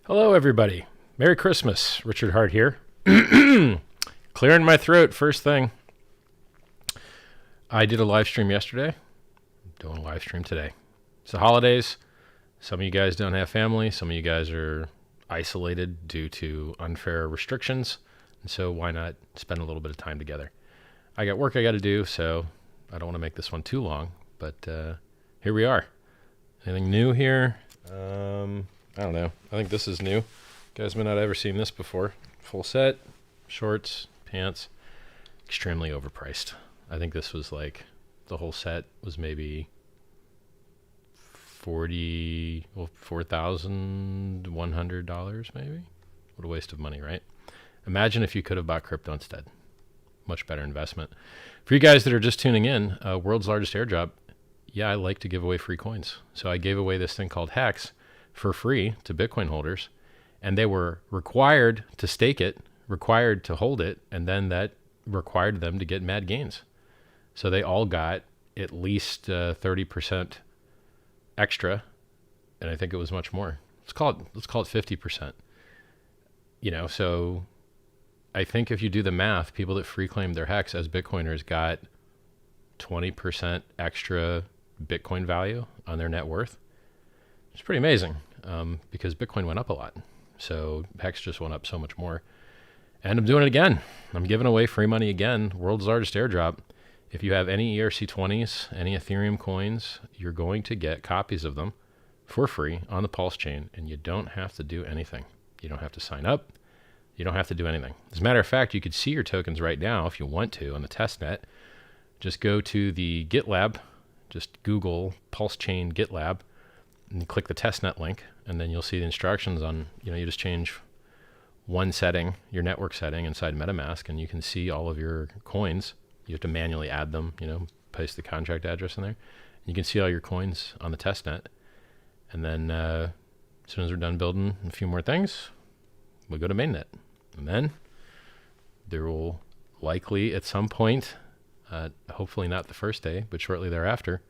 Hello, everybody. Merry Christmas. Richard Hart here. Clearing my throat first thing. I did a live stream yesterday. I'm doing a live stream today. It's the holidays. Some of you guys don't have family. Some of you guys are isolated due to unfair restrictions. And so why not spend a little bit of time together? I got work I got to do, so I don't want to make this one too long. But here we are. Anything new here? I don't know. I think this is new. You guys may not have ever seen this before. Full set, shorts, pants, extremely overpriced. I think this was like, the whole set was maybe $4,100 maybe. What a waste of money, right? Imagine if you could have bought crypto instead. Much better investment. For you guys that are just tuning in, world's largest airdrop. Yeah, I like to give away free coins. So I gave away this thing called HEX for free to Bitcoin holders, and they were required to stake it, required to hold it, and then that required them to get mad gains. So they all got at least 30% extra, and I think it was much more. Let's call it 50%. You know, so I think if you do the math, people that free claimed their HEX as Bitcoiners got 20% extra Bitcoin value on their net worth. It's pretty amazing because Bitcoin went up a lot. So HEX just went up so much more. And I'm doing it again. I'm giving away free money again. World's largest airdrop. If you have any ERC20s, any Ethereum coins, you're going to get copies of them for free on the Pulse chain, and you don't have to do anything. You don't have to sign up. You don't have to do anything. As a matter of fact, you could see your tokens right now if you want to on the testnet. Just go to the GitLab. Just Google PulseChain GitLab and click the testnet link, and then you'll see the instructions on, you just change one setting, your network setting inside MetaMask, and you can see all of your coins. You have to manually add them, paste the contract address in there. You can see all your coins on the testnet. And then as soon as we're done building a few more things, we'll go to mainnet. And then there will likely at some point, hopefully not the first day, but shortly thereafter,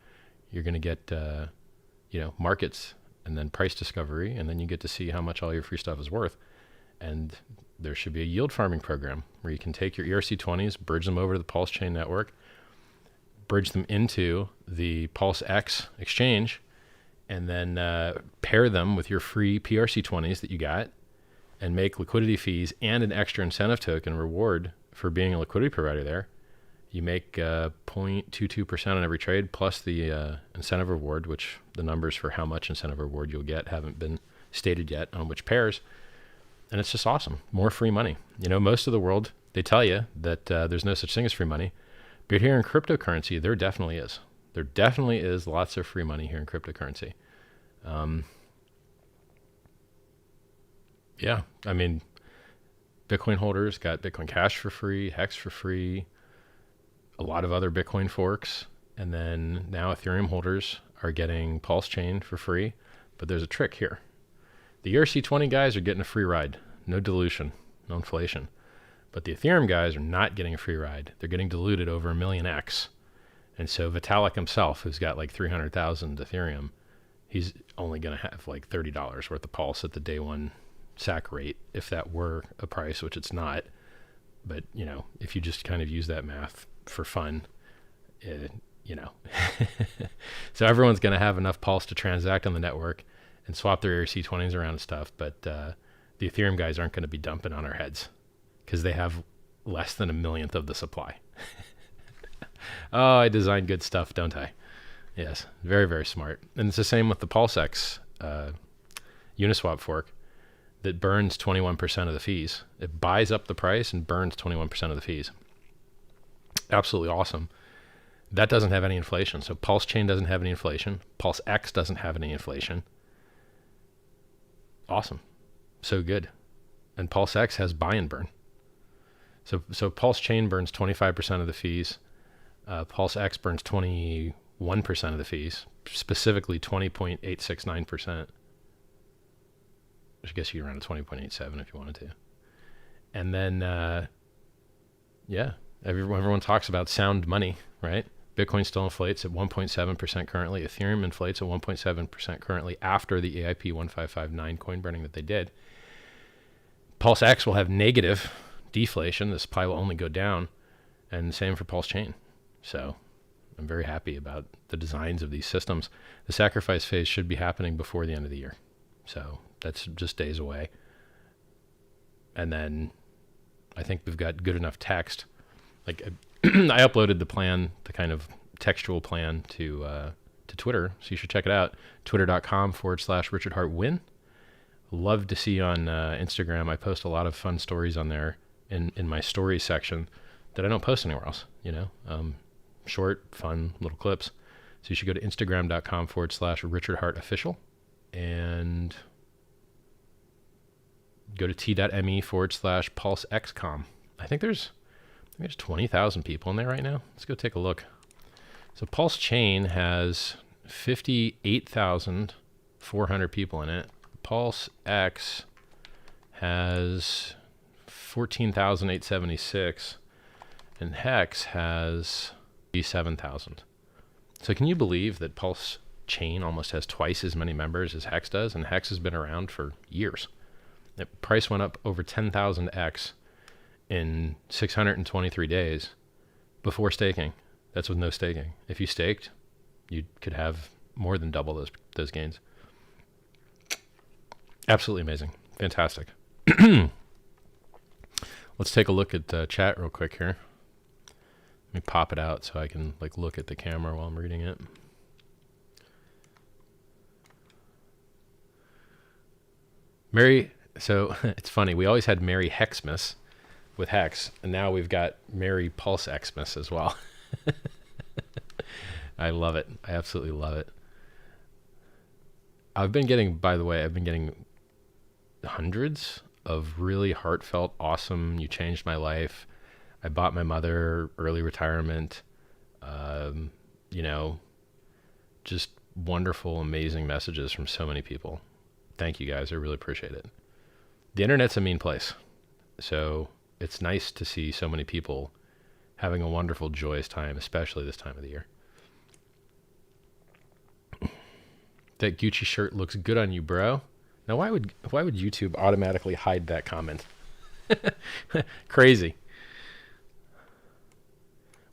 you're going to get, markets and then price discovery, and then you get to see how much all your free stuff is worth. And there should be a yield farming program where you can take your ERC20s, bridge them over to the Pulse chain network, bridge them into the PulseX exchange, and then pair them with your free PRC20s that you got and make liquidity fees and an extra incentive token reward for being a liquidity provider there. You make 0.22% on every trade plus the incentive reward, which the numbers for how much incentive reward you'll get haven't been stated yet on which pairs. And it's just awesome. More free money. Most of the world, they tell you that there's no such thing as free money. But here in cryptocurrency, there definitely is. There definitely is lots of free money here in cryptocurrency. Yeah, I mean, Bitcoin holders got Bitcoin Cash for free, HEX for free, a lot of other Bitcoin forks, and then now Ethereum holders are getting Pulse chain for free. But there's a trick here. The ERC20 guys are getting a free ride, no dilution, no inflation. But the Ethereum guys are not getting a free ride. They're getting diluted over 1 million X. And so Vitalik himself, who's got like 300,000 Ethereum, he's only going to have like $30 worth of Pulse at the day one SAC rate, if that were a price, which it's not. But, if you just kind of use that math for fun, so everyone's going to have enough Pulse to transact on the network and swap their ERC20s around and stuff. But the Ethereum guys aren't going to be dumping on our heads because they have less than 1/1,000,000th of the supply. Oh, I design good stuff, don't I? Yes, very, very smart. And it's the same with the PulseX Uniswap fork that burns 21% of the fees. It buys up the price and burns 21% of the fees. Absolutely awesome. That doesn't have any inflation. So Pulse chain doesn't have any inflation. PulseX doesn't have any inflation. Awesome. So good. And PulseX has buy and burn. So Pulse chain burns 25% of the fees. PulseX burns 21% of the fees, specifically 20.869%. I guess you could run a 20.87 if you wanted to. And then, everyone talks about sound money, right? Bitcoin still inflates at 1.7% currently. Ethereum inflates at 1.7% currently after the EIP 1559 coin burning that they did. PulseX will have negative deflation. The supply will only go down. And same for PulseChain. So I'm very happy about the designs of these systems. The sacrifice phase should be happening before the end of the year. So that's just days away. And then I think we've got good enough text. Like I uploaded the plan, the kind of textual plan to Twitter. So you should check it out. Twitter.com/RichardHartWin. Love to see on Instagram. I post a lot of fun stories on there in my stories section that I don't post anywhere else, you know, short, fun little clips. So you should go to Instagram.com/RichardHartOfficial and go to t.me/PulseXcom. I think there's 20,000 people in there right now. Let's go take a look. So PulseChain has 58,400 people in it. PulseX has 14,876. And HEX has 7,000. So can you believe that PulseChain almost has twice as many members as HEX does? And HEX has been around for years. The price went up over 10,000x in 623 days before staking. That's with no staking. If you staked, you could have more than double those gains. Absolutely amazing. Fantastic. Let's take a look at the chat real quick here. Let me pop it out so I can like look at the camera while I'm reading it. Mary, so it's funny. We always had Merry Hexmas with Hex, and now we've got Merry PulseXmas as well. I love it. I absolutely love it. I've been getting, by the way, I've been getting hundreds of really heartfelt, awesome, you changed my life. I bought my mother early retirement. You know, just wonderful, amazing messages from so many people. Thank you guys. I really appreciate it. The internet's a mean place. So it's nice to see so many people having a wonderful, joyous time, especially this time of the year. That Gucci shirt looks good on you, bro. Now, why would YouTube automatically hide that comment? Crazy.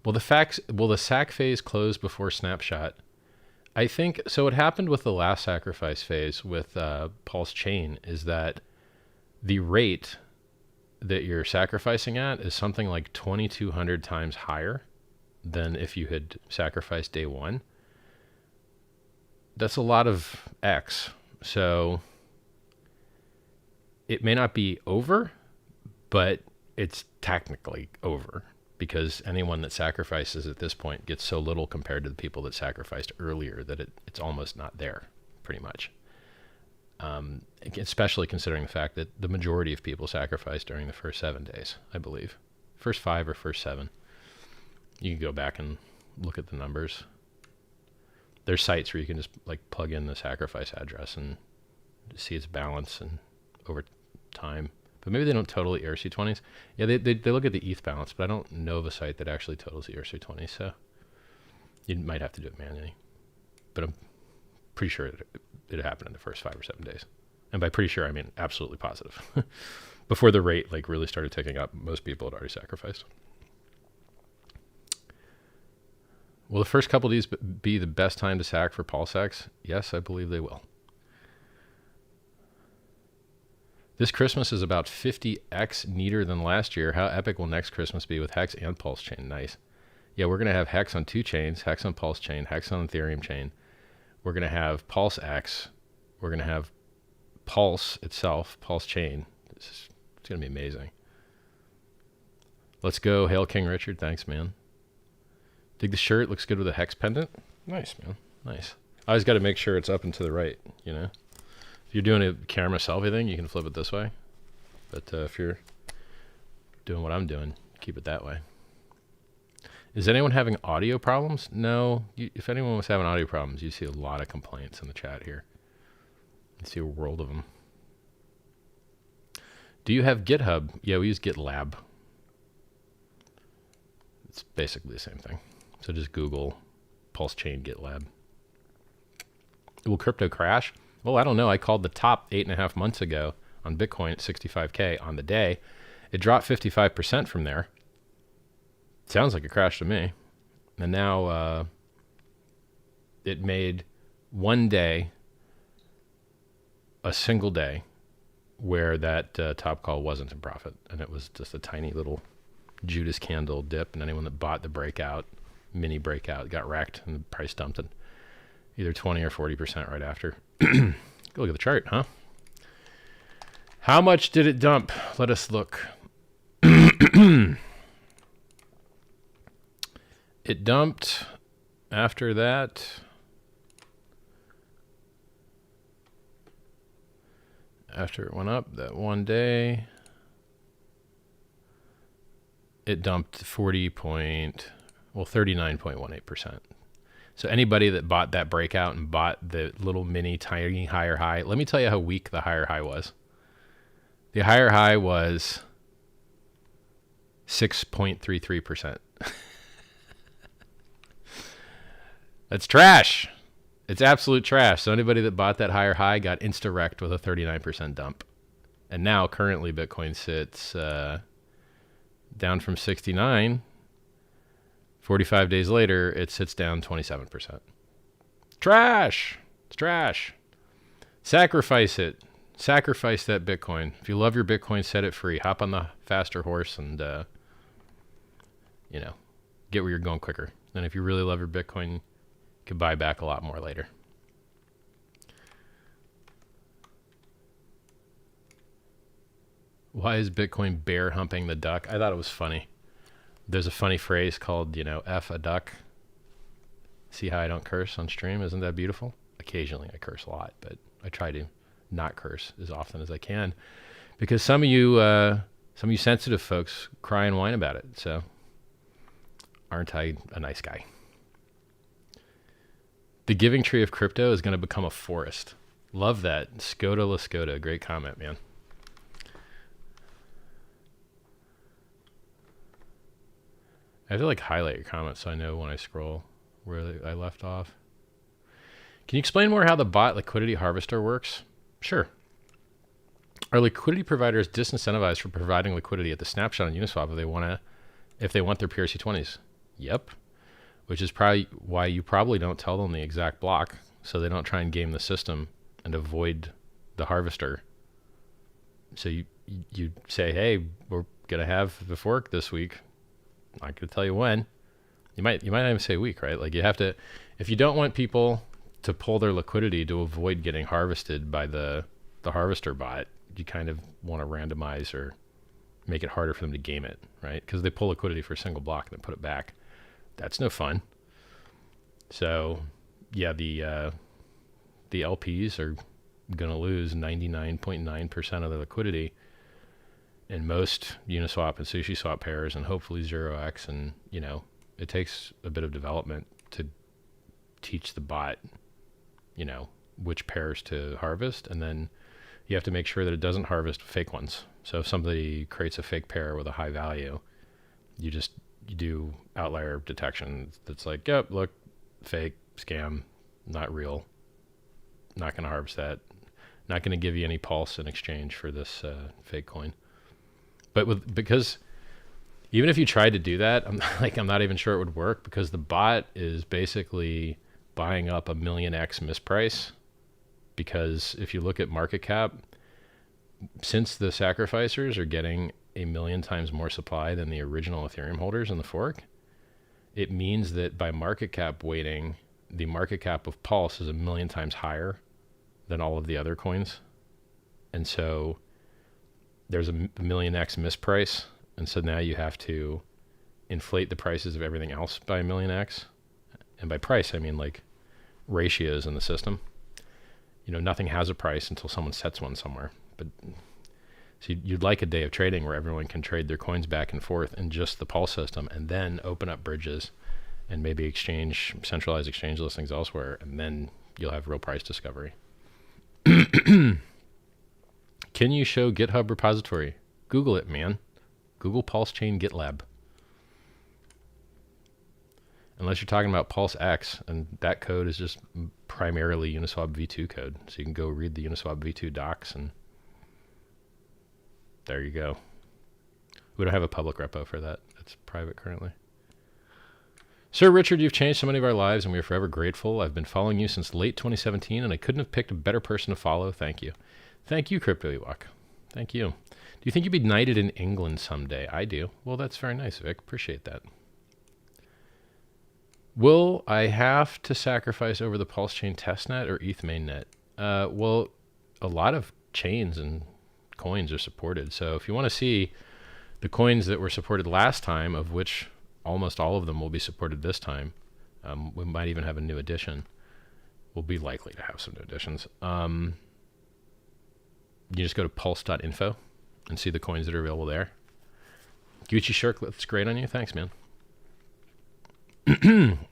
Will the sac phase close before snapshot? I think so. What happened with the last sacrifice phase with PulseChain is that the rate that you're sacrificing at is something like 2,200 times higher than if you had sacrificed day one. That's a lot of X. So it may not be over, but it's technically over because anyone that sacrifices at this point gets so little compared to the people that sacrificed earlier that it's almost not there, pretty much. Especially considering the fact that the majority of people sacrificed during the first 7 days, I believe. First 5 or first 7. You can go back and look at the numbers. There's sites where you can just like plug in the sacrifice address and see its balance and over time. But maybe they don't total the ERC20s. Yeah, they look at the ETH balance, but I don't know of a site that actually totals the ERC20s, so you might have to do it manually. But I'm pretty sure it happened in the first 5 or 7 days. And by pretty sure, I mean absolutely positive. Before the rate like really started ticking up, most people had already sacrificed. Will the first couple of these be the best time to sack for PulseX? Yes, I believe they will. This Christmas is about 50x neater than last year. How epic will next Christmas be with HEX and PulseChain? Nice. Yeah, we're going to have HEX on 2 chains, HEX on PulseChain, HEX on Ethereum chain. We're going to have PulseX. We're going to have Pulse itself, PulseChain. It's going to be amazing. Let's go. Hail King Richard. Thanks, man. Dig the shirt. Looks good with a HEX pendant. Nice, man. Nice. I always got to make sure it's up and to the right, you know. If you're doing a camera selfie thing, you can flip it this way. But if you're doing what I'm doing, keep it that way. Is anyone having audio problems? No. If anyone was having audio problems, you see a lot of complaints in the chat here. You see a world of them. Do you have GitHub? Yeah, we use GitLab. It's basically the same thing. So just Google PulseChain GitLab. Will crypto crash? Well, I don't know. I called the top 8.5 months ago on Bitcoin at 65K on the day. It dropped 55% from there. Sounds like a crash to me. And now it made one day, a single day, where that top call wasn't in profit. And it was just a tiny little Judas candle dip. And anyone that bought the breakout, mini breakout, got wrecked and the price dumped it either 20 or 40% right after. Go look at the chart, huh? How much did it dump? Let us look. It dumped after that. After it went up that one day, it dumped 39.18%. So anybody that bought that breakout and bought the little mini tiny higher high, let me tell you how weak the higher high was. The higher high was 6.33%. That's trash. It's absolute trash. So anybody that bought that higher high got insta-wrecked with a 39% dump. And now currently Bitcoin sits down from 69. 45 days later, it sits down 27%. Trash. It's trash. Sacrifice it. Sacrifice that Bitcoin. If you love your Bitcoin, set it free. Hop on the faster horse and, get where you're going quicker. And if you really love your Bitcoin, you can buy back a lot more later. Why is Bitcoin bear humping the duck? I thought it was funny. There's a funny phrase called, F a duck. See how I don't curse on stream? Isn't that beautiful? Occasionally I curse a lot, but I try to not curse as often as I can because some of you sensitive folks cry and whine about it. So aren't I a nice guy? The giving tree of crypto is going to become a forest. Love that. Skoda La Skoda. Great comment, man. I have to highlight your comments so I know when I scroll where I left off. Can you explain more how the bot liquidity harvester works? Sure. Are liquidity providers disincentivized for providing liquidity at the snapshot on Uniswap if they want their PRC20s? Yep. Which is probably why you probably don't tell them the exact block, so they don't try and game the system and avoid the harvester. So you say, hey, we're gonna have the fork this week. I'm not gonna tell you when. You might not even say week, right? You have to, if you don't want people to pull their liquidity to avoid getting harvested by the harvester bot, you kind of want to randomize or make it harder for them to game it, right? Because they pull liquidity for a single block and then put it back. That's no fun. So yeah, the LPs are gonna lose 99.9% of their liquidity in most Uniswap and SushiSwap pairs, and hopefully 0x. And it takes a bit of development to teach the bot, which pairs to harvest, and then you have to make sure that it doesn't harvest fake ones. So if somebody creates a fake pair with a high value, you do outlier detection. That's yep, look, fake, scam, not real. Not going to harvest that. Not going to give you any pulse in exchange for this fake coin. But because even if you tried to do that, I'm not even sure it would work, because the bot is basically buying up a 1,000,000x misprice. Because if you look at market cap, since the sacrificers are getting 1,000,000 times more supply than the original Ethereum holders in the fork, it means that by market cap weighting, the market cap of Pulse is 1,000,000 times higher than all of the other coins. And so there's a 1,000,000x misprice. And so now you have to inflate the prices of everything else by 1,000,000x. And by price, I mean ratios in the system. Nothing has a price until someone sets one somewhere. But so you'd like a day of trading where everyone can trade their coins back and forth in just the Pulse system, and then open up bridges and maybe centralized exchange listings elsewhere, and then you'll have real price discovery. Can you show GitHub repository? Google it, man. Google PulseChain GitLab. unless you're talking about PulseX, and that code is just primarily Uniswap V2 code. So you can go read the Uniswap V2 docs, and there you go. We don't have a public repo for that. It's private currently. Sir Richard, you've changed so many of our lives, and we are forever grateful. I've been following you since late 2017, and I couldn't have picked a better person to follow. Thank you. Thank you, Crypto Ewok. Thank you. Do you think you'd be knighted in England someday? I do. Well, that's very nice, Vic. Appreciate that. Will I have to sacrifice over the PulseChain testnet or ETH mainnet? Well, a lot of chains and coins are supported. So if you want to see the coins that were supported last time, of which almost all of them will be supported this time, we might even have a new edition. We'll be likely to have some new editions. You just go to pulse.info and see the coins that are available there. Gucci shirt looks great on you. Thanks, man.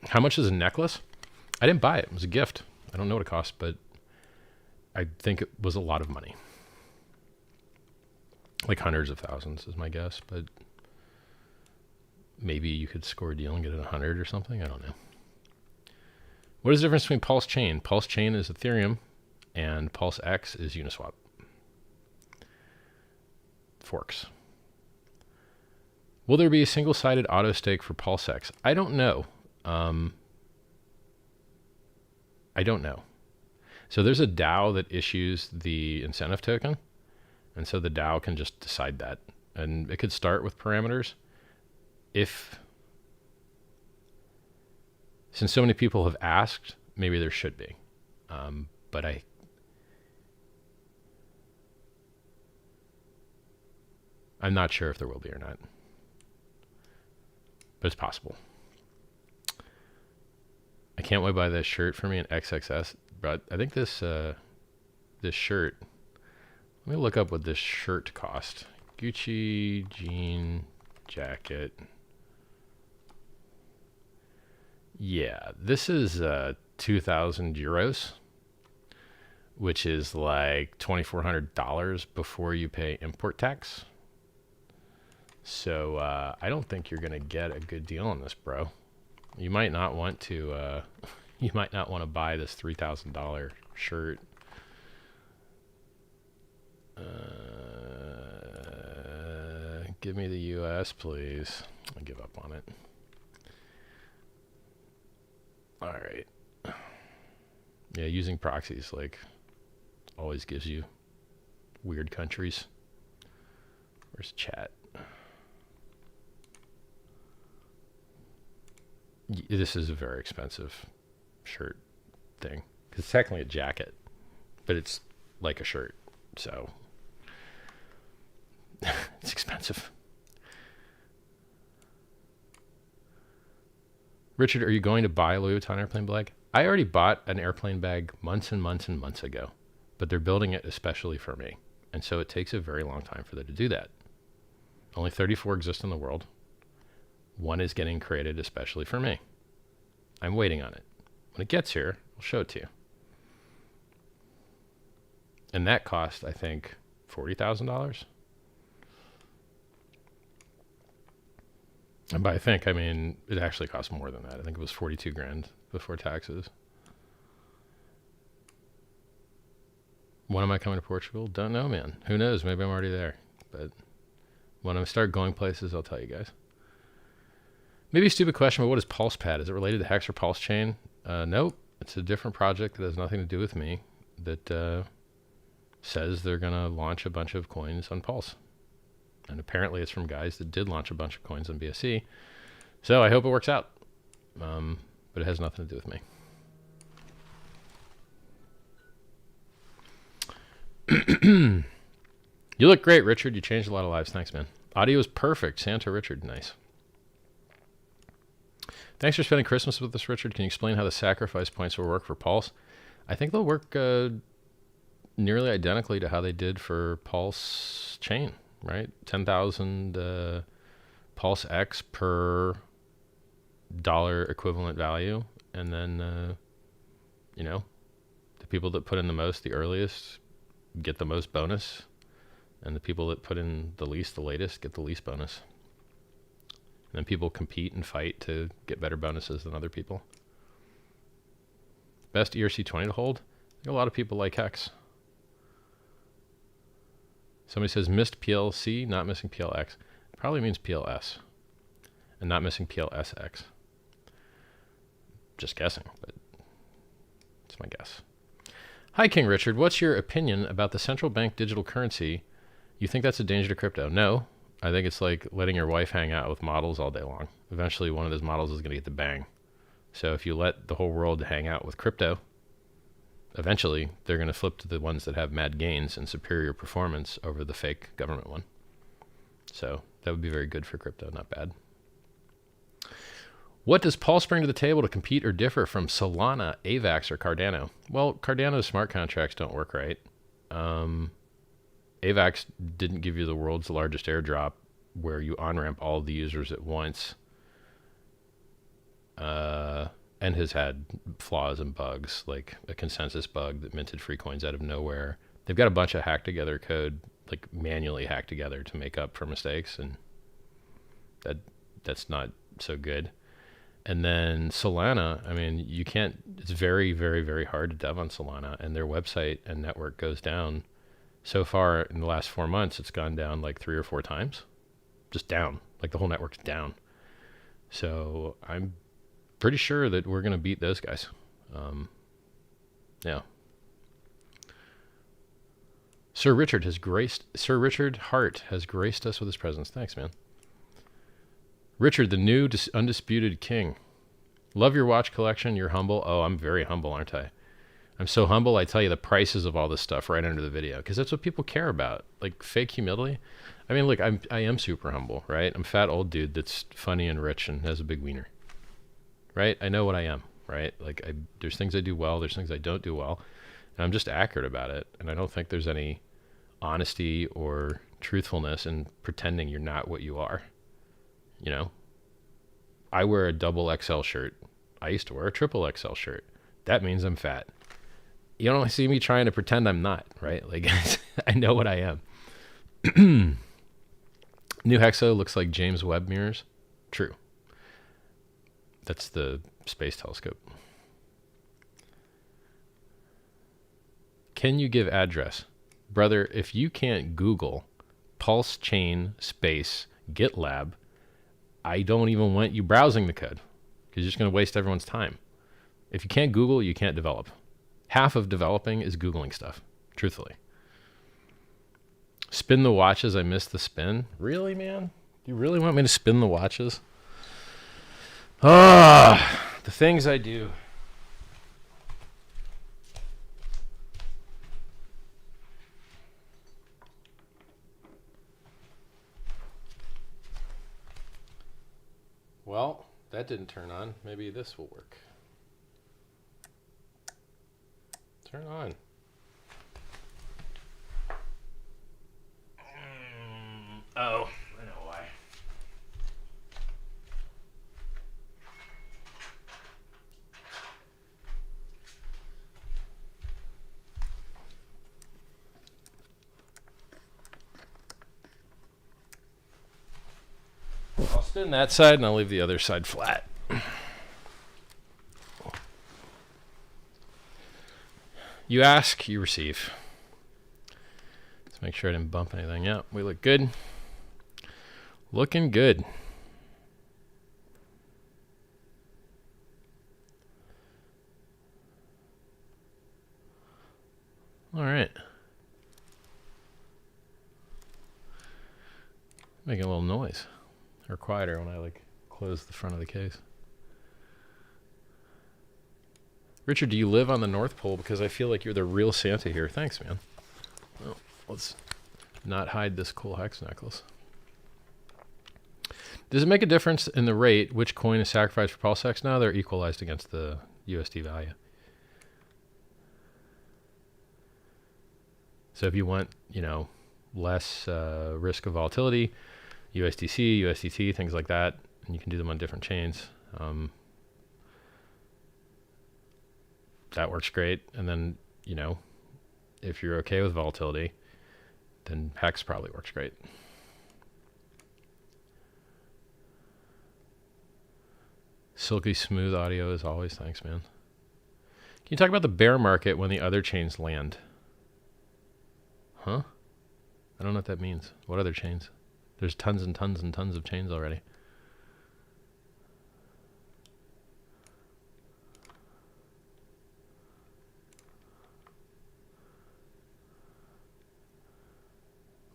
How much is a necklace? I didn't buy it. It was a gift. I don't know what it cost, but I think it was a lot of money. Like hundreds of thousands is my guess, but maybe you could score a deal and get it 100 or something. I don't know. What is the difference between PulseChain? PulseChain is Ethereum and PulseX is Uniswap. Forks. Will there be a single-sided auto stake for PulseX? I don't know. I don't know. So there's a DAO that issues the incentive token. And so the DAO can just decide that. And it could start with parameters. Since so many people have asked, maybe there should be. But I'm not sure if there will be or not. But it's possible. I can't wait to buy this shirt for me in XXS. But I think this shirt, let me look up what this shirt cost. Gucci jean jacket. Yeah, this is 2,000 euros, which is like $2,400 before you pay import tax. So I don't think you're gonna get a good deal on this, bro. You might not want to. You might not want to buy this $3,000 shirt. Give me the US, please. I'll give up on it. All right. Yeah, using proxies like always gives you weird countries. Where's chat? This is a very expensive shirt thing because it's technically a jacket, but it's like a shirt, so it's expensive. Richard, are you going to buy a Louis Vuitton airplane bag? I already bought an airplane bag months and months and months ago, but they're building it especially for me. And so it takes a very long time for them to do that. Only 34 exist in the world. One is getting created especially for me. I'm waiting on it. When it gets here, I'll show it to you. And that cost, I think, $40,000. And by I think, I mean, it actually cost more than that. I think it was 42 grand before taxes. When am I coming to Portugal? Don't know, man. Who knows? Maybe I'm already there. But when I start going places, I'll tell you guys. Maybe a stupid question, but what is PulsePad? Is it related to HEX or PulseChain? Nope. It's a different project that has nothing to do with me that says they're going to launch a bunch of coins on Pulse. And apparently it's from guys that did launch a bunch of coins on BSC. So I hope it works out. But it has nothing to do with me. You look great, Richard. You changed a lot of lives. Thanks, man. Audio is perfect. Santa Richard. Nice. Thanks for spending Christmas with us, Richard. Can you explain how the sacrifice points will work for Pulse? I think they'll work nearly identically to how they did for PulseChain, right? 10,000 PulseX per dollar equivalent value. And then, you know, the people that put in the most, the earliest, get the most bonus. And the people that put in the least, the latest, get the least bonus. And then people compete and fight to get better bonuses than other people. Best ERC20 to hold? I think a lot of people like HEX. Somebody says missed PLC, not missing PLX. Probably means PLS. And not missing PLSX. Just guessing, but it's my guess. Hi, King Richard. What's your opinion about the central bank digital currency? You think that's a danger to crypto? No. I think it's like letting your wife hang out with models all day long. Eventually, one of those models is going to get the bang. So if you let the whole world hang out with crypto, eventually they're going to flip to the ones that have mad gains and superior performance over the fake government one. So that would be very good for crypto, not bad. What does Pulse bring to the table to compete or differ from Solana, AVAX, or Cardano? Well, Cardano's smart contracts don't work right. AVAX didn't give you the world's largest airdrop where you on-ramp all of the users at once, and has had flaws and bugs, like a consensus bug that minted free coins out of nowhere. They've got a bunch of hacked together code, like manually hacked together to make up for mistakes, and that's not so good. And then Solana, I mean, you can't, it's very, very, very hard to dev on Solana, and their website and network goes down. So far in the last 4 months, it's gone down like 3 or 4 times. Just down, like the whole network's down. So I'm pretty sure that we're going to beat those guys. Yeah. Sir Richard Hart has graced us with his presence. Thanks, man. Richard, the new undisputed king. Love your watch collection. You're humble. Oh, I'm very humble, aren't I? I'm so humble, I tell you the prices of all this stuff right under the video, because that's what people care about. Like fake humility. I mean, look, I am super humble, right? I'm a fat old dude that's funny and rich and has a big wiener, right? I know what I am, right? Like there's things I do well, there's things I don't do well, and I'm just accurate about it. And I don't think there's any honesty or truthfulness in pretending you're not what you are. You know, I wear a double XL shirt. I used to wear a triple XL shirt. That means I'm fat. You don't see me trying to pretend I'm not, right? Like, I know what I am. New Hexo looks like James Webb mirrors. True. That's the space telescope. Can you give address? Brother, if you can't Google PulseChain space GitLab, I don't even want you browsing the code, because you're just going to waste everyone's time. If you can't Google, you can't develop. Half of developing is Googling stuff, truthfully. Spin the watches. I missed the spin. Really, man? You really want me to spin the watches? Ah, the things I do. Well, that didn't turn on. Maybe this will work. Turn on. Oh, I know why. I'll spin that side and I'll leave the other side flat. You ask, you receive. Let's make sure I didn't bump anything. Yeah, we look good. Looking good. All right. Making a little noise. Or quieter when I like close the front of the case. Richard, do you live on the North Pole? Because I feel like you're the real Santa here. Thanks, man. Well, let's not hide this cool hex necklace. Does it make a difference in the rate which coin is sacrificed for PulseX? No, they're equalized against the USD value. So if you want, you know, less risk of volatility, USDC, USDT, things like that, and you can do them on different chains. That works great. And then, you know, if you're okay with volatility, then HEX probably works great. Silky smooth audio as always. Thanks, man. Can you talk about the bear market when the other chains land? Huh? I don't know what that means. What other chains? There's tons and tons and tons of chains already.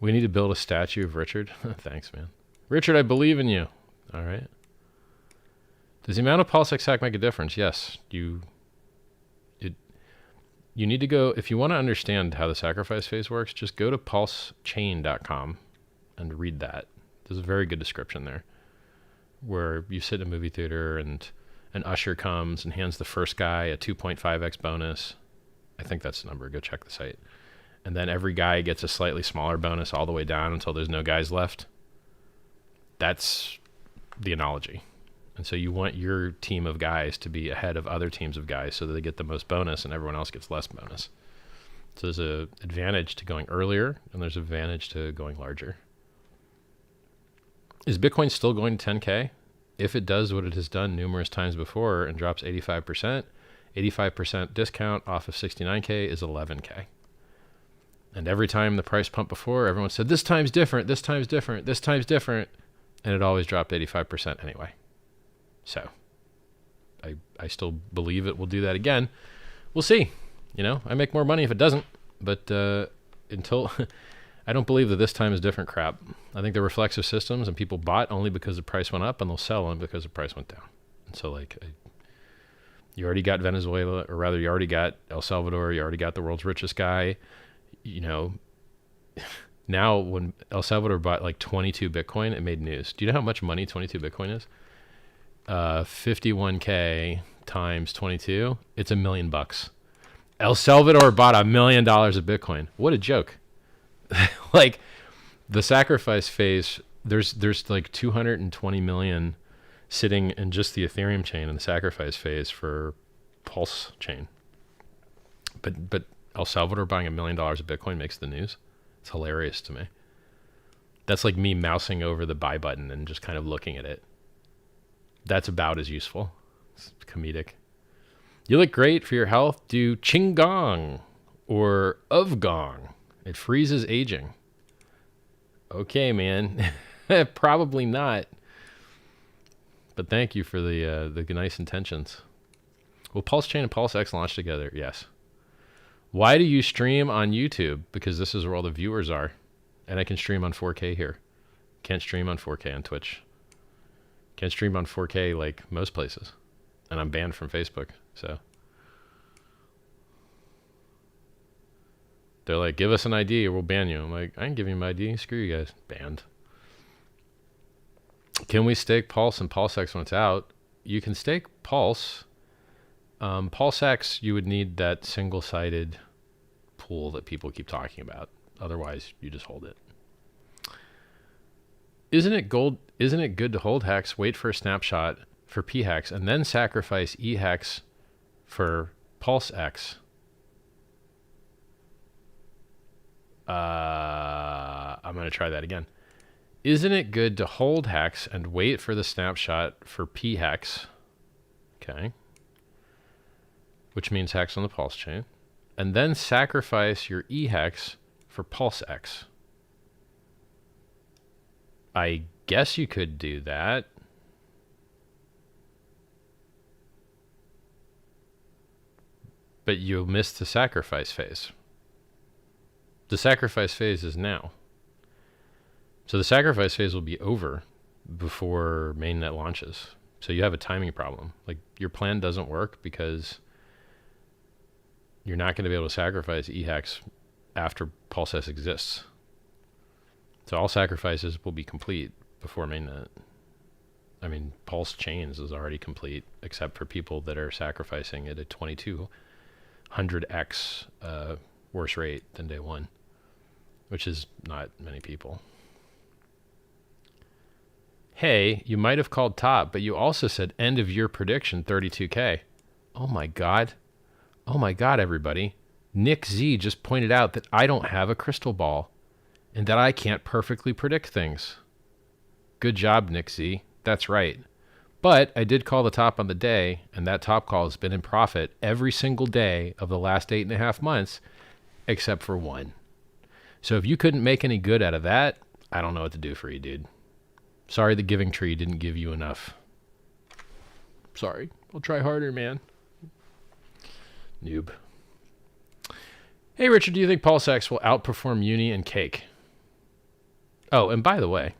We need to build a statue of Richard. Thanks, man. Richard, I believe in you. All right. Does the amount of PulseX hack make a difference? Yes. You need to go, if you want to understand how the sacrifice phase works, just go to PulseChain.com and read that. There's a very good description there where you sit in a movie theater and an usher comes and hands the first guy a 2.5x bonus. I think that's the number. Go check the site. And then every guy gets a slightly smaller bonus all the way down until there's no guys left. That's the analogy. And so you want your team of guys to be ahead of other teams of guys so that they get the most bonus and everyone else gets less bonus. So there's an advantage to going earlier and there's an advantage to going larger. Is Bitcoin still going to 10K? If it does what it has done numerous times before and drops 85%, 85% discount off of 69K is 11K. And every time the price pumped before, everyone said, this time's different, this time's different, this time's different. And it always dropped 85% anyway. So I still believe it will do that again. We'll see. You know, I make more money if it doesn't. But until I don't believe that this time is different crap. I think they're reflexive systems and people bought only because the price went up and they'll sell them because the price went down. And so like you already got Venezuela, or rather you already got El Salvador, you already got the world's richest guy. You know, now when El Salvador bought like 22 Bitcoin, it made news. Do you know how much money 22 Bitcoin is? 51K times 22, it's $1 million. El Salvador bought $1 million of Bitcoin. What a joke. Like the sacrifice phase, there's like 220 million sitting in just the Ethereum chain in the sacrifice phase for PulseChain. But El Salvador buying $1 million of Bitcoin makes the news. It's hilarious to me. That's like me mousing over the buy button and just kind of looking at it. That's about as useful. It's comedic. You look great for your health. Do Qigong or of Gong. It freezes aging. Okay, man. Probably not. But thank you for the nice intentions. Will PulseChain and PulseX launch together? Yes. Why do you stream on YouTube? Because this is where all the viewers are. And I can stream on 4K here. Can't stream on 4K on Twitch. Can't stream on 4K like most places. And I'm banned from Facebook. So they're like, give us an ID or we'll ban you. I'm like, I ain't giving you my ID. Screw you guys. Banned. Can we stake Pulse and PulseX when it's out? You can stake Pulse. PulseX, you would need that single-sided pool that people keep talking about. Otherwise, you just hold it. Isn't it good to hold HEX, wait for a snapshot for PHEX, and then sacrifice EHEX for PulseX? I'm going to try that again. Isn't it good to hold HEX and wait for the snapshot for PHEX? Okay. Which means HEX on the Pulse chain. And then sacrifice your EHEX for PulseX. I guess you could do that. But you'll miss the sacrifice phase. The sacrifice phase is now. So the sacrifice phase will be over before mainnet launches. So you have a timing problem. Like your plan doesn't work because you're not going to be able to sacrifice EHEX after PulseX exists. So all sacrifices will be complete before mainnet. I mean, Pulse Chains is already complete, except for people that are sacrificing at a 2200x worse rate than day one, which is not many people. Hey, you might have called top, but you also said end of year prediction 32K. Oh my God. Oh my God, everybody. Nick Z just pointed out that I don't have a crystal ball and that I can't perfectly predict things. Good job, Nick Z. That's right. But I did call the top on the day, and that top call has been in profit every single day of the last 8.5 months, except for one. So if you couldn't make any good out of that, I don't know what to do for you, dude. Sorry the giving tree didn't give you enough. Sorry. I'll try harder, man. Noob. Hey, Richard, do you think PulseX will outperform Uni and Cake? Oh, and by the way,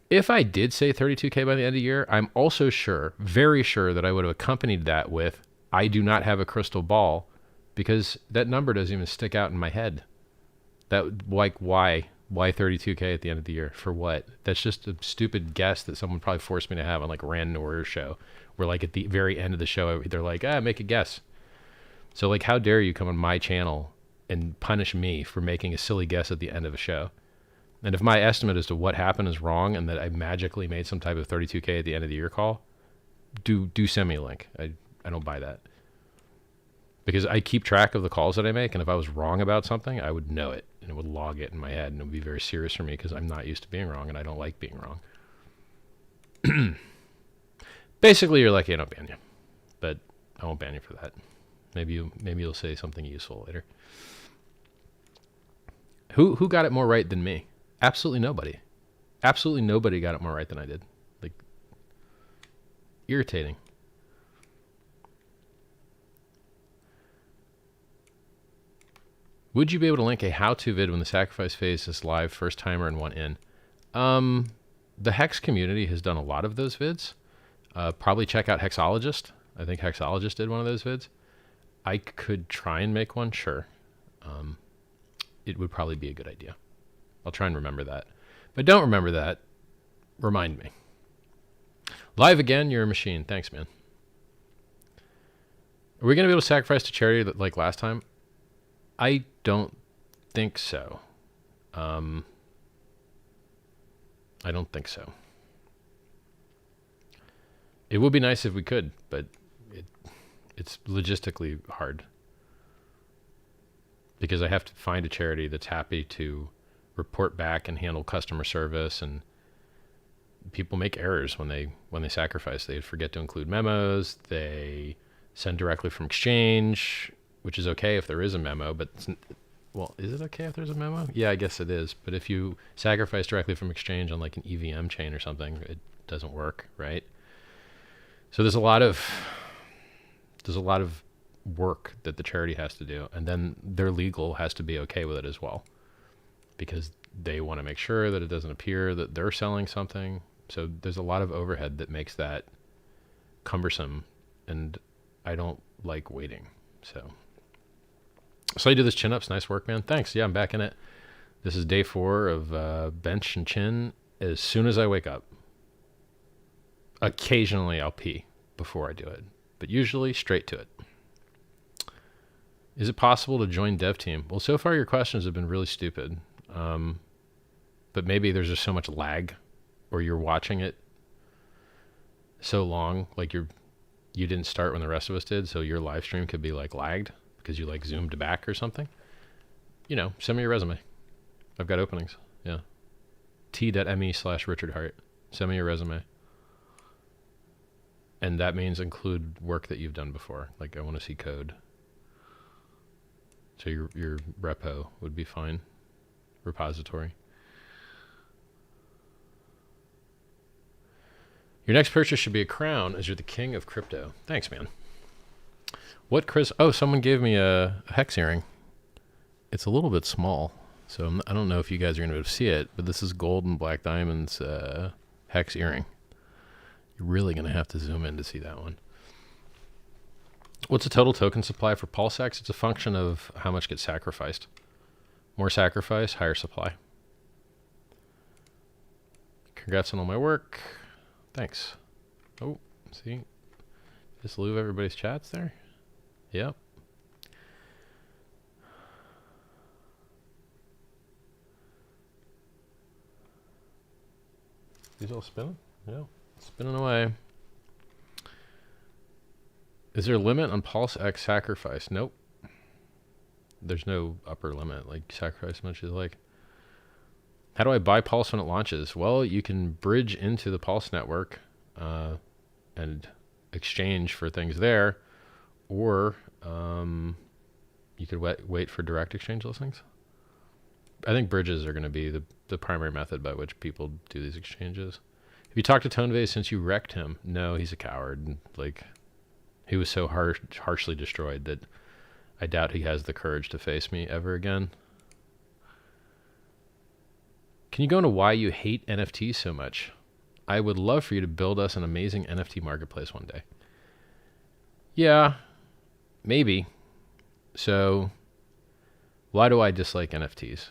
if I did say 32K by the end of the year, I'm also sure, very sure, that I would have accompanied that with, I do not have a crystal ball, because that number doesn't even stick out in my head. That, like, why? Why 32K at the end of the year? For what? That's just a stupid guess that someone probably forced me to have on like a random order show, where like at the very end of the show, they're like, make a guess. So like, how dare you come on my channel and punish me for making a silly guess at the end of a show? And if my estimate as to what happened is wrong and that I magically made some type of 32K at the end of the year call, do send me a link. I don't buy that. Because I keep track of the calls that I make, and if I was wrong about something, I would know it, and it would log it in my head, and it would be very serious for me because I'm not used to being wrong, and I don't like being wrong. Basically, you're lucky I don't ban you, but I won't ban you for that. Maybe you'll say something useful later. Who got it more right than me? Absolutely nobody. Absolutely nobody got it more right than I did. Like, irritating. Would you be able to link a how-to vid when the sacrifice phase is live, first timer and one in? The HEX community has done a lot of those vids. Probably check out Hexologist. I think Hexologist did one of those vids. I could try and make one, sure. It would probably be a good idea. I'll try and remember that. But don't remember that, remind me. Live again, you're a machine. Thanks, man. Are we going to be able to sacrifice to charity like last time? I don't think so. I don't think so. It would be nice if we could, but it's logistically hard. Because I have to find a charity that's happy to report back and handle customer service, and people make errors when they sacrifice. They forget to include memos. They send directly from exchange, which is okay if there is a memo, but well, is it okay if there's a memo? Yeah, I guess it is. But if you sacrifice directly from exchange on like an EVM chain or something, it doesn't work, right? So there's a lot of work that the charity has to do, and then their legal has to be okay with it as well, because they want to make sure that it doesn't appear that they're selling something. So there's a lot of overhead that makes that cumbersome, and I don't like waiting. So I do this chin ups. Nice work, man. Thanks. Yeah, I'm back in it. This is day 4 of bench and chin as soon as I wake up. Occasionally I'll pee before I do it, but usually straight to it. Is it possible to join dev team? Well, so far your questions have been really stupid. But maybe there's just so much lag, or you're watching it so long, like you didn't start when the rest of us did, so your live stream could be like lagged because you like zoomed back or something. You know, send me your resume. I've got openings. Yeah. t.me/Richard Hart. Send me your resume. And that means include work that you've done before. Like, I want to see code. So your repo would be fine. Repository. Your next purchase should be a crown, as you're the king of crypto. Thanks, man. What, Chris? Oh, someone gave me a hex earring. It's a little bit small, so I don't know if you guys are going to be able to see it, but this is gold and black diamonds hex earring. You're really going to have to zoom in to see that one. What's the total token supply for PulseX? It's a function of how much gets sacrificed. More sacrifice, higher supply. Congrats on all my work. Thanks. Oh, see? Just leave everybody's chats there? Yep. These all spinning? Yeah. Spinning away. Is there a limit on PulseX sacrifice? Nope. There's no upper limit. Like, sacrifice as much as you like. How do I buy Pulse when it launches? Well, you can bridge into the Pulse network. and exchange for things there, or you could wait for direct exchange listings. I think bridges are going to be the primary method by which people do these exchanges. Have you talked to Tonevay since you wrecked him? No, he's a coward. Like, he was so harshly destroyed that I doubt he has the courage to face me ever again. Can you go into why you hate NFTs so much? I would love for you to build us an amazing NFT marketplace one day. Yeah, maybe. So, why do I dislike NFTs?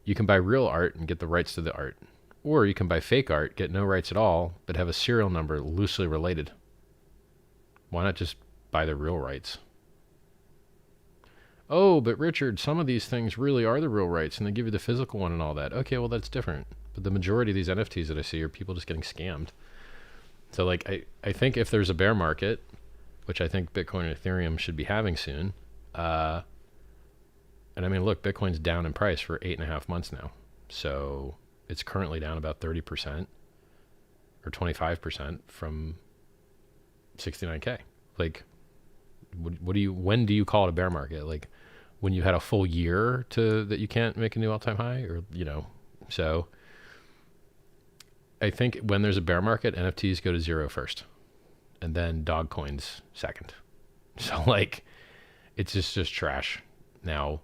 You can buy real art and get the rights to the art. Or you can buy fake art, get no rights at all, but have a serial number loosely related. Why not just buy the real rights? Oh, but Richard, some of these things really are the real rights and they give you the physical one and all that. Okay, well, that's different. But the majority of these NFTs that I see are people just getting scammed. So, like, I think if there's a bear market, which I think Bitcoin and Ethereum should be having soon, and I mean, look, Bitcoin's down in price for 8.5 months now. So it's currently down about 30% or 25% from 69K. Like, when do you call it a bear market? Like, when you had a full year that you can't make a new all-time high, or, so I think when there's a bear market, NFTs go to zero first and then dog coins second. So, like, it's just trash. Now,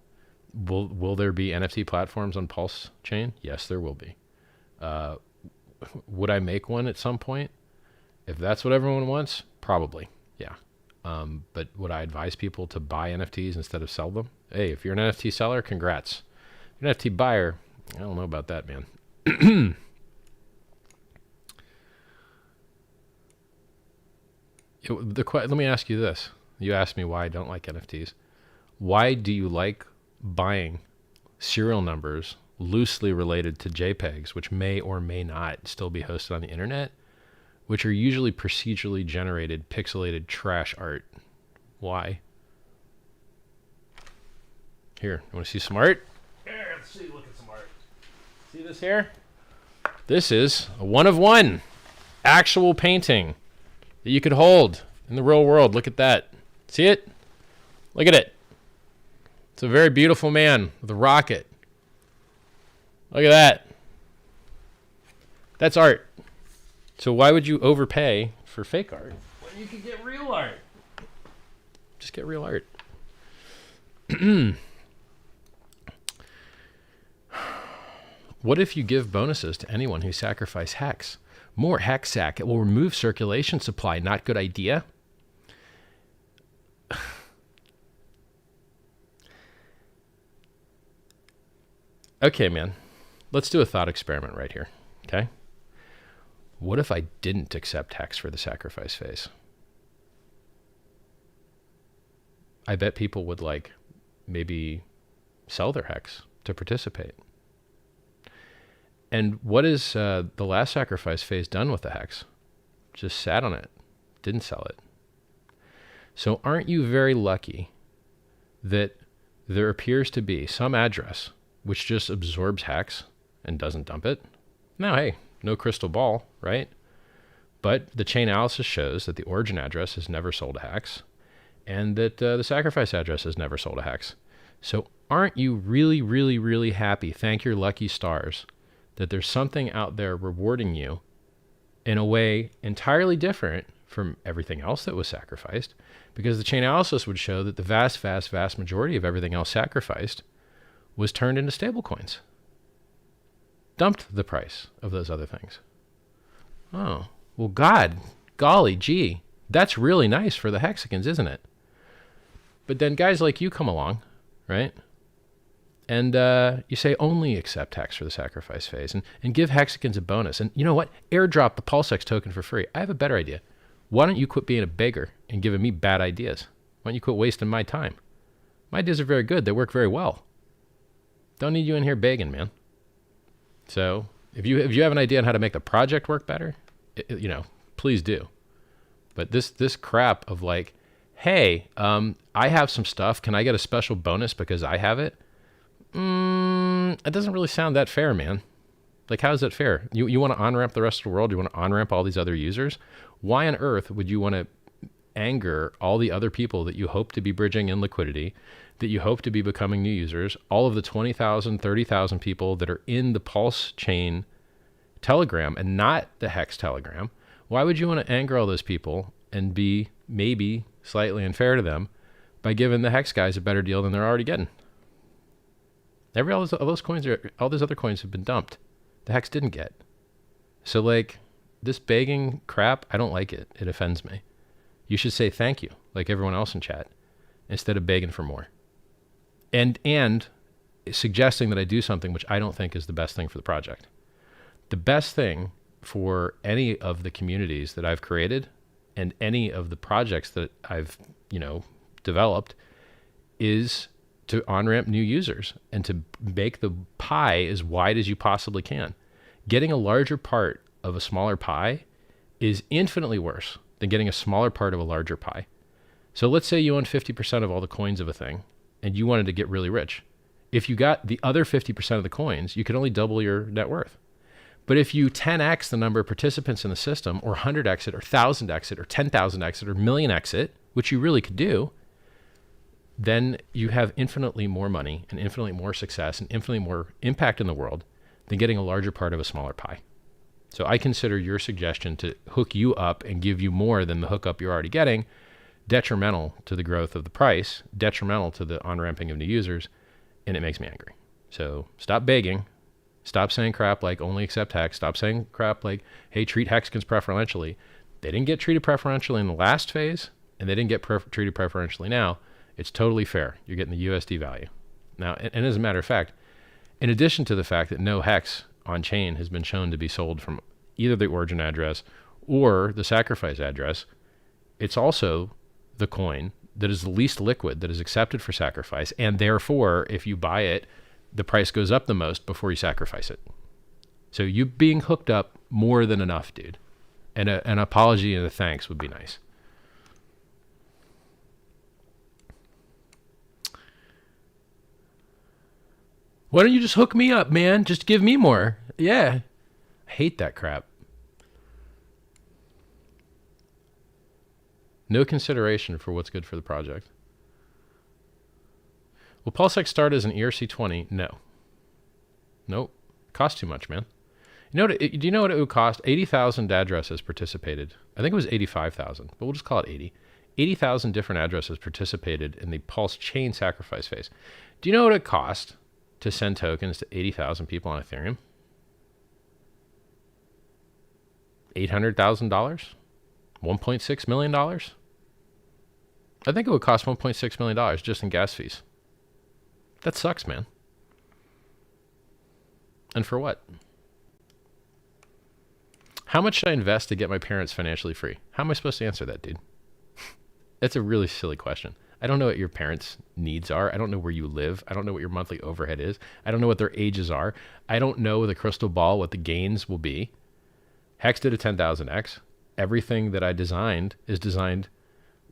will there be NFT platforms on PulseChain? Yes, there will be. Would I make one at some point? If that's what everyone wants, probably, yeah. But would I advise people to buy NFTs instead of sell them? Hey, if you're an NFT seller, congrats. If you're an NFT buyer, I don't know about that, man. Let me ask you this. You asked me why I don't like NFTs. Why do you like buying serial numbers loosely related to JPEGs, which may or may not still be hosted on the internet, which are usually procedurally generated, pixelated trash art? Why? Here, you want to see some art? Here, let's see, look at some art. See this here? This is a one of one actual painting that you could hold in the real world. Look at that. See it? Look at it. It's a very beautiful man with a rocket. Look at that. That's art. So why would you overpay for fake art when you could get real art? Just get real art. What if you give bonuses to anyone who sacrifices HEX? More HEX sack. It will remove circulation supply. Not good idea. Okay, man. Let's do a thought experiment right here. Okay? What if I didn't accept HEX for the sacrifice phase? I bet people would maybe sell their HEX to participate. And what is the last sacrifice phase done with the HEX? Just sat on it, didn't sell it. So aren't you very lucky that there appears to be some address which just absorbs HEX and doesn't dump it? Now, hey, no crystal ball, right? But the chain analysis shows that the origin address has never sold a HEX and that the sacrifice address has never sold a HEX. So aren't you really, really, really happy, thank your lucky stars, that there's something out there rewarding you in a way entirely different from everything else that was sacrificed? Because the chain analysis would show that the vast, vast, vast majority of everything else sacrificed was turned into stable coins. Dumped the price of those other things. Oh, well, golly gee, that's really nice for the Hexicans, isn't it? But then guys like you come along, right? And you say only accept HEX for the sacrifice phase and give Hexicans a bonus. And you know what? Airdrop the PulseX token for free. I have a better idea. Why don't you quit being a beggar and giving me bad ideas? Why don't you quit wasting my time? My ideas are very good. They work very well. Don't need you in here begging, man. So if you have an idea on how to make the project work better, please do. But this crap of hey, I have some stuff. Can I get a special bonus because I have it? It doesn't really sound that fair, man. Like, how is that fair? You want to on-ramp the rest of the world? You want to on-ramp all these other users? Why on earth would you want to anger all the other people that you hope to be bridging in liquidity, that you hope to be becoming new users, all of the 20,000, 30,000 people that are in the PulseChain Telegram and not the HEX Telegram? Why would you want to anger all those people and be maybe slightly unfair to them by giving the HEX guys a better deal than they're already getting? All those coins all those other coins have been dumped. The HEX didn't get. So like this begging crap, I don't like it. It offends me. You should say thank you, like everyone else in chat, instead of begging for more. And suggesting that I do something which I don't think is the best thing for the project. The best thing for any of the communities that I've created and any of the projects that I've, developed is to on-ramp new users and to make the pie as wide as you possibly can. Getting a larger part of a smaller pie is infinitely worse than getting a smaller part of a larger pie. So let's say you own 50% of all the coins of a thing and you wanted to get really rich. If you got the other 50% of the coins, you could only double your net worth. But if you 10x the number of participants in the system, or 100x it, or 1000x it, or 10,000x it, or millionx it, which you really could do, then you have infinitely more money and infinitely more success and infinitely more impact in the world than getting a larger part of a smaller pie. So I consider your suggestion to hook you up and give you more than the hookup you're already getting detrimental to the growth of the price, detrimental to the on-ramping of new users, and it makes me angry. So stop begging. Stop saying crap like only accept HEX. Stop saying crap like, hey, treat HEXcons preferentially. They didn't get treated preferentially in the last phase, and they didn't get treated preferentially now. It's totally fair. You're getting the USD value. Now, and as a matter of fact, in addition to the fact that no HEX on chain has been shown to be sold from either the origin address or the sacrifice address, it's also the coin that is the least liquid that is accepted for sacrifice. And therefore, if you buy it, the price goes up the most before you sacrifice it. So you being hooked up more than enough, dude. And an apology and a thanks would be nice. Why don't you just hook me up, man? Just give me more. Yeah. I hate that crap. No consideration for what's good for the project. Will PulseX start as an ERC20? No. Nope. Costs too much, man. Do you know what it would cost? 80,000 addresses participated. I think it was 85,000, but we'll just call it 80. 80,000 different addresses participated in the PulseChain sacrifice phase. Do you know what it cost to send tokens to 80,000 people on Ethereum? $800,000? $1.6 million? I think it would cost $1.6 million just in gas fees. That sucks, man. And for what? How much should I invest to get my parents financially free? How am I supposed to answer that, dude? That's a really silly question. I don't know what your parents' needs are. I don't know where you live. I don't know what your monthly overhead is. I don't know what their ages are. I don't know with a crystal ball what the gains will be. HEX did a 10,000x. Everything that I designed is designed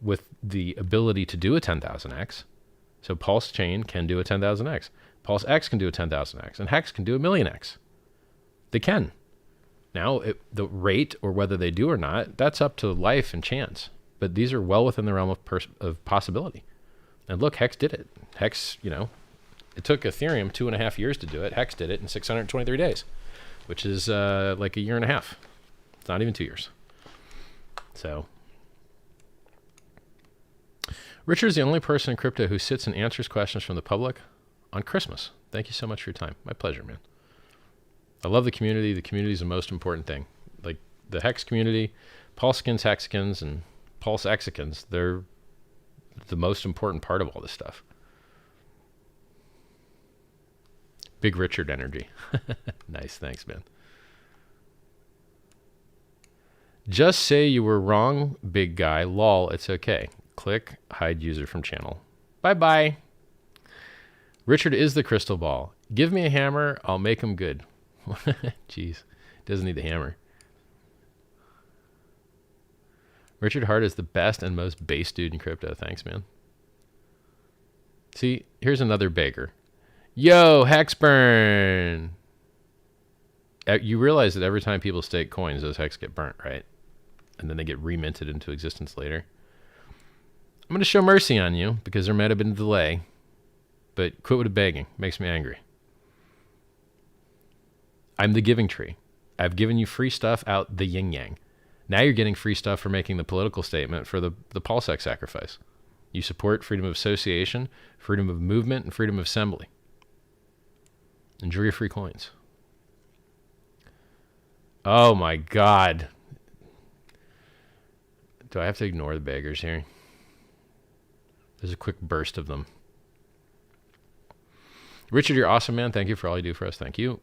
with the ability to do a 10,000x. So PulseChain can do a 10,000x. PulseX can do a 10,000x. And HEX can do a millionx. They can. Now, the rate or whether they do or not, that's up to life and chance. But these are well within the realm of possibility. And look, HEX did it. HEX, it took Ethereum 2.5 years to do it. HEX did it in 623 days, which is like a year and a half. It's not even 2 years. So Richard's the only person in crypto who sits and answers questions from the public on Christmas. Thank you so much for your time. My pleasure, man. I love the community. The community is the most important thing. Like the HEX community, PulseXcons, HEXcons, and PulseXcons, they're the most important part of all this stuff. Big Richard energy. Nice. Thanks, man. Just say you were wrong, big guy. Lol, it's okay. Click hide user from channel. Bye-bye. Richard is the crystal ball. Give me a hammer, I'll make him good. Jeez, doesn't need the hammer. Richard Hart is the best and most base dude in crypto. Thanks, man. See, here's another beggar. Yo, Hexburn. You realize that every time people stake coins, those hex get burnt, right? And then they get reminted into existence later. I'm going to show mercy on you because there might have been a delay, but quit with the begging. Makes me angry. I'm the giving tree. I've given you free stuff out the yin yang. Now you're getting free stuff for making the political statement for the PulseX sacrifice. You support freedom of association, freedom of movement, and freedom of assembly. Enjoy your free coins. Oh my God. Do I have to ignore the beggars here? There's a quick burst of them. Richard, you're awesome, man. Thank you for all you do for us. Thank you.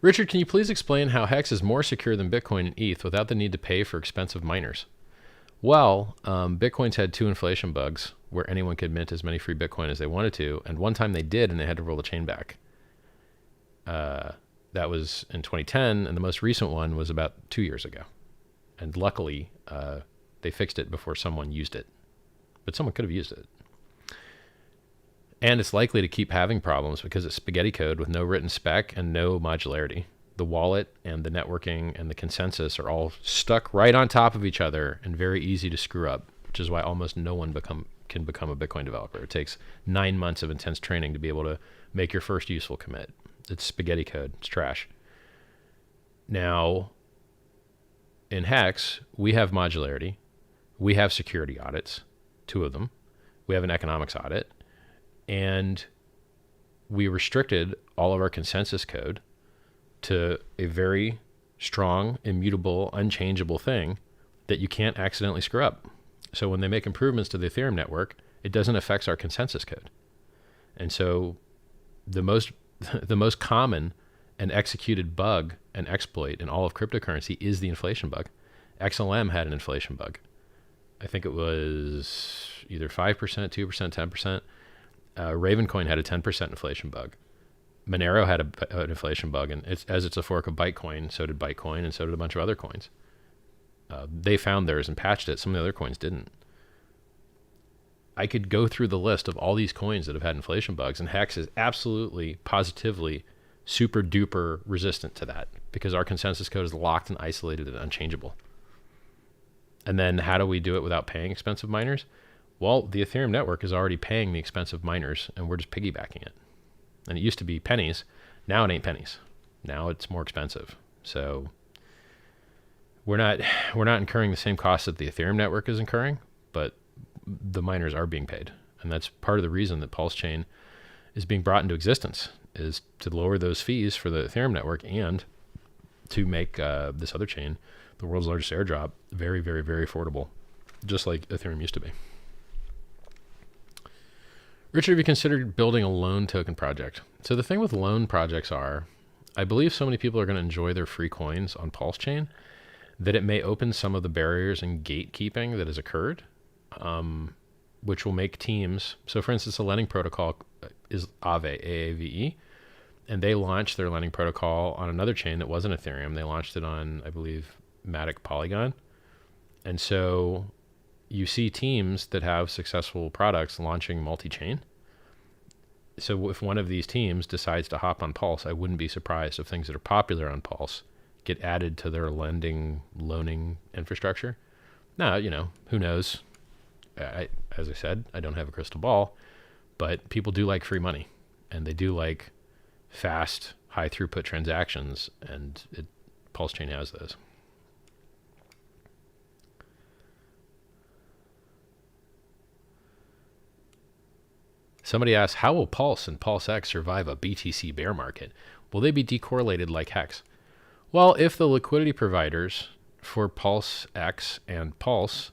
Richard, can you please explain how HEX is more secure than Bitcoin and ETH without the need to pay for expensive miners? Well, Bitcoin's had 2 inflation bugs where anyone could mint as many free Bitcoin as they wanted to. And one time they did, and they had to roll the chain back. That was in 2010, and the most recent one was about 2 years ago. And luckily, they fixed it before someone used it. But someone could have used it. And it's likely to keep having problems because it's spaghetti code with no written spec and no modularity. The wallet and the networking and the consensus are all stuck right on top of each other and very easy to screw up, which is why almost no one can become a Bitcoin developer. It takes 9 months of intense training to be able to make your first useful commit. It's spaghetti code. It's trash. Now, in HEX, we have modularity. We have security audits, 2 of them. We have an economics audit. And we restricted all of our consensus code to a very strong, immutable, unchangeable thing that you can't accidentally screw up. So when they make improvements to the Ethereum network, it doesn't affect our consensus code. And so the most common and executed bug and exploit in all of cryptocurrency is the inflation bug. XLM had an inflation bug. I think it was either 5%, 2%, 10%. Ravencoin had a 10% inflation bug. Monero had an inflation bug, and as it's a fork of Bytecoin, so did Bytecoin, and so did a bunch of other coins. They found theirs and patched it. Some of the other coins didn't. I could go through the list of all these coins that have had inflation bugs, and HEX is absolutely, positively, super duper resistant to that because our consensus code is locked and isolated and unchangeable. And then how do we do it without paying expensive miners? Well, the Ethereum network is already paying the expensive miners, and we're just piggybacking it. And it used to be pennies. Now it ain't pennies. Now it's more expensive. So we're not incurring the same costs that the Ethereum network is incurring, but the miners are being paid. And that's part of the reason that PulseChain is being brought into existence, is to lower those fees for the Ethereum network and to make this other chain, the world's largest airdrop, very, very, very affordable, just like Ethereum used to be. Richard, have you considered building a loan token project? So the thing with loan projects are, I believe so many people are going to enjoy their free coins on PulseChain that it may open some of the barriers and gatekeeping that has occurred, which will make teams. So for instance, the lending protocol is Aave, AAVE, and they launched their lending protocol on another chain that wasn't Ethereum. They launched it on, I believe, Matic Polygon. And so you see teams that have successful products launching multi-chain. So if one of these teams decides to hop on Pulse, I wouldn't be surprised if things that are popular on Pulse get added to their loaning infrastructure. Now, who knows? As I said, I don't have a crystal ball, but people do like free money, and they do like fast, high throughput transactions, and PulseChain has those. Somebody asked, how will Pulse and PulseX survive a BTC bear market? Will they be decorrelated like HEX? Well, if the liquidity providers for PulseX and Pulse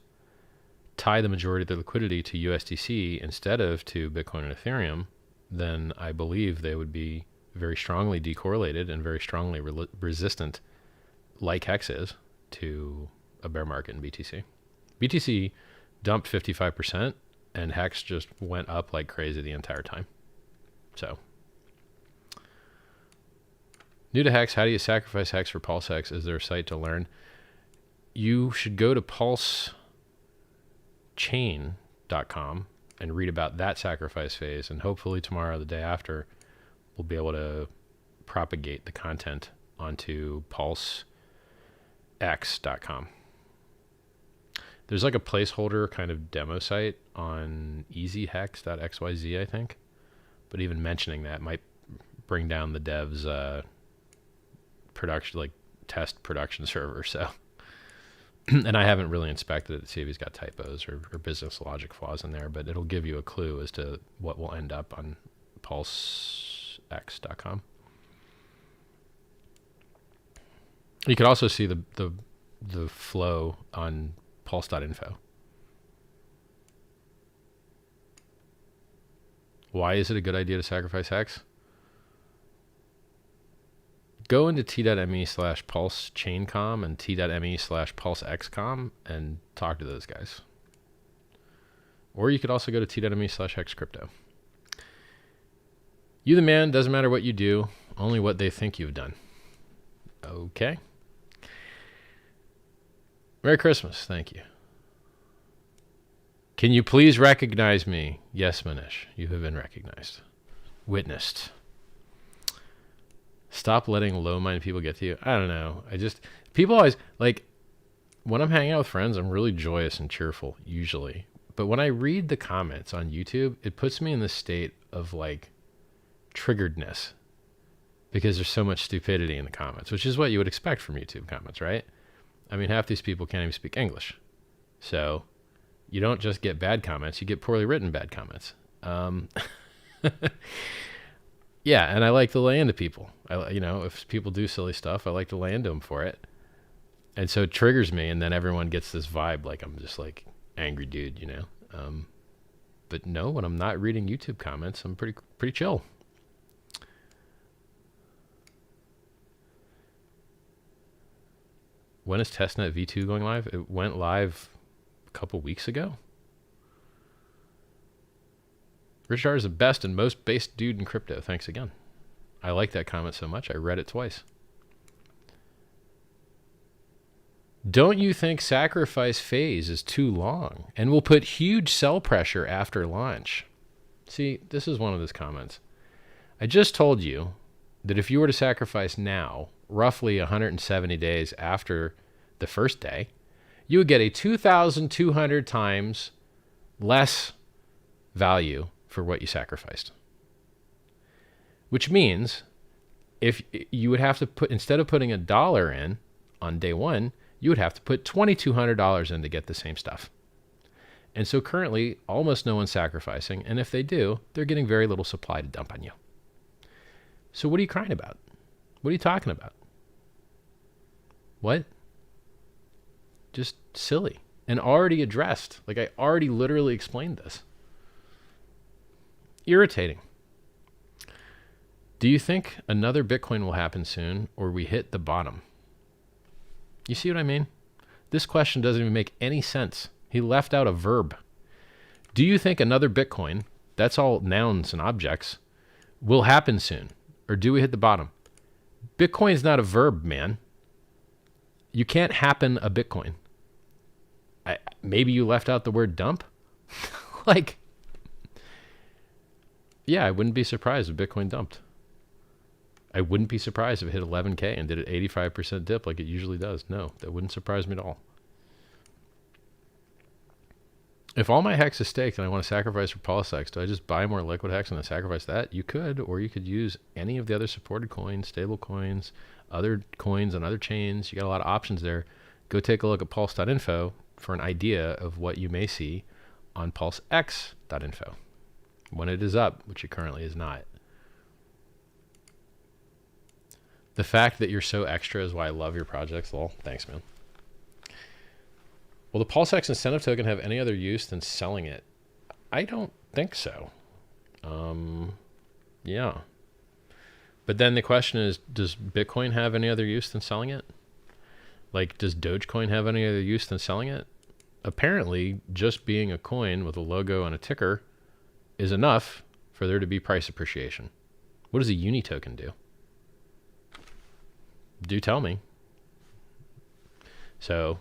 tie the majority of their liquidity to USDC instead of to Bitcoin and Ethereum, then I believe they would be very strongly decorrelated and very strongly resistant, like HEX is, to a bear market in BTC. BTC dumped 55%. And HEX just went up like crazy the entire time. So, new to HEX, how do you sacrifice HEX for PulseX? Is there a site to learn? You should go to PulseChain.com and read about that sacrifice phase. And hopefully tomorrow, or the day after, we'll be able to propagate the content onto PulseX.com. There's like a placeholder kind of demo site on easyhex.xyz, I think. But even mentioning that might bring down the devs' production, like test production server. So, and I haven't really inspected it to see if he's got typos or business logic flaws in there, but it'll give you a clue as to what will end up on PulseX.com. You could also see the flow on pulse.info. Why is it a good idea to sacrifice HEX? Go into t.me/PulseChainCom and t.me/PulseXcom and talk to those guys. Or you could also go to t.me/HEXcrypto. You the man, doesn't matter what you do, only what they think you've done. Okay. Merry Christmas. Thank you. Can you please recognize me? Yes, Manish. You have been recognized. Witnessed. Stop letting low-minded people get to you. I don't know. People always, like, when I'm hanging out with friends, I'm really joyous and cheerful, usually. But when I read the comments on YouTube, it puts me in this state of, like, triggeredness. Because there's so much stupidity in the comments, which is what you would expect from YouTube comments, right? I mean, half these people can't even speak English. So you don't just get bad comments, you get poorly written bad comments. Yeah, and I like to lay into people. If people do silly stuff, I like to lay into them for it. And so it triggers me, and then everyone gets this vibe like I'm just like angry dude, you know? But no, when I'm not reading YouTube comments, I'm pretty chill. When is Testnet V2 going live? It went live a couple weeks ago. Richard is the best and most based dude in crypto. Thanks again. I like that comment so much, I read it twice. Don't you think sacrifice phase is too long and will put huge sell pressure after launch? See, this is one of those comments. I just told you that if you were to sacrifice now, roughly 170 days after the first day, you would get a 2,200 times less value for what you sacrificed. Which means if you would have to put, instead of putting $1 in on day one, you would have to put $2,200 in to get the same stuff. And so currently, almost no one's sacrificing. And if they do, they're getting very little supply to dump on you. So what are you crying about? What are you talking about? What? Just silly. And already addressed. Like I already literally explained this. Irritating. Do you think another Bitcoin will happen soon or we hit the bottom? You see what I mean? This question doesn't even make any sense. He left out a verb. Do you think another Bitcoin, that's all nouns and objects, will happen soon? Or do we hit the bottom? Bitcoin's not a verb, man. You can't happen a Bitcoin. Maybe you left out the word dump? Like, yeah, I wouldn't be surprised if Bitcoin dumped. I wouldn't be surprised if it hit 11K and did an 85% dip like it usually does. No, that wouldn't surprise me at all. If all my HEX is staked and I want to sacrifice for PulseX, do I just buy more liquid HEX and then sacrifice that? You could, or you could use any of the other supported coins, stable coins, other coins on other chains. You got a lot of options there. Go take a look at pulse.info for an idea of what you may see on pulsex.info when it is up, which it currently is not. The fact that you're so extra is why I love your projects. Lol. Thanks, man. Will the PulseX incentive token have any other use than selling it? I don't think so. Yeah. But then the question is, does Bitcoin have any other use than selling it? Like, does Dogecoin have any other use than selling it? Apparently, just being a coin with a logo and a ticker is enough for there to be price appreciation. What does a uni token do? Do tell me. So,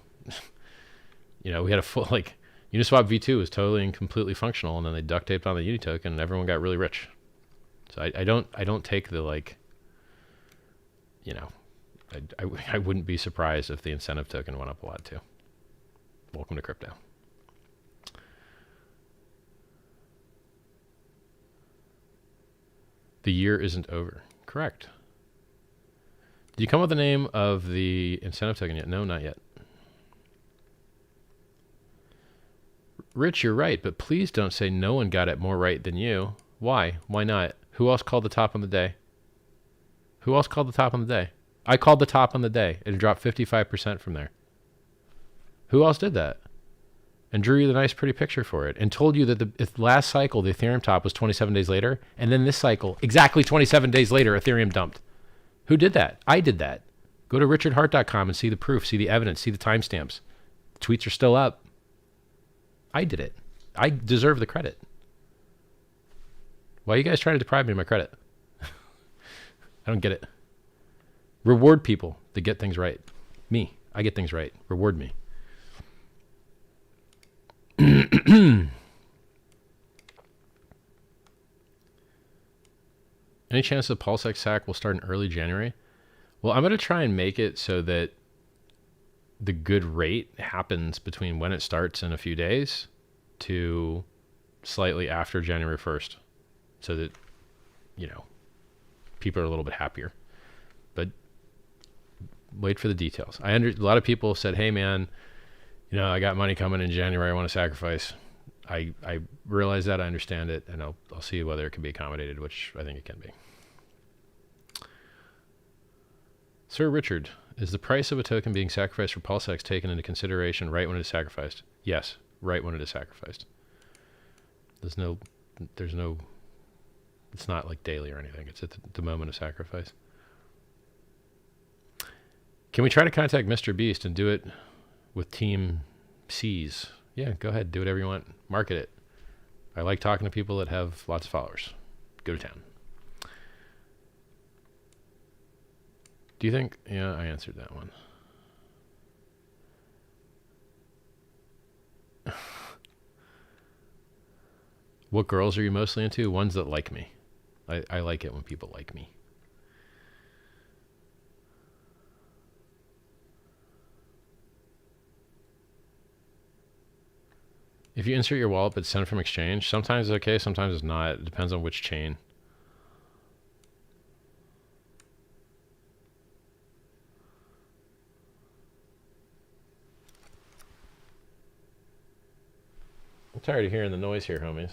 you know, we had a full, like, Uniswap V2 was totally and completely functional, and then they duct taped on the uni token and everyone got really rich. So I don't take the, like, you know, I wouldn't be surprised if the incentive token went up a lot too. Welcome to crypto. The year isn't over. Correct. Did you come up with the name of the incentive token yet? No, not yet. Rich, you're right, but please don't say no one got it more right than you. Why? Why not? Who else called the top on the day? Who else called the top on the day? I called the top on the day. It dropped 55% from there. Who else did that? And drew you the nice pretty picture for it and told you that the last cycle, the Ethereum top was 27 days later. And then this cycle, exactly 27 days later, Ethereum dumped. Who did that? I did that. Go to richardhart.com and see the proof, see the evidence, see the timestamps. The tweets are still up. I did it. I deserve the credit. Why are you guys trying to deprive me of my credit? I don't get it. Reward people that get things right. Me, I get things right. Reward me. Any chance the PulseX SAC will start in early January? Well, I'm going to try and make it so that the good rate happens between when it starts in a few days to slightly after January 1st, so that, you know, people are a little bit happier. But wait for the details. A lot of people said, hey man, you know, I got money coming in January, I want to sacrifice. I realize that, I understand it, and I'll see whether it can be accommodated, which I think it can be. Sir Richard, is the price of a token being sacrificed for PulseX taken into consideration right when it is sacrificed? Yes, right when it is sacrificed. There's no, it's not like daily or anything. It's at the moment of sacrifice. Can we try to contact Mr. Beast and do it with Team C's? Yeah, go ahead. Do whatever you want. Market it. I like talking to people that have lots of followers. Go to town. Do you think? Yeah, I answered that one. What girls are you mostly into? Ones that like me. I like it when people like me. If you insert your wallet but send from exchange, sometimes it's okay, sometimes it's not. It depends on which chain. I'm tired of hearing the noise here, homies.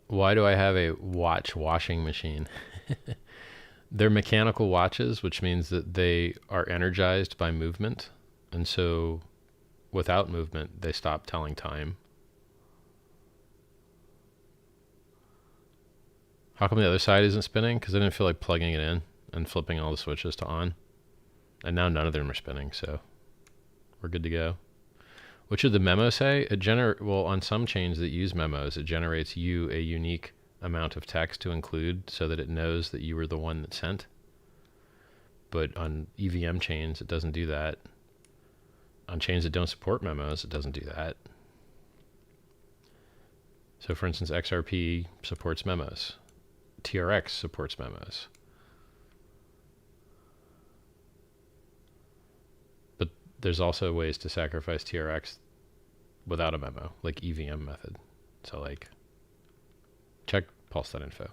Why do I have a watch washing machine? They're mechanical watches, which means that they are energized by movement. And so without movement, they stop telling time. How come the other side isn't spinning? Because I didn't feel like plugging it in and flipping all the switches to on. And now none of them are spinning, so we're good to go. What should the memo say? Well, on some chains that use memos, it generates you a unique amount of text to include so that it knows that you were the one that sent. But on EVM chains, it doesn't do that. On chains that don't support memos, it doesn't do that. So for instance, XRP supports memos. TRX supports memos. But there's also ways to sacrifice TRX without a memo, like EVM method. So like, check pulse.info.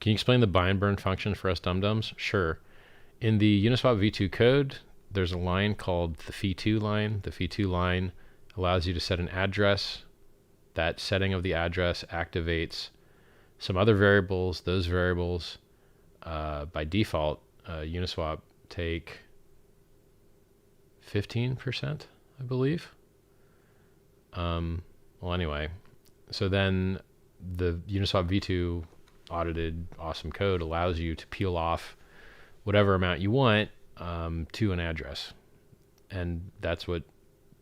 Can you explain the buy and burn function for us dum-dums? Sure. In the Uniswap V2 code, there's a line called the Phi2 line. The Phi2 line allows you to set an address. That setting of the address activates some other variables. Those variables, by default, Uniswap take 15%, I believe. Well, anyway, so then the Uniswap V2 audited awesome code allows you to peel off whatever amount you want to an address. And that's what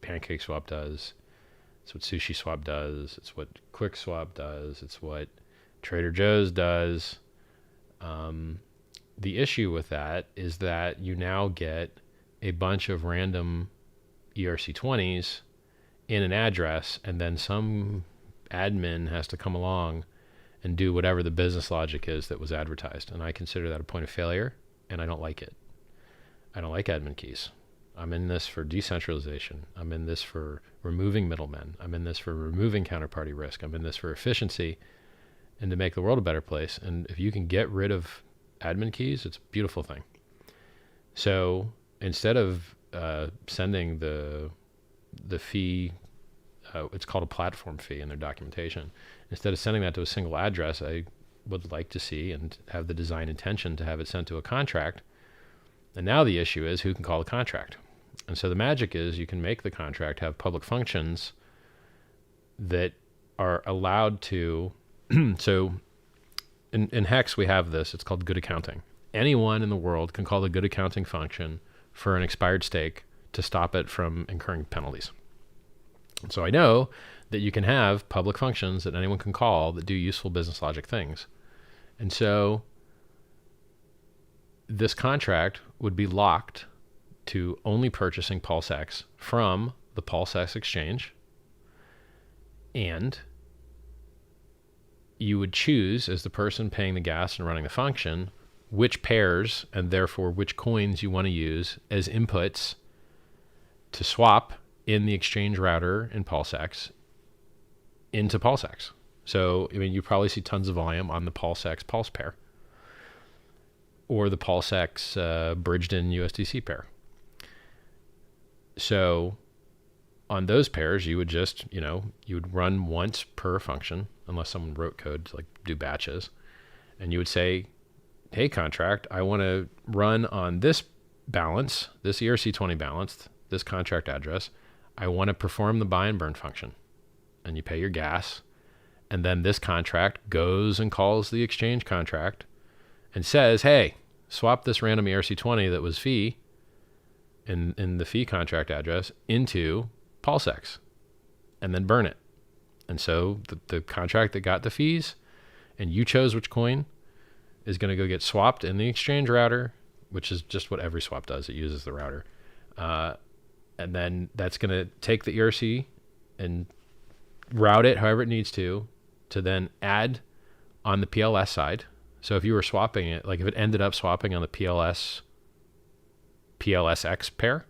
PancakeSwap does. It's what SushiSwap does. It's what QuickSwap does. It's what Trader Joe's does. The issue with that is that you now get a bunch of random ERC20s in an address, and then some admin has to come along and do whatever the business logic is that was advertised. And I consider that a point of failure, and I don't like it. I don't like admin keys. I'm in this for decentralization. I'm in this for removing middlemen. I'm in this for removing counterparty risk. I'm in this for efficiency and to make the world a better place. And if you can get rid of admin keys, it's a beautiful thing. So instead of sending the fee, it's called a platform fee in their documentation. Instead of sending that to a single address, I would like to see and have the design intention to have it sent to a contract. And now the issue is who can call the contract. And so the magic is you can make the contract have public functions that are allowed to. So in HEX, we have this. It's called good accounting. Anyone in the world can call the good accounting function for an expired stake to stop it from incurring penalties. And so I know that you can have public functions that anyone can call that do useful business logic things. And so this contract would be locked to only purchasing PulseX from the PulseX exchange, and you would choose, as the person paying the gas and running the function, which pairs and therefore which coins you want to use as inputs to swap in the exchange router in PulseX into PulseX. So, I mean, you probably see tons of volume on the PulseX Pulse pair or the PulseX bridged in USDC pair. So on those pairs, you would just, you would run once per function, unless someone wrote code to like do batches. And you would say, hey, contract, I want to run on this balance, this ERC20 balance, this contract address. I want to perform the buy and burn function. And you pay your gas. And then this contract goes and calls the exchange contract and says, hey, swap this random ERC20 that was fee in the fee contract address into PulseX and then burn it. And so the contract that got the fees and you chose which coin is going to go get swapped in the exchange router, which is just what every swap does. It uses the router. And then that's going to take the ERC and route it however it needs to then add on the PLS side. So if you were swapping it, like if it ended up swapping on the PLSX pair,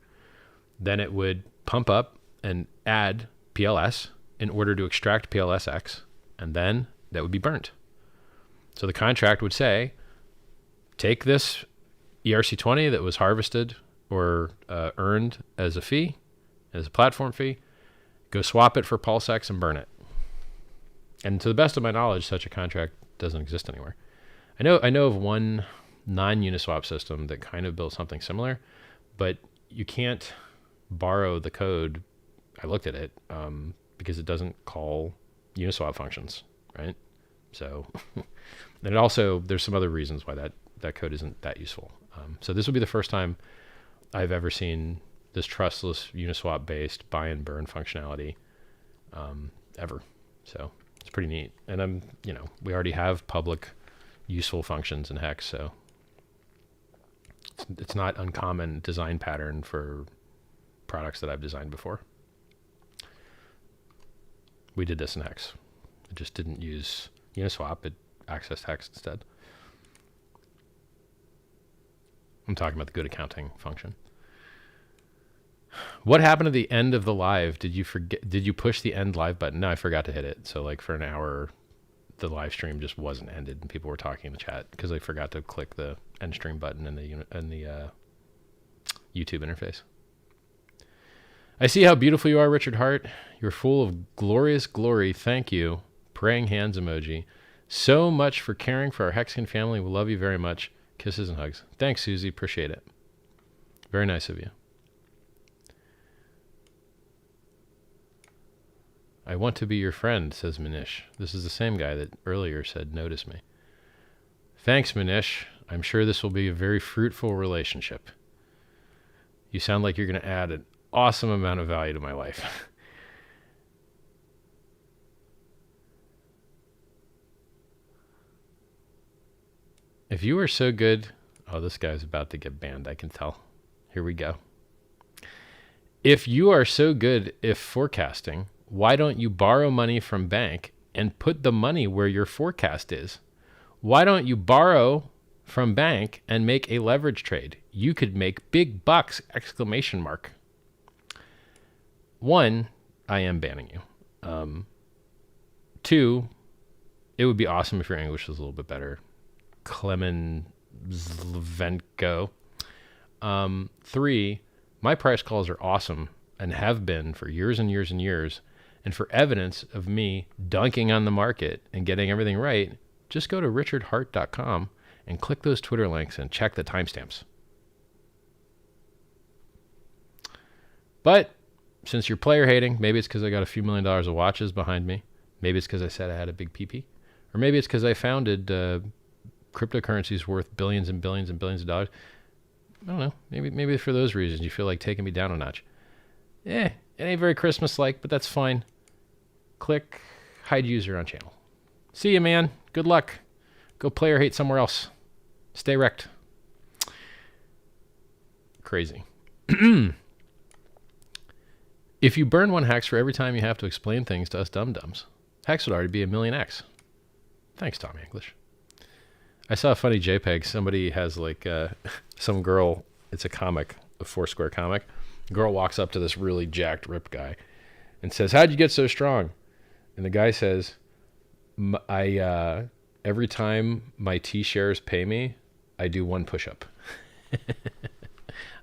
then it would pump up and add PLS in order to extract PLSX, and then that would be burnt. So the contract would say, take this ERC20 that was harvested or earned as a fee, as a platform fee, go swap it for PulseX and burn it. And to the best of my knowledge, such a contract doesn't exist anywhere. I know of one non-Uniswap system that kind of built something similar, but you can't borrow the code. I looked at it because it doesn't call Uniswap functions, right? So, and it also, there's some other reasons why that code isn't that useful. So this would be the first time I've ever seen this trustless Uniswap-based buy and burn functionality ever. So it's pretty neat. And we already have public useful functions in HEX, so it's not uncommon design pattern for products that I've designed before. We did this in HEX. It just didn't use Uniswap. It accessed HEX instead. I'm talking about the good accounting function. What happened at the end of the live? Did you push the end live button? No, I forgot to hit it. So like for an hour, the live stream just wasn't ended and people were talking in the chat because I forgot to click the end stream button in the YouTube interface. I see how beautiful you are, Richard Hart. You're full of glorious glory. Thank you. Praying hands emoji. So much for caring for our Hexcan family. We love you very much. Kisses and hugs. Thanks, Susie. Appreciate it. Very nice of you. I want to be your friend, says Manish. This is the same guy that earlier said, notice me. Thanks, Manish. I'm sure this will be a very fruitful relationship. You sound like you're going to add an awesome amount of value to my life. If you are so good, oh, this guy's about to get banned, I can tell. Here we go. If you are so good if forecasting, why don't you borrow money from bank and put the money where your forecast is? Why don't you borrow from bank and make a leverage trade? You could make big bucks, exclamation mark. One, I am banning you. Two, it would be awesome if your English was a little bit better. Klemen Zlvenko. Three, my price calls are awesome and have been for years and years and years. And for evidence of me dunking on the market and getting everything right, just go to richardhart.com and click those Twitter links and check the timestamps. But since you're player hating, maybe it's because I got a few $1 million of watches behind me. Maybe it's because I said I had a big PP. Or maybe it's because I founded cryptocurrencies worth billions and billions and billions of dollars. I don't know. Maybe for those reasons you feel like taking me down a notch. It ain't very Christmas-like, but that's fine. Click hide user on channel. See you, man. Good luck. Go player hate somewhere else. Stay wrecked. Crazy. If you burn one hex for every time you have to explain things to us dum-dums, hex would already be 1,000,000x. Thanks, Tom English. I saw a funny JPEG. Somebody has like some girl, it's a comic, a Foursquare comic. The girl walks up to this really jacked, ripped guy and says, "How'd you get so strong?" And the guy says, every time my T-shares pay me, I do one push-up.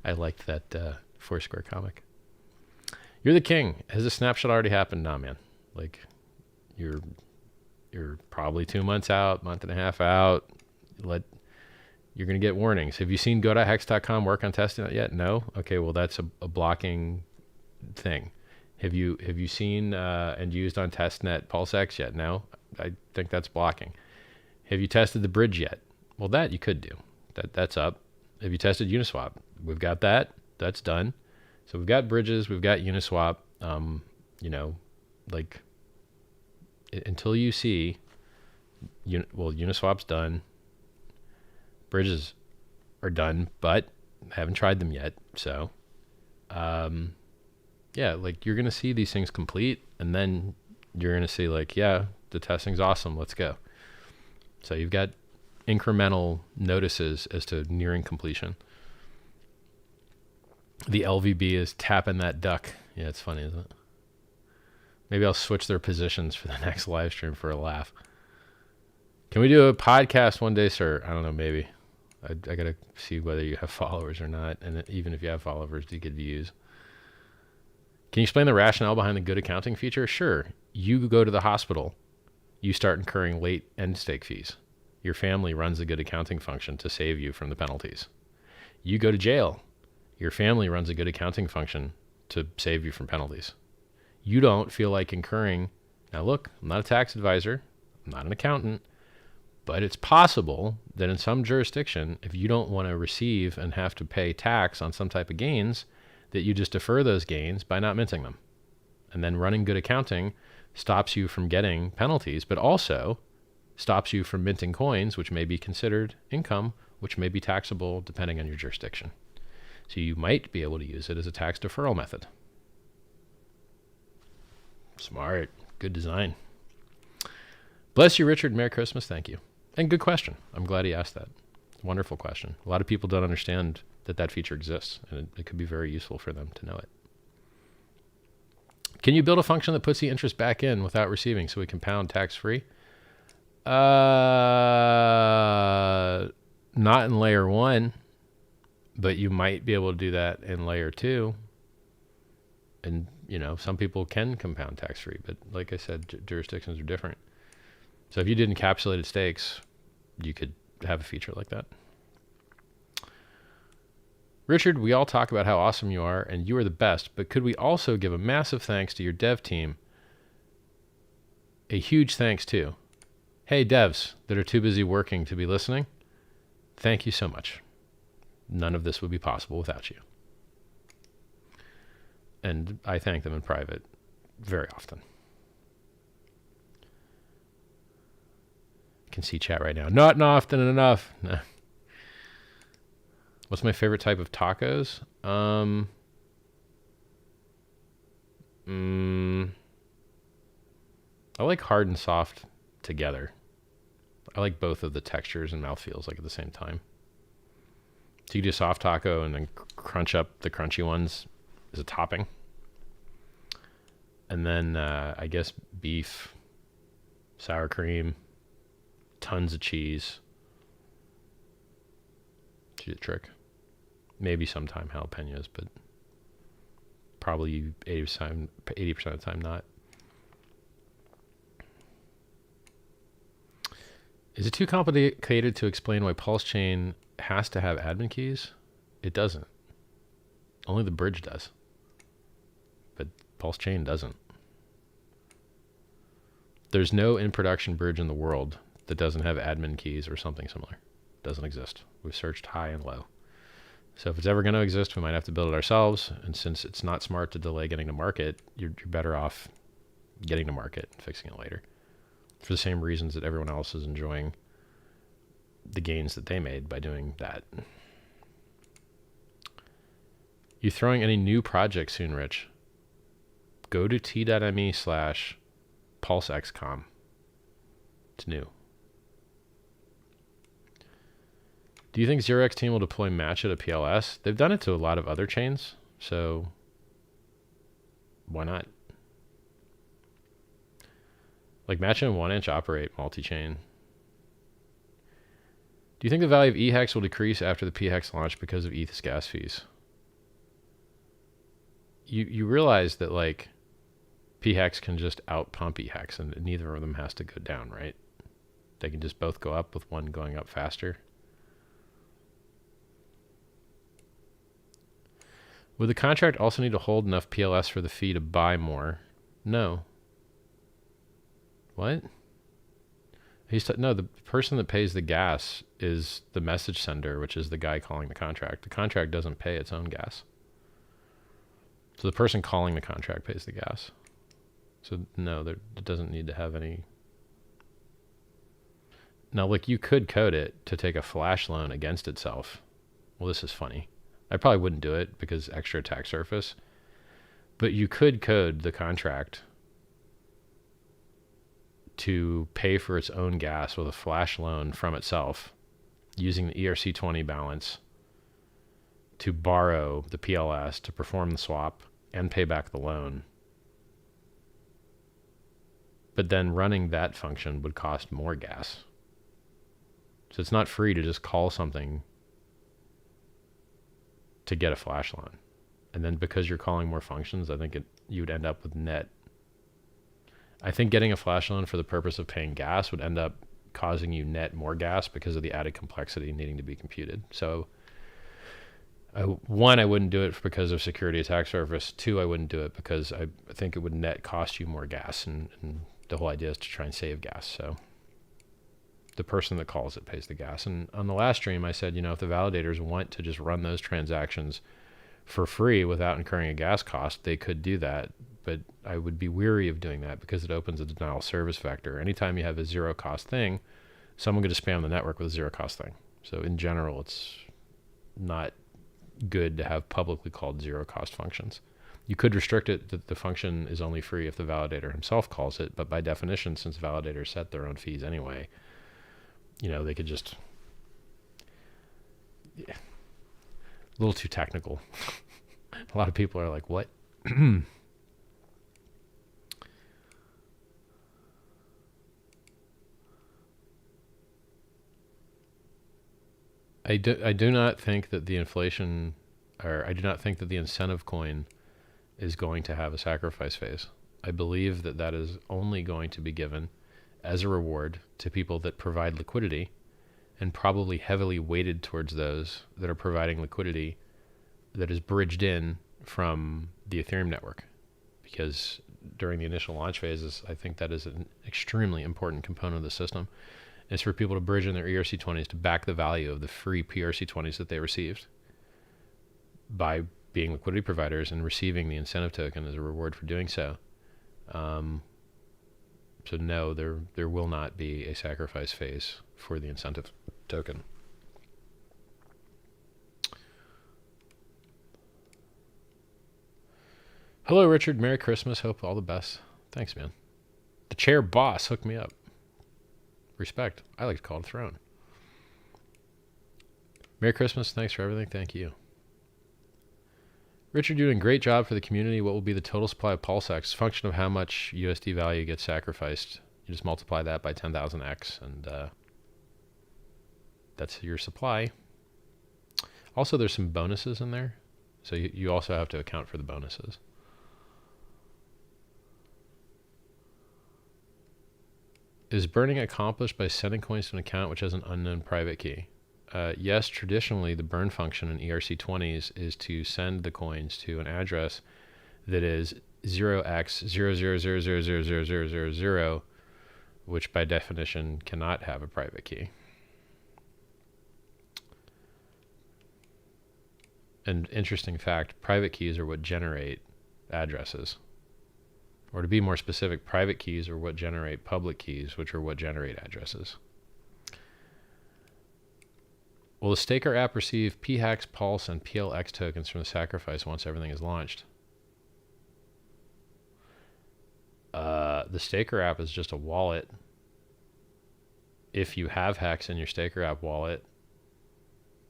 I liked that Foursquare comic. You're the king. Has a snapshot already happened? Nah, man. Like, you're probably 2 months out, month and a half out. You're going to get warnings. Have you seen go.hex.com work on Testnet yet? No? Okay, well, that's a blocking thing. Have you seen and used on Testnet PulseX yet? No? I think that's blocking. Have you tested the bridge yet? Well, that you could do. That's up. Have you tested Uniswap? We've got that. That's done. So we've got bridges. We've got Uniswap. Like until you see, Uniswap's done. Bridges are done, but I haven't tried them yet. So, like you're going to see these things complete, and then you're going to see like, yeah, the testing's awesome. Let's go. So you've got incremental notices as to nearing completion. The LVB is tapping that duck. Yeah, it's funny, isn't it? Maybe I'll switch their positions for the next live stream for a laugh. Can we do a podcast one day, sir? I don't know, maybe. I got to see whether you have followers or not. And even if you have followers, do you get views? Can you explain the rationale behind the good accounting feature? Sure. You go to the hospital. You start incurring late end stake fees. Your family runs a good accounting function to save you from the penalties. You go to jail. Your family runs a good accounting function to save you from penalties. You don't feel like incurring. Now look, I'm not a tax advisor. I'm not an accountant. But it's possible that in some jurisdiction, if you don't want to receive and have to pay tax on some type of gains, that you just defer those gains by not minting them. And then running good accounting stops you from getting penalties, but also stops you from minting coins, which may be considered income, which may be taxable depending on your jurisdiction. So you might be able to use it as a tax deferral method. Smart. Good design. Bless you, Richard. Merry Christmas. Thank you. And good question. I'm glad he asked that. Wonderful question. A lot of people don't understand that feature exists, and it could be very useful for them to know it. Can you build a function that puts the interest back in without receiving so we compound tax-free? Not in layer 1, but you might be able to do that in layer 2. And, some people can compound tax-free, but like I said, jurisdictions are different. So if you did encapsulated stakes, you could have a feature like that. Richard, we all talk about how awesome you are and you are the best, but could we also give a massive thanks to your dev team? A huge thanks too. Hey, devs that are too busy working to be listening, thank you so much. None of this would be possible without you. And I thank them in private very often. You can see chat right now. Not often enough. No. What's my favorite type of tacos? I like hard and soft together. I like both of the textures and mouthfeels like at the same time. So you do soft taco and then crunch up the crunchy ones as a topping. And then I guess beef, sour cream, tons of cheese. Do the trick. Maybe sometime jalapenos, but probably 80% of the time not. Is it too complicated to explain why PulseChain has to have admin keys? It doesn't. Only the bridge does. But PulseChain doesn't. There's no in-production bridge in the world that doesn't have admin keys or something similar. It doesn't exist. We've searched high and low. So if it's ever going to exist, we might have to build it ourselves. And since it's not smart to delay getting to market, you're better off getting to market and fixing it later. For the same reasons that everyone else is enjoying the gains that they made by doing that. You throwing any new projects soon, Rich? Go to t.me/PulseXcom. It's new. Do you think ZODIAC team will deploy Matcha to PLS? They've done it to a lot of other chains, so why not? Like Matcha and 1inch operate multi-chain. Do you think the value of HEX will decrease after the PHEX launch because of ETH's gas fees? You realize that like PHEX can just out pump HEX and neither of them has to go down, right? They can just both go up with one going up faster. Would the contract also need to hold enough PLS for the fee to buy more? No. What? No, the person that pays the gas is the message sender, which is the guy calling the contract. The contract doesn't pay its own gas. So the person calling the contract pays the gas. So no, it doesn't need to have any. Now, look, you could code it to take a flash loan against itself. Well, this is funny. I probably wouldn't do it because extra attack surface. But you could code the contract to pay for its own gas with a flash loan from itself using the ERC20 balance to borrow the PLS to perform the swap and pay back the loan. But then running that function would cost more gas. So it's not free to just call something to get a flash loan. And then because you're calling more functions, I think you'd end up with net. I think getting a flash loan for the purpose of paying gas would end up causing you net more gas because of the added complexity needing to be computed. So one, I wouldn't do it because of security attack surface. Two, I wouldn't do it because I think it would net cost you more gas. And the whole idea is to try and save gas. So the person that calls it pays the gas. And on the last stream, I said, if the validators want to just run those transactions for free without incurring a gas cost, they could do that. But I would be weary of doing that because it opens a denial of service vector. Anytime you have a zero cost thing, someone could just spam the network with a zero cost thing. So in general, it's not good to have publicly called zero cost functions. You could restrict it that the function is only free if the validator himself calls it. But by definition, since validators set their own fees anyway, they could just, a little too technical. A lot of people are like, what? I do not think that the inflation, or I do not think that the incentive coin is going to have a sacrifice phase. I believe that that is only going to be given as a reward to people that provide liquidity, and probably heavily weighted towards those that are providing liquidity that is bridged in from the Ethereum network. Because during the initial launch phases, I think that is an extremely important component of the system. It's for people to bridge in their ERC20s to back the value of the free PRC20s that they received by being liquidity providers and receiving the incentive token as a reward for doing so. So no, there will not be a sacrifice phase for the incentive token. Hello, Richard. Merry Christmas. Hope all the best. Thanks, man. The chair boss hooked me up. Respect. I like to call it a throne. Merry Christmas. Thanks for everything. Thank you. Richard, you're doing a great job for the community. What will be the total supply of PulseX? Function of how much USD value gets sacrificed. You just multiply that by 10,000x, and that's your supply. Also, there's some bonuses in there. So you also have to account for the bonuses. Is burning accomplished by sending coins to an account which has an unknown private key? Yes, traditionally the burn function in ERC20s is to send the coins to an address that is 0x00000000, which by definition cannot have a private key. And interesting fact, private keys are what generate addresses. Or to be more specific, private keys are what generate public keys, which are what generate addresses. Will the staker app receive PHEX, Pulse, and PLX tokens from the sacrifice once everything is launched? The staker app is just a wallet. If you have HEX in your staker app wallet,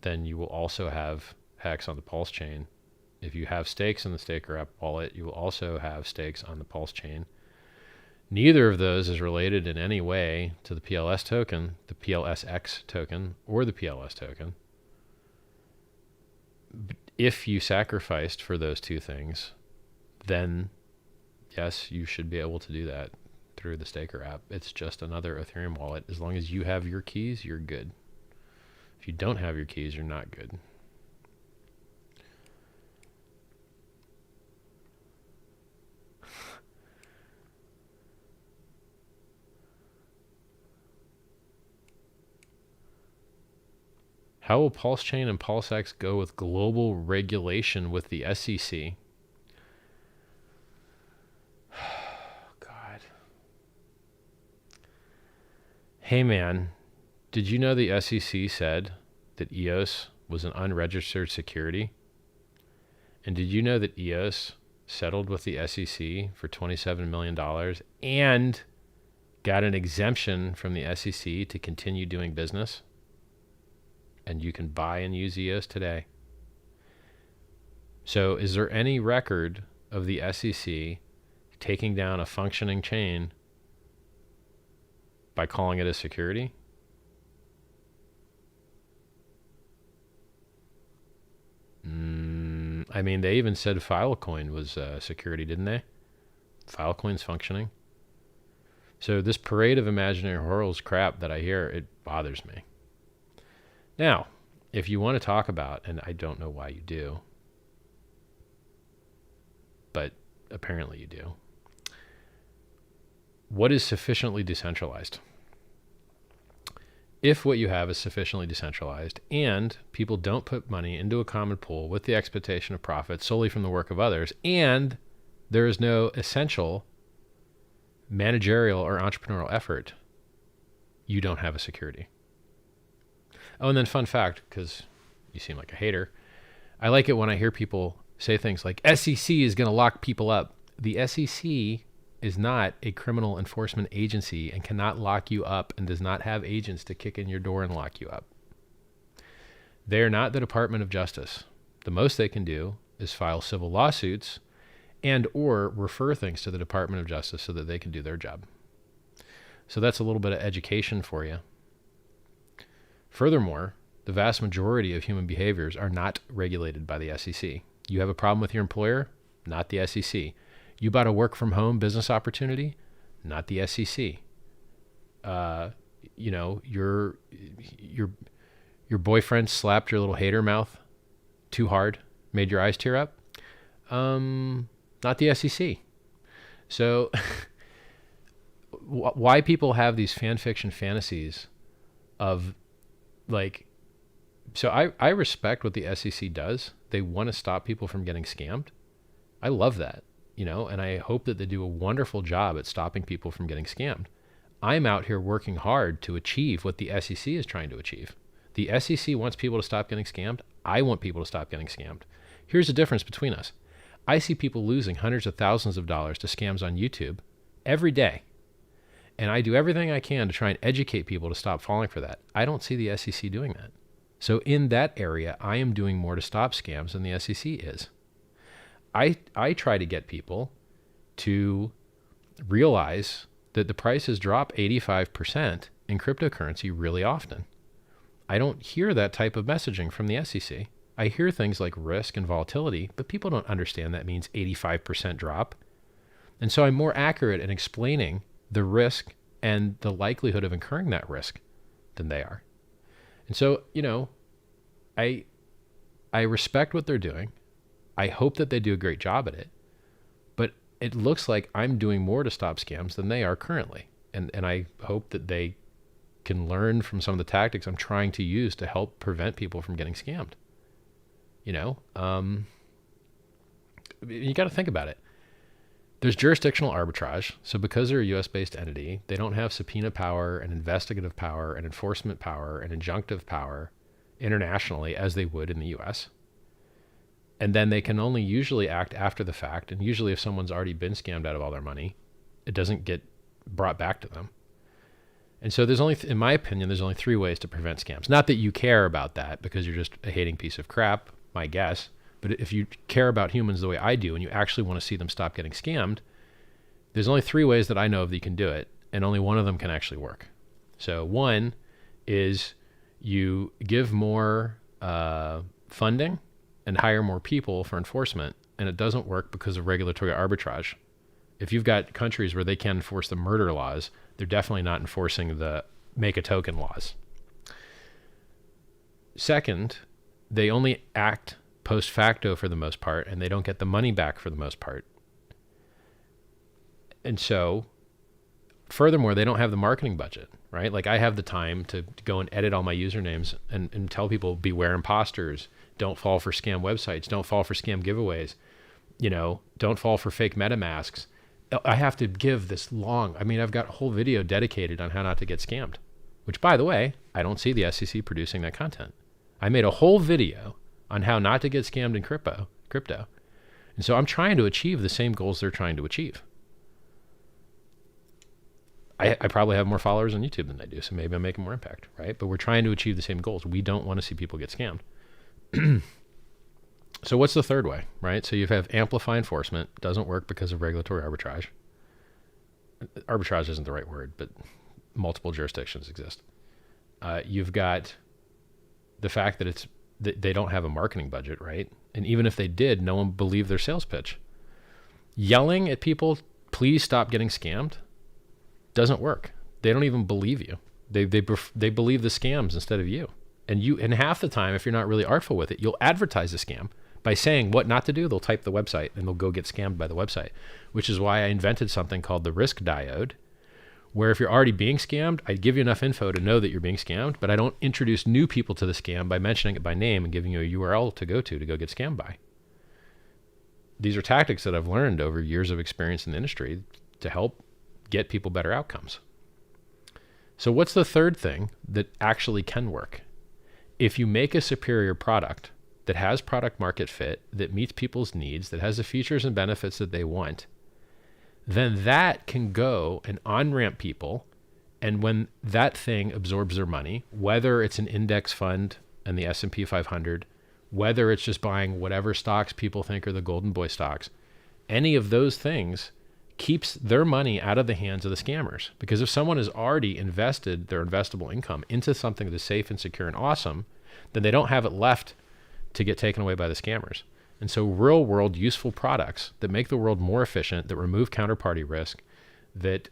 then you will also have HEX on the PulseChain. If you have stakes in the staker app wallet, you will also have stakes on the PulseChain. Neither of those is related in any way to the PLS token, the PLSX token, or the PLS token. But if you sacrificed for those two things, then yes, you should be able to do that through the staker app. It's just another Ethereum wallet. As long as you have your keys, you're good. If you don't have your keys, you're not good. How will PulseChain and PulseX go with global regulation with the SEC? God. Hey man, did you know the SEC said that EOS was an unregistered security? And did you know that EOS settled with the SEC for $27 million and got an exemption from the SEC to continue doing business? And you can buy and use EOS today. So is there any record of the SEC taking down a functioning chain by calling it a security? I mean, they even said Filecoin was a security, didn't they? Filecoin's functioning. So this parade of imaginary horrors crap that I hear, it bothers me. Now, if you want to talk about, and I don't know why you do, but apparently you do, what is sufficiently decentralized? If what you have is sufficiently decentralized and people don't put money into a common pool with the expectation of profit solely from the work of others, and there is no essential managerial or entrepreneurial effort, you don't have a security. Oh, and then fun fact, because you seem like a hater, I like it when I hear people say things like SEC is going to lock people up. The SEC is not a criminal enforcement agency and cannot lock you up and does not have agents to kick in your door and lock you up. They are not the Department of Justice. The most they can do is file civil lawsuits and or refer things to the Department of Justice so that they can do their job. So that's a little bit of education for you. Furthermore, the vast majority of human behaviors are not regulated by the SEC. You have a problem with your employer? Not the SEC. You bought a work from home business opportunity? Not the SEC. You know, your boyfriend slapped your little hater mouth too hard, made your eyes tear up? Not the SEC. So why people have these fan fiction fantasies of like So I respect what the SEC does. They want to stop people from getting scammed. I love that, and I hope that they do a wonderful job at stopping people from getting scammed. I'm out here working hard to achieve what the SEC is trying to achieve. The SEC wants people to stop getting scammed. I want people to stop getting scammed. Here's the difference between us. I see people losing hundreds of thousands of dollars to scams on YouTube every day. And I do everything I can to try and educate people to stop falling for that. I don't see the SEC doing that. So in that area, I am doing more to stop scams than the SEC is. I try to get people to realize that the prices drop 85% in cryptocurrency really often. I don't hear that type of messaging from the SEC. I hear things like risk and volatility, but people don't understand that means 85% drop. And so I'm more accurate in explaining the risk and the likelihood of incurring that risk than they are. And so, I respect what they're doing. I hope that they do a great job at it. But it looks like I'm doing more to stop scams than they are currently. And I hope that they can learn from some of the tactics I'm trying to use to help prevent people from getting scammed. You got to think about it. There's jurisdictional arbitrage. So because they're a US-based entity, they don't have subpoena power and investigative power and enforcement power and injunctive power internationally as they would in the US. And then they can only usually act after the fact. And usually if someone's already been scammed out of all their money, it doesn't get brought back to them. And so there's only, in my opinion, there's only 3 ways to prevent scams. Not that you care about that because you're just a hating piece of crap, my guess. But if you care about humans the way I do and you actually want to see them stop getting scammed, there's only 3 ways that I know of that you can do it. And only one of them can actually work. So one is you give more funding and hire more people for enforcement. And it doesn't work because of regulatory arbitrage. If you've got countries where they can't enforce the murder laws, they're definitely not enforcing the make a token laws. Second, they only act post facto for the most part, and they don't get the money back for the most part. And so, furthermore, they don't have the marketing budget, right? Like I have the time to go and edit all my usernames and tell people beware imposters, don't fall for scam websites, don't fall for scam giveaways, don't fall for fake MetaMasks. I have to give this long, I've got a whole video dedicated on how not to get scammed, which by the way, I don't see the SEC producing that content. I made a whole video on how not to get scammed in crypto. And so I'm trying to achieve the same goals they're trying to achieve. I probably have more followers on YouTube than they do, so maybe I'm making more impact, right? But we're trying to achieve the same goals. We don't want to see people get scammed. So what's the third way, right? So you have amplify enforcement. Doesn't work because of regulatory arbitrage. Arbitrage isn't the right word, but multiple jurisdictions exist. You've got the fact that they don't have a marketing budget, right? And even if they did, no one believed their sales pitch. Yelling at people, please stop getting scammed, doesn't work. They don't even believe you. They believe the scams instead of you. And half the time, if you're not really artful with it, you'll advertise the scam by saying what not to do. They'll type the website and they'll go get scammed by the website, which is why I invented something called the risk diode, where if you're already being scammed, I give you enough info to know that you're being scammed, but I don't introduce new people to the scam by mentioning it by name and giving you a URL to go get scammed by. These are tactics that I've learned over years of experience in the industry to help get people better outcomes. So what's the third thing that actually can work? If you make a superior product that has product market fit, that meets people's needs, that has the features and benefits that they want, then that can go and on-ramp people. And when that thing absorbs their money, whether it's an index fund and the S&P 500, whether it's just buying whatever stocks people think are the golden boy stocks, any of those things keeps their money out of the hands of the scammers. Because if someone has already invested their investable income into something that is safe and secure and awesome, then they don't have it left to get taken away by the scammers. And so real world useful products that make the world more efficient, that remove counterparty risk, that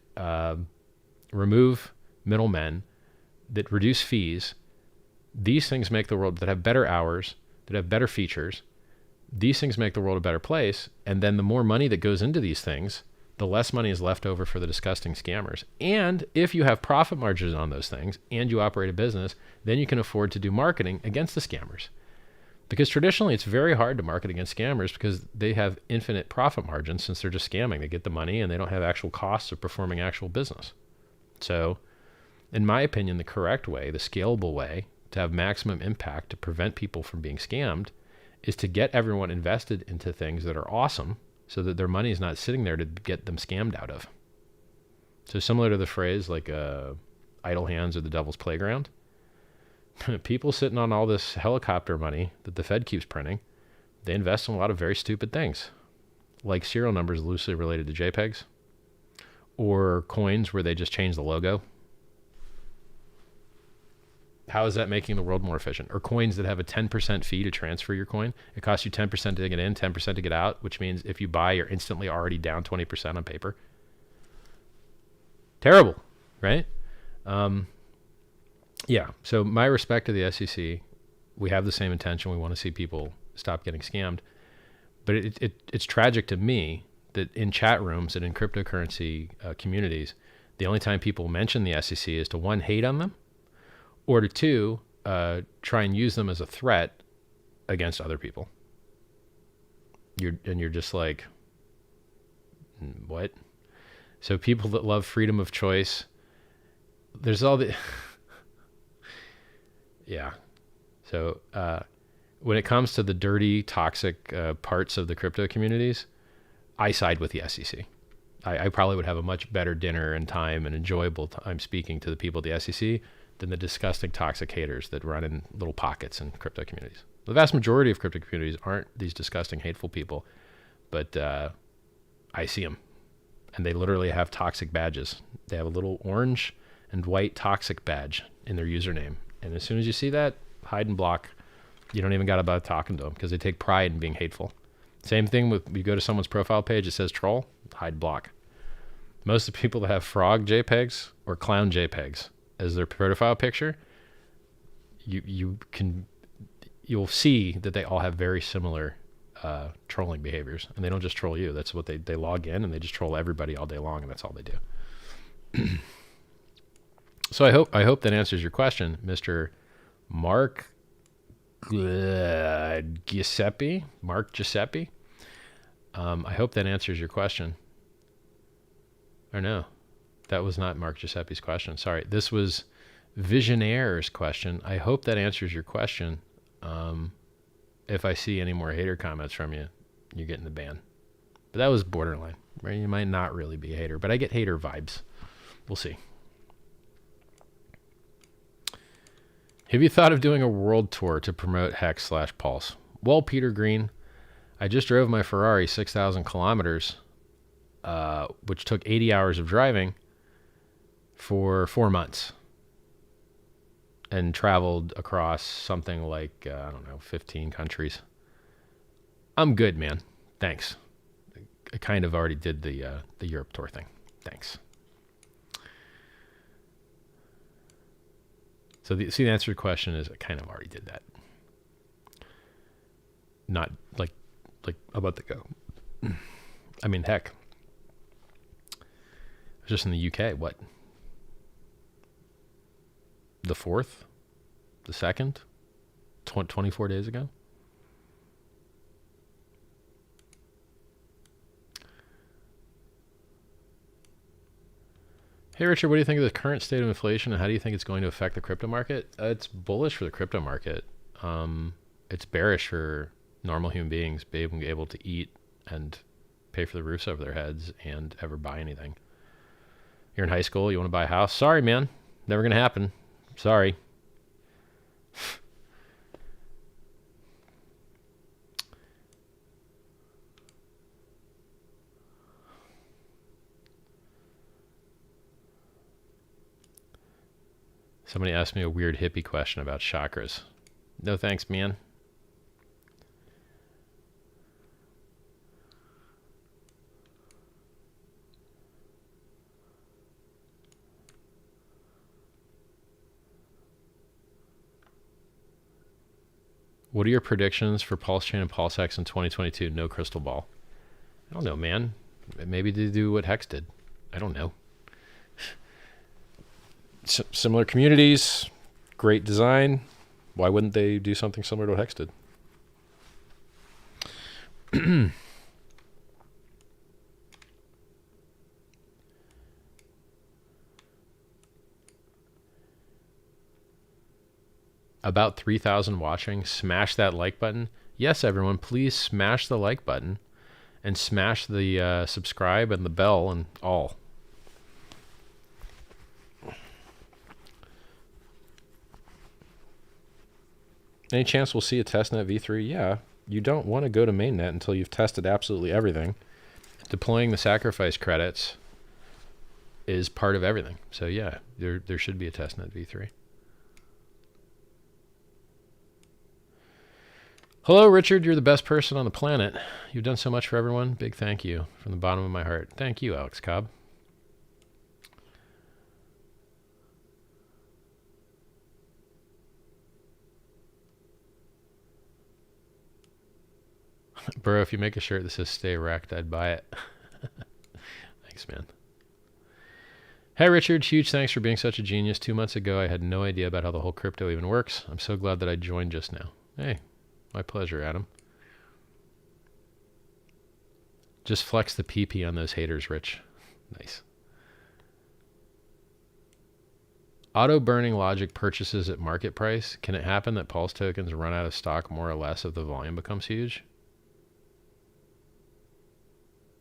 remove middlemen, that reduce fees, these things make the world, that have better hours, that have better features, these things make the world a better place. And then the more money that goes into these things, the less money is left over for the disgusting scammers. And if you have profit margins on those things and you operate a business, then you can afford to do marketing against the scammers. Because traditionally, it's very hard to market against scammers because they have infinite profit margins since they're just scamming. They get the money and they don't have actual costs of performing actual business. So, in my opinion, the correct way, the scalable way to have maximum impact to prevent people from being scammed is to get everyone invested into things that are awesome so that their money is not sitting there to get them scammed out of. So similar to the phrase like idle hands are the devil's playground. People sitting on all this helicopter money that the Fed keeps printing, they invest in a lot of very stupid things, like serial numbers loosely related to JPEGs, or coins where they just change the logo. How is that making the world more efficient? Or coins that have a 10% fee to transfer your coin. It costs you 10% to get in, 10% to get out, which means if you buy, you're instantly already down 20% on paper. Terrible, right? Yeah, so my respect to the SEC. We have the same intention. We want to see people stop getting scammed. But it's tragic to me that in chat rooms and in cryptocurrency communities, the only time people mention the SEC is to, one, hate on them, or to two, try and use them as a threat against other people. You're just like, what? So people that love freedom of choice, there's all the... Yeah. So when it comes to the dirty, toxic parts of the crypto communities, I side with the SEC. I probably would have a much better dinner and time and enjoyable time speaking to the people at the SEC than the disgusting, toxic haters that run in little pockets in crypto communities. The vast majority of crypto communities aren't these disgusting, hateful people, but I see them. And they literally have toxic badges. They have a little orange and white toxic badge in their username. And as soon as you see that, hide and block. You don't even got to bother talking to them because they take pride in being hateful. Same thing with, you go to someone's profile page, it says troll, hide, block. Most of the people that have frog JPEGs or clown JPEGs as their profile picture, you'll see that they all have very similar trolling behaviors. And they don't just troll you. That's what they log in and they just troll everybody all day long, and that's all they do. So I hope that answers your question, Mr. Mark Giuseppe. Mark Giuseppe. I hope that answers your question. Or no, that was not Mark Giuseppe's question. Sorry, this was Visionaire's question. I hope that answers your question. If I see any more hater comments from you, you're getting the ban. But that was borderline, right? You might not really be a hater, but I get hater vibes. We'll see. Have you thought of doing a world tour to promote HEX/Pulse? Well, Peter Green, I just drove my Ferrari 6,000 kilometers, which took 80 hours of driving for 4 months, and traveled across something like, 15 countries. I'm good, man. Thanks. I kind of already did the Europe tour thing. Thanks. So the answer to the question is I kind of already did that. Not like about to go. I mean, heck. I was just in the UK, what? The 4th? The 2nd? 24 days ago? Hey, Richard, what do you think of the current state of inflation, and how do you think it's going to affect the crypto market? It's bullish for the crypto market. It's bearish for normal human beings being able to eat and pay for the roofs over their heads and ever buy anything. You're in high school, you want to buy a house? Sorry, man. Never going to happen. Sorry. Somebody asked me a weird hippie question about chakras. No thanks, man. What are your predictions for PulseChain and PulseX in 2022? No crystal ball. I don't know, man. Maybe they do what HEX did. I don't know. Similar communities, great design. Why wouldn't they do something similar to what HEX did? About 3,000 watching. Smash that like button. Yes, everyone, please smash the like button and smash the subscribe and the bell and all. Any chance we'll see a testnet V3? Yeah. You don't want to go to mainnet until you've tested absolutely everything. Deploying the sacrifice credits is part of everything. So yeah, there should be a testnet V3. Hello, Richard. You're the best person on the planet. You've done so much for everyone. Big thank you from the bottom of my heart. Thank you, Alex Cobb. Bro, if you make a shirt that says stay wrecked, I'd buy it. Thanks, man. Hey, Richard. Huge thanks for being such a genius. 2 months ago, I had no idea about how the whole crypto even works. I'm so glad that I joined just now. Hey, my pleasure, Adam. Just flex the PP on those haters, Rich. Nice. Auto-burning logic purchases at market price. Can it happen that Pulse tokens run out of stock more or less if the volume becomes huge?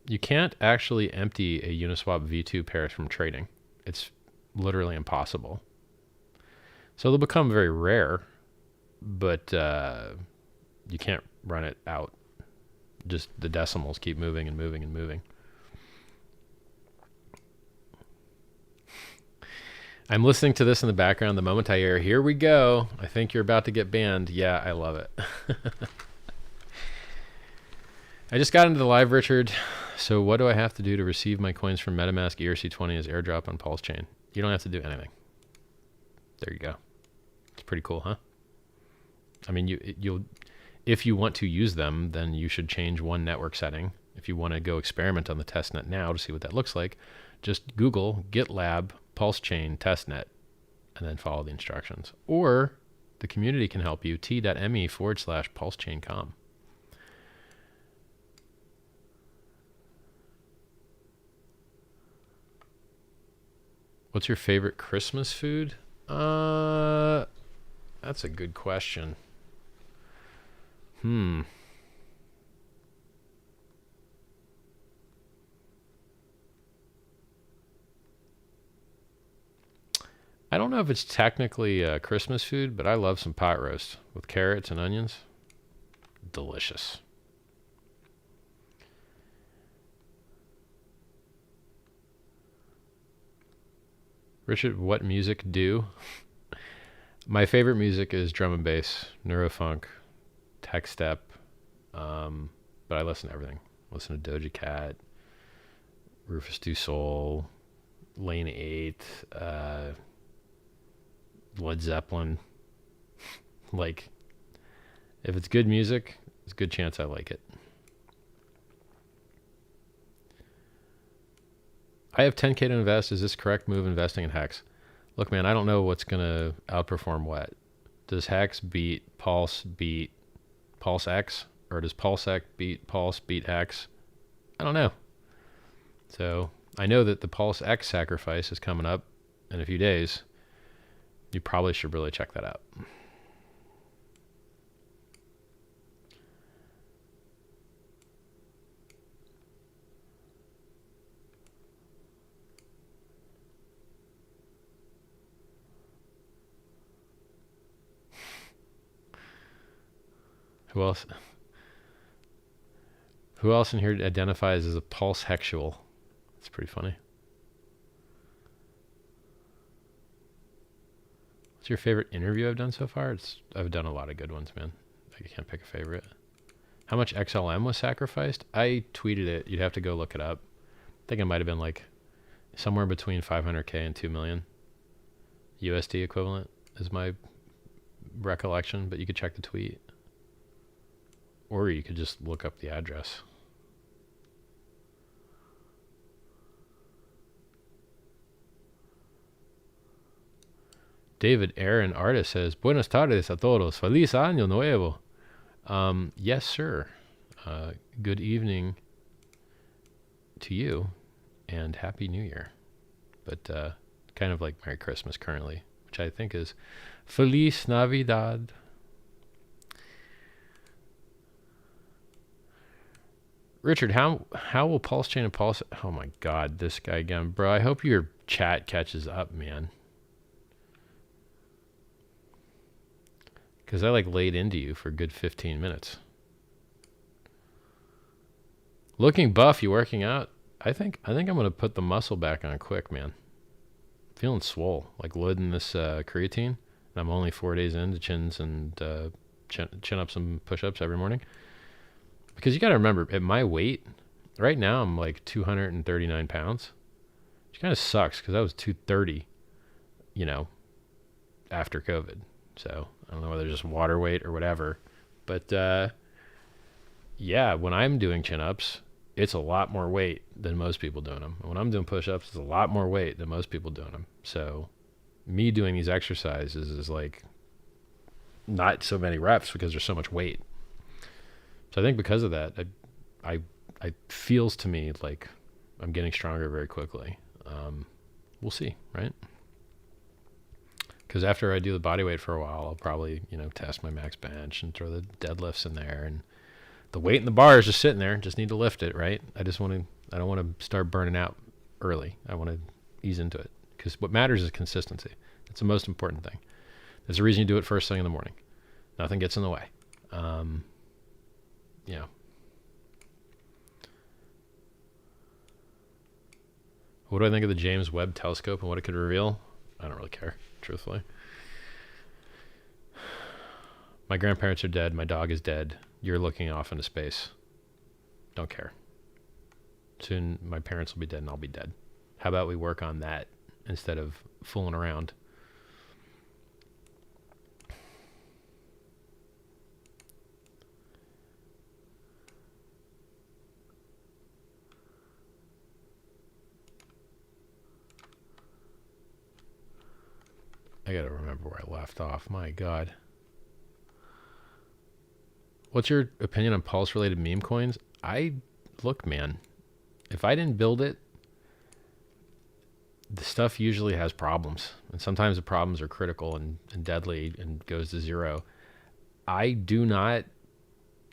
You can't actually empty a Uniswap V2 pair from trading. It's literally impossible. So they'll become very rare, but you can't run it out. Just the decimals keep moving and moving and moving. I'm listening to this in the background the moment I hear, here we go. I think you're about to get banned. Yeah, I love it. I just got into the live, Richard. So what do I have to do to receive my coins from MetaMask ERC20 as airdrop on PulseChain? You don't have to do anything. There you go. It's pretty cool, huh? I mean, you'll if you want to use them, then you should change one network setting. If you want to go experiment on the testnet now to see what that looks like, just Google GitLab PulseChain testnet and then follow the instructions. Or the community can help you, t.me/PulseChainCom. What's your favorite Christmas food? That's a good question. I don't know if it's technically Christmas food, but I love some pot roast with carrots and onions. Delicious. Richard, what music do? My favorite music is drum and bass, neurofunk, tech step, but I listen to everything. I listen to Doja Cat, Rufus Du Sol, Lane 8, Led Zeppelin. Like, if it's good music, there's a good chance I like it. I have 10K to invest. Is this correct move investing in HEX? Look, man, I don't know what's going to outperform what. Does HEX beat Pulse beat PulseX? Or does PulseX beat Pulse beat HEX? I don't know. So I know that the PulseX sacrifice is coming up in a few days. You probably should really check that out. Who else? Who else in here identifies as a pulse hexual? It's pretty funny. What's your favorite interview I've done so far? I've done a lot of good ones, man. I can't pick a favorite. How much XLM was sacrificed? I tweeted it. You'd have to go look it up. I think it might have been like somewhere between 500K and 2 million USD equivalent is my recollection, but you could check the tweet. Or you could just look up the address. David Aaron Artist says, Buenas tardes a todos. Feliz año nuevo. Yes, sir. Good evening to you and Happy New Year. But kind of like Merry Christmas currently, which I think is Feliz Navidad. Richard, how will PulseChain and Pulse... Oh my God, this guy again. Bro, I hope your chat catches up, man. Because I like laid into you for a good 15 minutes. Looking buff, you working out? I think I'm going to put the muscle back on quick, man. Feeling swole, like loading this creatine. And I'm only 4 days into chins and chin ups and push-ups every morning. Because you got to remember, at my weight, right now I'm like 239 pounds. Which kind of sucks because I was 230, you know, after COVID. So I don't know whether it's just water weight or whatever. But yeah, when I'm doing chin-ups, it's a lot more weight than most people doing them. And when I'm doing push-ups, it's a lot more weight than most people doing them. So me doing these exercises is like not so many reps because there's so much weight. So I think because of that, I feels to me like I'm getting stronger very quickly. We'll see, right? Because after I do the body weight for a while, I'll probably, you know, test my max bench and throw the deadlifts in there, and the weight in the bar is just sitting there. Just need to lift it, right? I don't want to start burning out early. I want to ease into it because what matters is consistency. That's the most important thing. There's a reason you do it first thing in the morning. Nothing gets in the way. You know. What do I think of the James Webb Telescope and what it could reveal? I don't really care, truthfully. My grandparents are dead. My dog is dead. You're looking off into space. Don't care. Soon my parents will be dead and I'll be dead. How about we work on that instead of fooling around? I gotta remember where I left off. My God. What's your opinion on Pulse-related meme coins? Look, man, if I didn't build it, the stuff usually has problems. And sometimes the problems are critical and deadly and goes to zero. I do not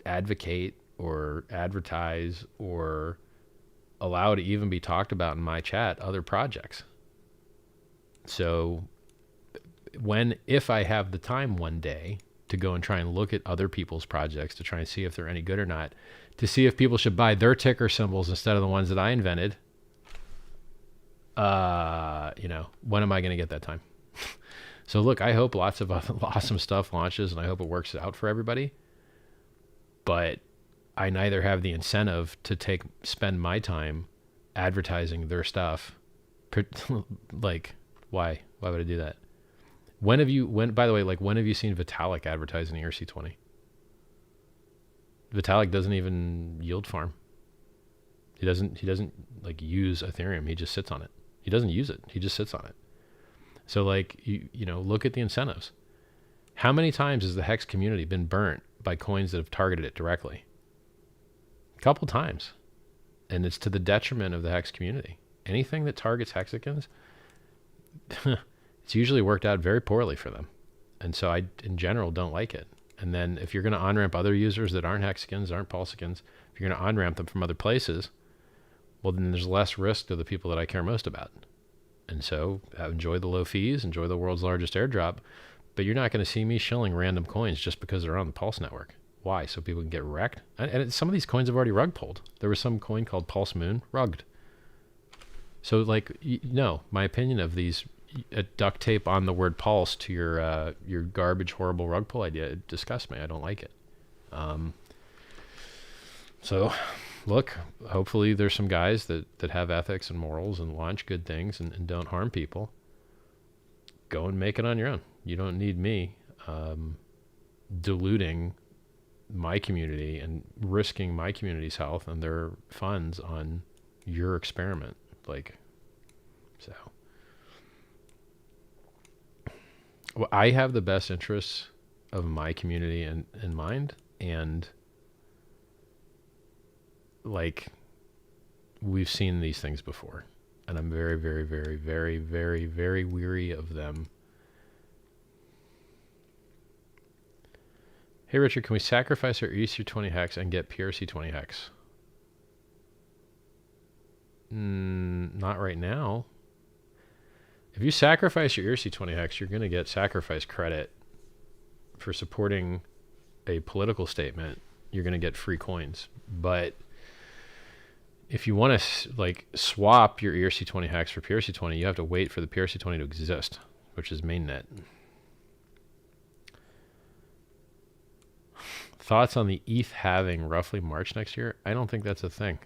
advocate or advertise or allow to even be talked about in my chat other projects. So if I have the time one day to go and try and look at other people's projects to try and see if they're any good or not, to see if people should buy their ticker symbols instead of the ones that I invented, you know, when am I going to get that time? So look, I hope lots of awesome stuff launches and I hope it works out for everybody. But I neither have the incentive to spend my time advertising their stuff. Like, why? Why would I do that? By the way, when have you seen Vitalik advertising the ERC20? Vitalik doesn't even yield farm. He doesn't like use Ethereum. He just sits on it. He doesn't use it. He just sits on it. So like, you know, look at the incentives. How many times has the HEX community been burnt by coins that have targeted it directly? A couple times. And it's to the detriment of the HEX community. Anything that targets hexagons, it's usually worked out very poorly for them. And so I, in general, don't like it. And then if you're going to on-ramp other users that aren't hexagons, aren't pulsicons, if you're going to on-ramp them from other places, well, then there's less risk to the people that I care most about. And so enjoy the low fees, enjoy the world's largest airdrop, but you're not going to see me shilling random coins just because they're on the Pulse network. Why? So people can get wrecked? And some of these coins have already rug pulled. There was some coin called Pulse Moon, rugged. So like, no, my opinion of these, duct tape on the word pulse to your garbage, horrible rug pull idea, it disgusts me. I don't like it. So look, hopefully there's some guys that have ethics and morals and launch good things and don't harm people. Go and make it on your own. You don't need me diluting my community and risking my community's health and their funds on your experiment. Like, so. I have the best interests of my community in mind, and like, we've seen these things before, and I'm very, very, very, very, very, very weary of them. Hey Richard, can we sacrifice our EC20 hex and get PRC20 hex? Not right now. If you sacrifice your ERC20 hex, you're going to get sacrifice credit for supporting a political statement. You're going to get free coins. But if you want to like swap your ERC20 hex for PRC20, you have to wait for the PRC20 to exist, which is mainnet. Thoughts on the ETH halving roughly March next year? I don't think that's a thing.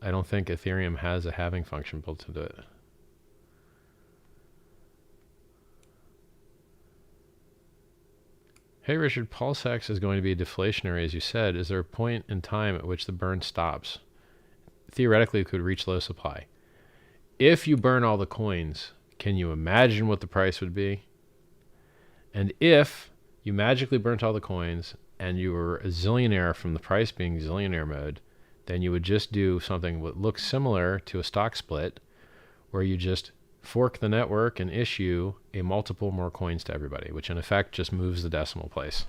I don't think Ethereum has a halving function built into it. Hey Richard, PulseX is going to be deflationary, as you said. Is there a point in time at which the burn stops? Theoretically, it could reach low supply. If you burn all the coins, can you imagine what the price would be? And if you magically burnt all the coins and you were a zillionaire from the price being zillionaire mode, then you would just do something that looks similar to a stock split, where you just fork the network and issue a multiple more coins to everybody, which in effect just moves the decimal place.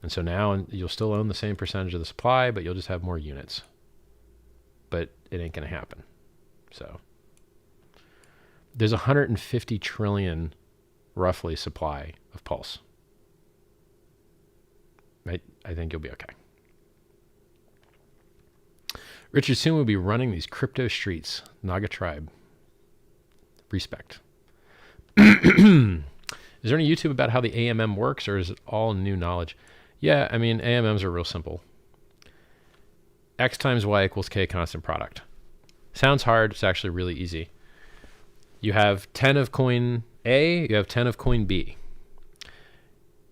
And so now you'll still own the same percentage of the supply, but you'll just have more units. But it ain't going to happen. So there's 150 trillion roughly supply of Pulse. I think you'll be okay. Richard, soon we'll be running these crypto streets. Naga tribe. Respect. Is there any YouTube about how the AMM works, or is it all new knowledge? Yeah, I mean, AMMs are real simple. X times Y equals K constant product. Sounds hard. It's actually really easy. You have 10 of coin A, you have 10 of coin B.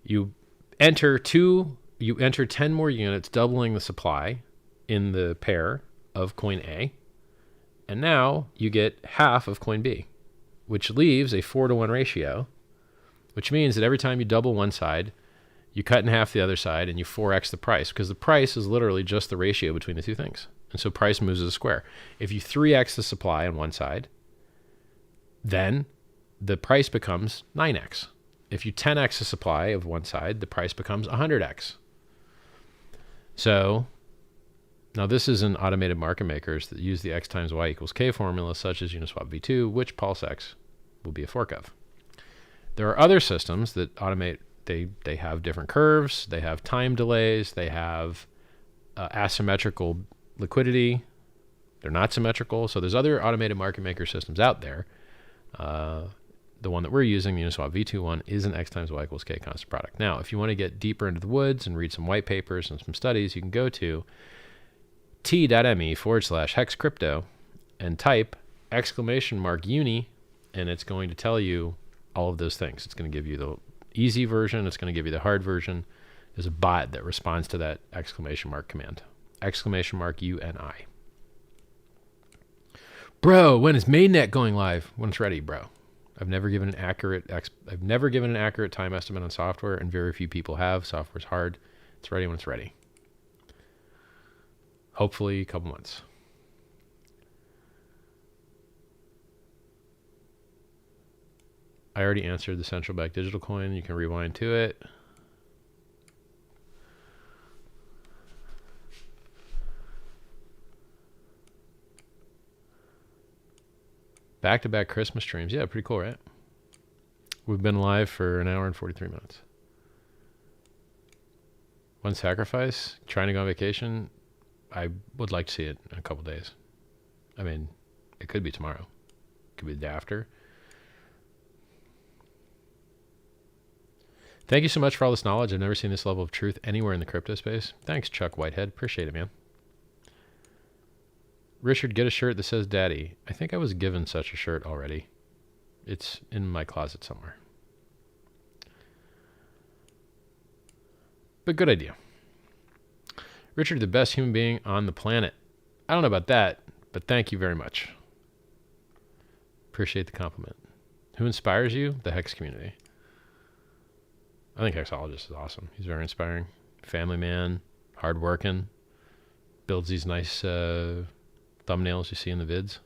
You enter 10 more units, doubling the supply in the pair of coin A, and now you get half of coin B, which leaves a 4-to-1 ratio, which means that every time you double one side, you cut in half the other side and you 4x the price, because the price is literally just the ratio between the two things. And so price moves as a square. If you 3x the supply on one side, then the price becomes 9x. If you 10x the supply of one side, the price becomes 100x. So now this is in automated market makers that use the X times Y equals K formula, such as Uniswap V2, which PulseX will be a fork of. There are other systems that automate. They have different curves, they have time delays, they have asymmetrical liquidity. They're not symmetrical. So there's other automated market maker systems out there. The one that we're using, the Uniswap V2 one, is an X times Y equals K constant product. Now, if you want to get deeper into the woods and read some white papers and some studies, you can go to t.me/HEXcrypto and type !uni, and it's going to tell you all of those things. It's going to give you the easy version. It's going to give you the hard version. There's a bot that responds to that command. !UNI. Bro, when is mainnet going live? When it's ready, bro. I've never given an accurate time estimate on software, and very few people have. Software's hard. It's ready when it's ready. Hopefully a couple months. I already answered the central bank digital coin. You can rewind to it. Back-to-back Christmas streams. Yeah, pretty cool, right? We've been live for an hour and 43 minutes. One sacrifice, trying to go on vacation. I would like to see it in a couple days. I mean, it could be tomorrow. It could be the day after. Thank you so much for all this knowledge. I've never seen this level of truth anywhere in the crypto space. Thanks, Chuck Whitehead. Appreciate it, man. Richard, get a shirt that says Daddy. I think I was given such a shirt already. It's in my closet somewhere. But good idea. Richard, the best human being on the planet. I don't know about that, but thank you very much. Appreciate the compliment. Who inspires you? The HEX community. I think Hexologist is awesome. He's very inspiring. Family man, hardworking, builds these nice thumbnails you see in the vids.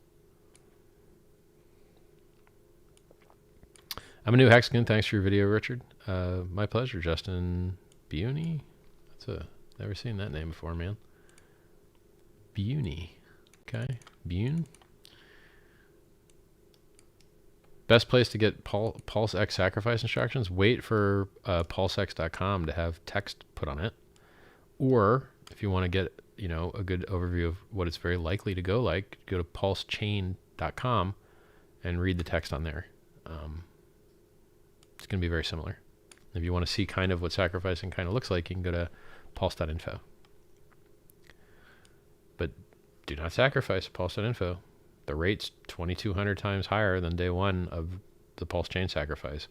I'm a new Hexkin. Thanks for your video, Richard. My pleasure, Justin Buni. Never seen that name before, man. Buni. Okay. Bune. Best place to get PulseX sacrifice instructions? Wait for PulseX.com to have text put on it. Or if you want to get, you know, a good overview of what it's very likely to go like, go to PulseChain.com and read the text on there. It's going to be very similar. If you want to see kind of what sacrificing kind of looks like, you can go to pulse.info. But do not sacrifice pulse.info. The rate's 2,200 times higher than day one of the PulseChain sacrifice.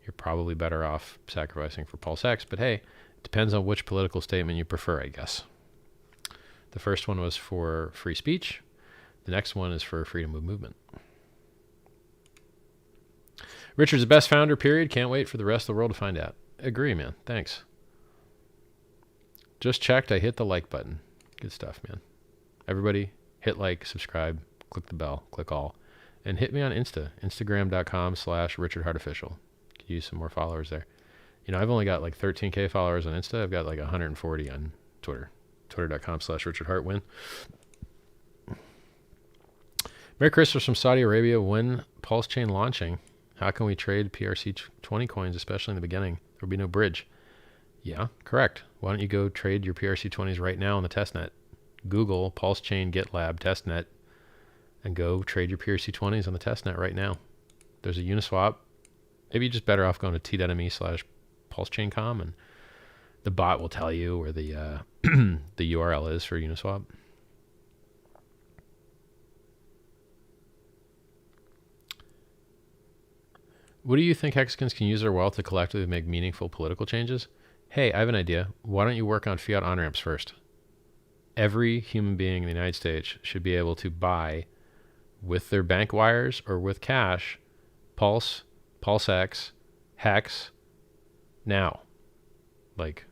You're probably better off sacrificing for PulseX, but hey, it depends on which political statement you prefer, I guess. The first one was for free speech. The next one is for freedom of movement. Richard's the best founder, period. Can't wait for the rest of the world to find out. Agree, man. Thanks. Just checked. I hit the like button. Good stuff, man. Everybody, hit like, subscribe, click the bell, click all, and hit me on Insta, instagram.com/RichardHartOfficial. Could use some more followers there. You know, I've only got like 13K followers on Insta. I've got like 140 on Twitter. Twitter.com/RichardHartWin. Merry Christmas from Saudi Arabia. When PulseChain launching? How can we trade PRC20 coins, especially in the beginning? There will be no bridge. Yeah, correct. Why don't you go trade your PRC20s right now on the testnet? Google PulseChain GitLab testnet and go trade your PRC20s on the testnet right now. There's a Uniswap. Maybe you're just better off going to t.me/PulseChainCom and the bot will tell you where the the URL is for Uniswap. What do you think Hexicans can use their wealth to collectively make meaningful political changes? Hey, I have an idea. Why don't you work on fiat on-ramps first? Every human being in the United States should be able to buy with their bank wires or with cash, Pulse, PulseX, HEX, now. Like,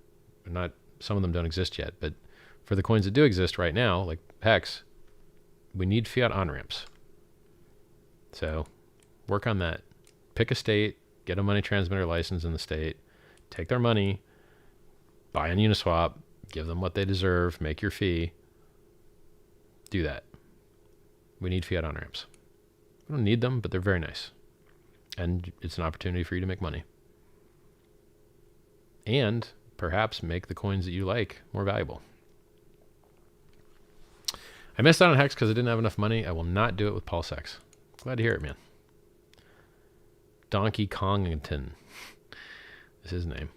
not, some of them don't exist yet, but for the coins that do exist right now, like HEX, we need fiat on-ramps. So work on that. Pick a state, get a money transmitter license in the state, take their money, buy on Uniswap, give them what they deserve, make your fee. Do that. We need fiat on-ramps. We don't need them, but they're very nice. And it's an opportunity for you to make money. And perhaps make the coins that you like more valuable. I missed out on HEX because I didn't have enough money. I will not do it with PulseX. Glad to hear it, man. Donkey Kongington is his name.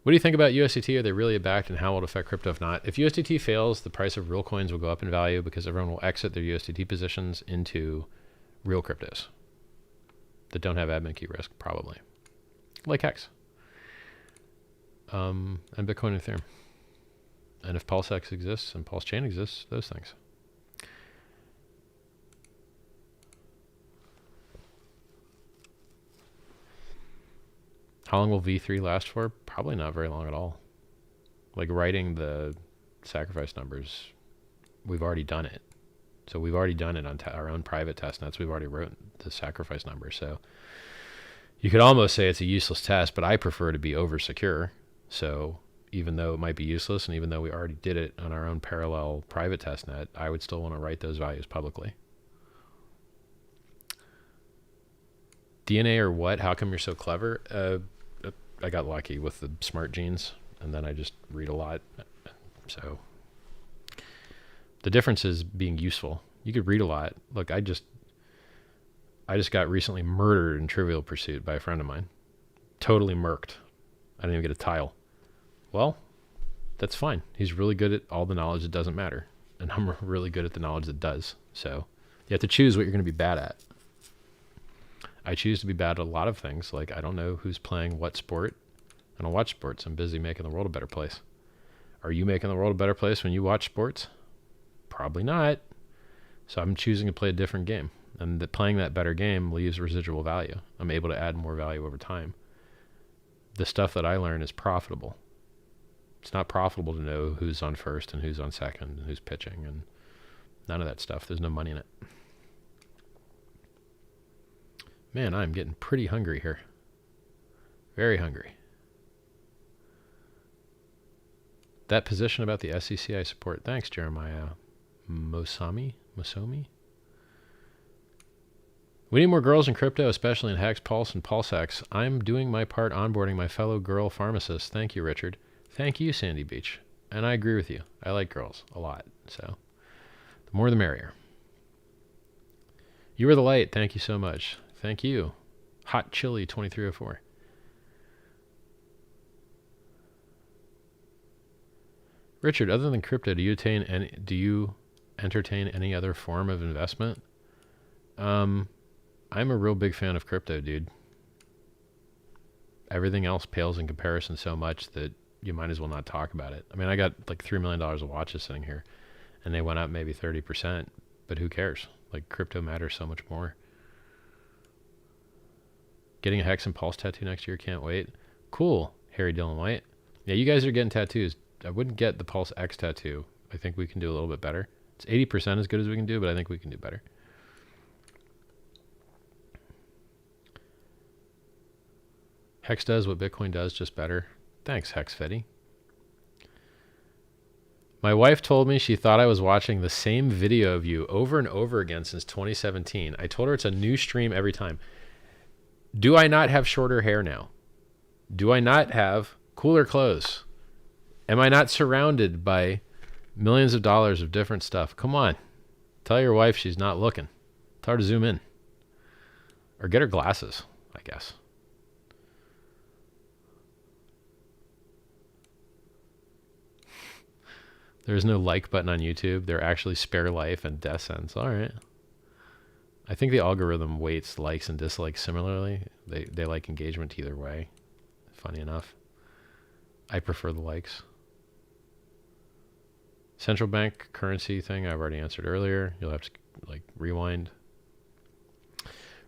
What do you think about USDT? Are they really backed, and how will it affect crypto if not? If USDT fails, the price of real coins will go up in value because everyone will exit their USDT positions into real cryptos that don't have admin key risk, probably. Like HEX. And Bitcoin and Ethereum. And if PulseX exists and PulseChain exists, those things. How long will V3 last for? Probably not very long at all. Like writing the sacrifice numbers, we've already done it. So we've already done it on our own private testnets. We've already wrote the sacrifice numbers. So you could almost say it's a useless test, but I prefer to be over secure. So even though it might be useless, and even though we already did it on our own parallel private testnet, I would still want to write those values publicly. DNA or what? How come you're so clever? I got lucky with the smart genes, and then I just read a lot. So the difference is being useful. You could read a lot. Look, I just got recently murdered in Trivial Pursuit by a friend of mine. Totally murked. I didn't even get a tile. Well, that's fine. He's really good at all the knowledge that doesn't matter, and I'm really good at the knowledge that does. So you have to choose what you're going to be bad at. I choose to be bad at a lot of things. Like, I don't know who's playing what sport. I don't watch sports. I'm busy making the world a better place. Are you making the world a better place when you watch sports? Probably not. So I'm choosing to play a different game. And playing that better game leaves residual value. I'm able to add more value over time. The stuff that I learn is profitable. It's not profitable to know who's on first and who's on second and who's pitching and none of that stuff. There's no money in it. Man, I'm getting pretty hungry here. Very hungry. That position about the SEC I support. Thanks, Jeremiah Mosomi. We need more girls in crypto, especially in HEX, Pulse, and PulseX. I'm doing my part onboarding my fellow girl pharmacists. Thank you, Richard. Thank you, Sandy Beach. And I agree with you. I like girls a lot. So the more the merrier. You are the light. Thank you so much. Thank you. Hot Chili 2304. Richard, other than crypto, do you entertain any other form of investment? I'm a real big fan of crypto, dude. Everything else pales in comparison so much that you might as well not talk about it. I mean, I got like $3 million of watches sitting here, and they went up maybe 30%, but who cares? Like, crypto matters so much more. Getting a Hex and Pulse tattoo next year, can't wait. Cool, Harry Dillon White. Yeah, you guys are getting tattoos. I wouldn't get the PulseX tattoo. I think we can do a little bit better. It's 80% as good as we can do, but I think we can do better. Hex does what Bitcoin does, just better. Thanks, Hex Fetty. My wife told me she thought I was watching the same video of you over and over again since 2017. I told her it's a new stream every time. Do I not have shorter hair now? Do I not have cooler clothes? Am I not surrounded by millions of dollars of different stuff? Come on. Tell your wife she's not looking. Tell her to zoom in. Or get her glasses, I guess. There's no like button on YouTube. They're actually spare life and death sentence. All right. I think the algorithm weights likes and dislikes similarly. They like engagement either way. Funny enough. I prefer the likes. Central bank currency thing I've already answered earlier. You'll have to like rewind.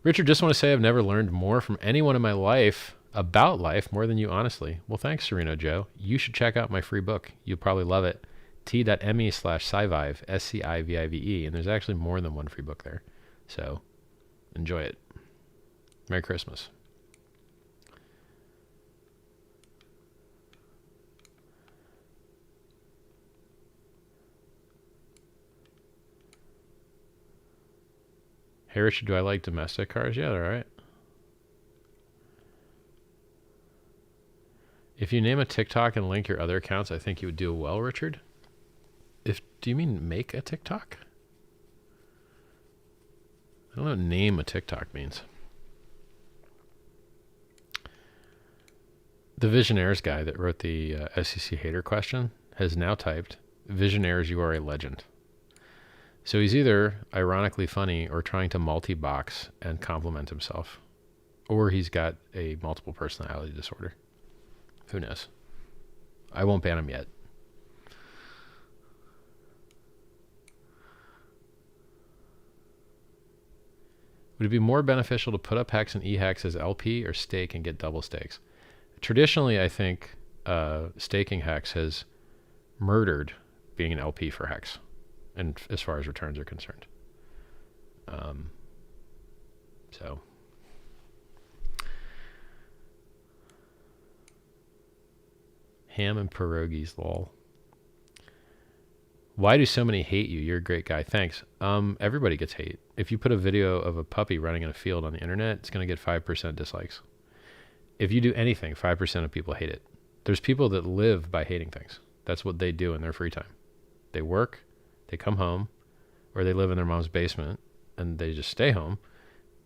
Richard, just want to say I've never learned more from anyone in my life about life more than you, honestly. Well, thanks, Sereno Joe. You should check out my free book. You'll probably love it. t.me/scivive, SCIVIVE. And there's actually more than one free book there. So enjoy it. Merry Christmas. Hey, Richard, do I like domestic cars? Yeah, they're all right. If you name a TikTok and link your other accounts, I think you would do well, Richard. Do you mean make a TikTok? I don't know what name a TikTok means. The Visionaires guy that wrote the SEC hater question has now typed, Visionaires, you are a legend. So he's either ironically funny or trying to multi-box and compliment himself. Or he's got a multiple personality disorder. Who knows? I won't ban him yet. Would it be more beneficial to put up HEX and EHEX as LP or stake and get double stakes? Traditionally, I think staking HEX has murdered being an LP for HEX, and as far as returns are concerned. So ham and pierogies, lol. Why do so many hate you? You're a great guy. Thanks. Everybody gets hate. If you put a video of a puppy running in a field on the internet, it's going to get 5% dislikes. If you do anything, 5% of people hate it. There's people that live by hating things. That's what they do in their free time. They work, they come home, or they live in their mom's basement, and they just stay home,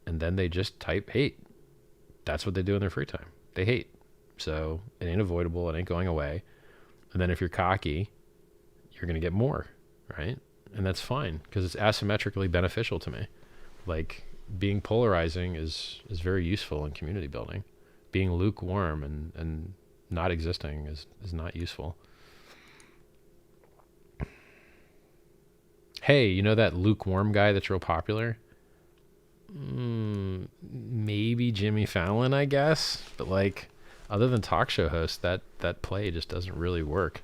and then they just type hate. That's what they do in their free time. They hate. So it ain't avoidable. It ain't going away. And then if you're cocky, you're going to get more, right? And that's fine because it's asymmetrically beneficial to me. Like being polarizing is very useful in community building. Being lukewarm and not existing is not useful. Hey, you know that lukewarm guy that's real popular? Jimmy Fallon, I guess. But like, other than talk show host, that play just doesn't really work.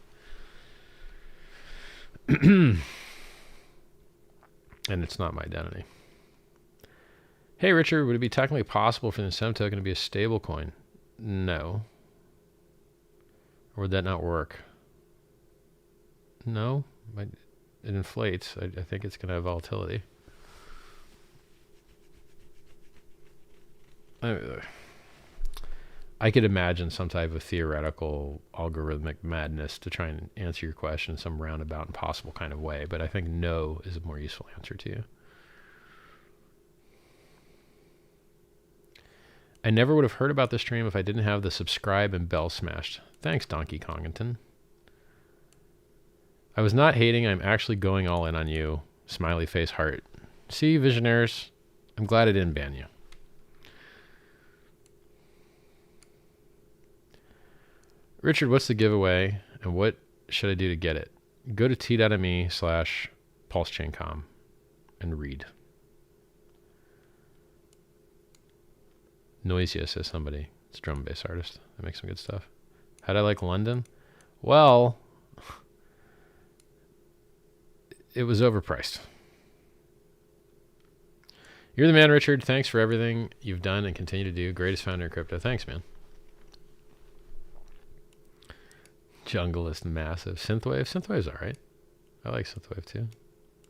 And it's not my identity. Hey, Richard, would it be technically possible for the incentive token to be a stable coin? No. Or would that not work? No. It inflates. I think it's going to have volatility. I could imagine some type of theoretical algorithmic madness to try and answer your question in some roundabout and possible kind of way, but I think no is a more useful answer to you. I never would have heard about this stream if I didn't have the subscribe and bell smashed. Thanks, Donkey Kongington. I was not hating. I'm actually going all in on you. Smiley face heart. See, Visionaires, I'm glad I didn't ban you. Richard, what's the giveaway and what should I do to get it? Go to t.me/PulseChainCom and read. Noisia, says somebody. It's a drum and bass artist. That makes some good stuff. How'd I like London? Well, it was overpriced. You're the man, Richard. Thanks for everything you've done and continue to do. Greatest founder in crypto. Thanks, man. Jungle is massive. Synthwave? Synthwave's all right. I like Synthwave too.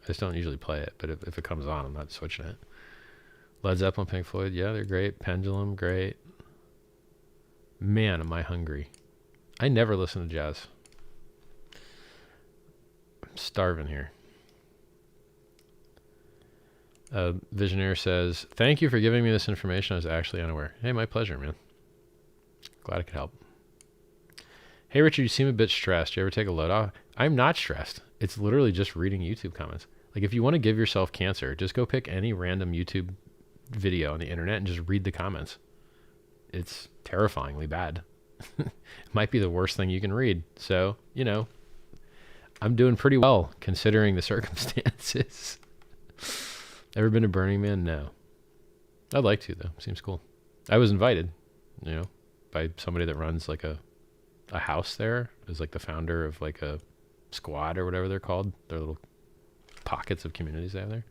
I just don't usually play it, but if it comes on, I'm not switching it. Led Zeppelin, Pink Floyd, yeah, they're great. Pendulum, great. Man, am I hungry. I never listen to jazz. I'm starving here. Visionaire says, thank you for giving me this information. I was actually unaware. Hey, my pleasure, man. Glad I could help. Hey, Richard, you seem a bit stressed. You ever take a load off? I'm not stressed. It's literally just reading YouTube comments. Like, if you want to give yourself cancer, just go pick any random YouTube video on the internet and just read the comments. It's terrifyingly bad. It might be the worst thing you can read. So, you know, I'm doing pretty well considering the circumstances. Ever been to Burning Man? No. I'd like to, though. Seems cool. I was invited, you know, by somebody that runs like a house there, is like the founder of like a squad or whatever they're called. Their little pockets of communities they have there.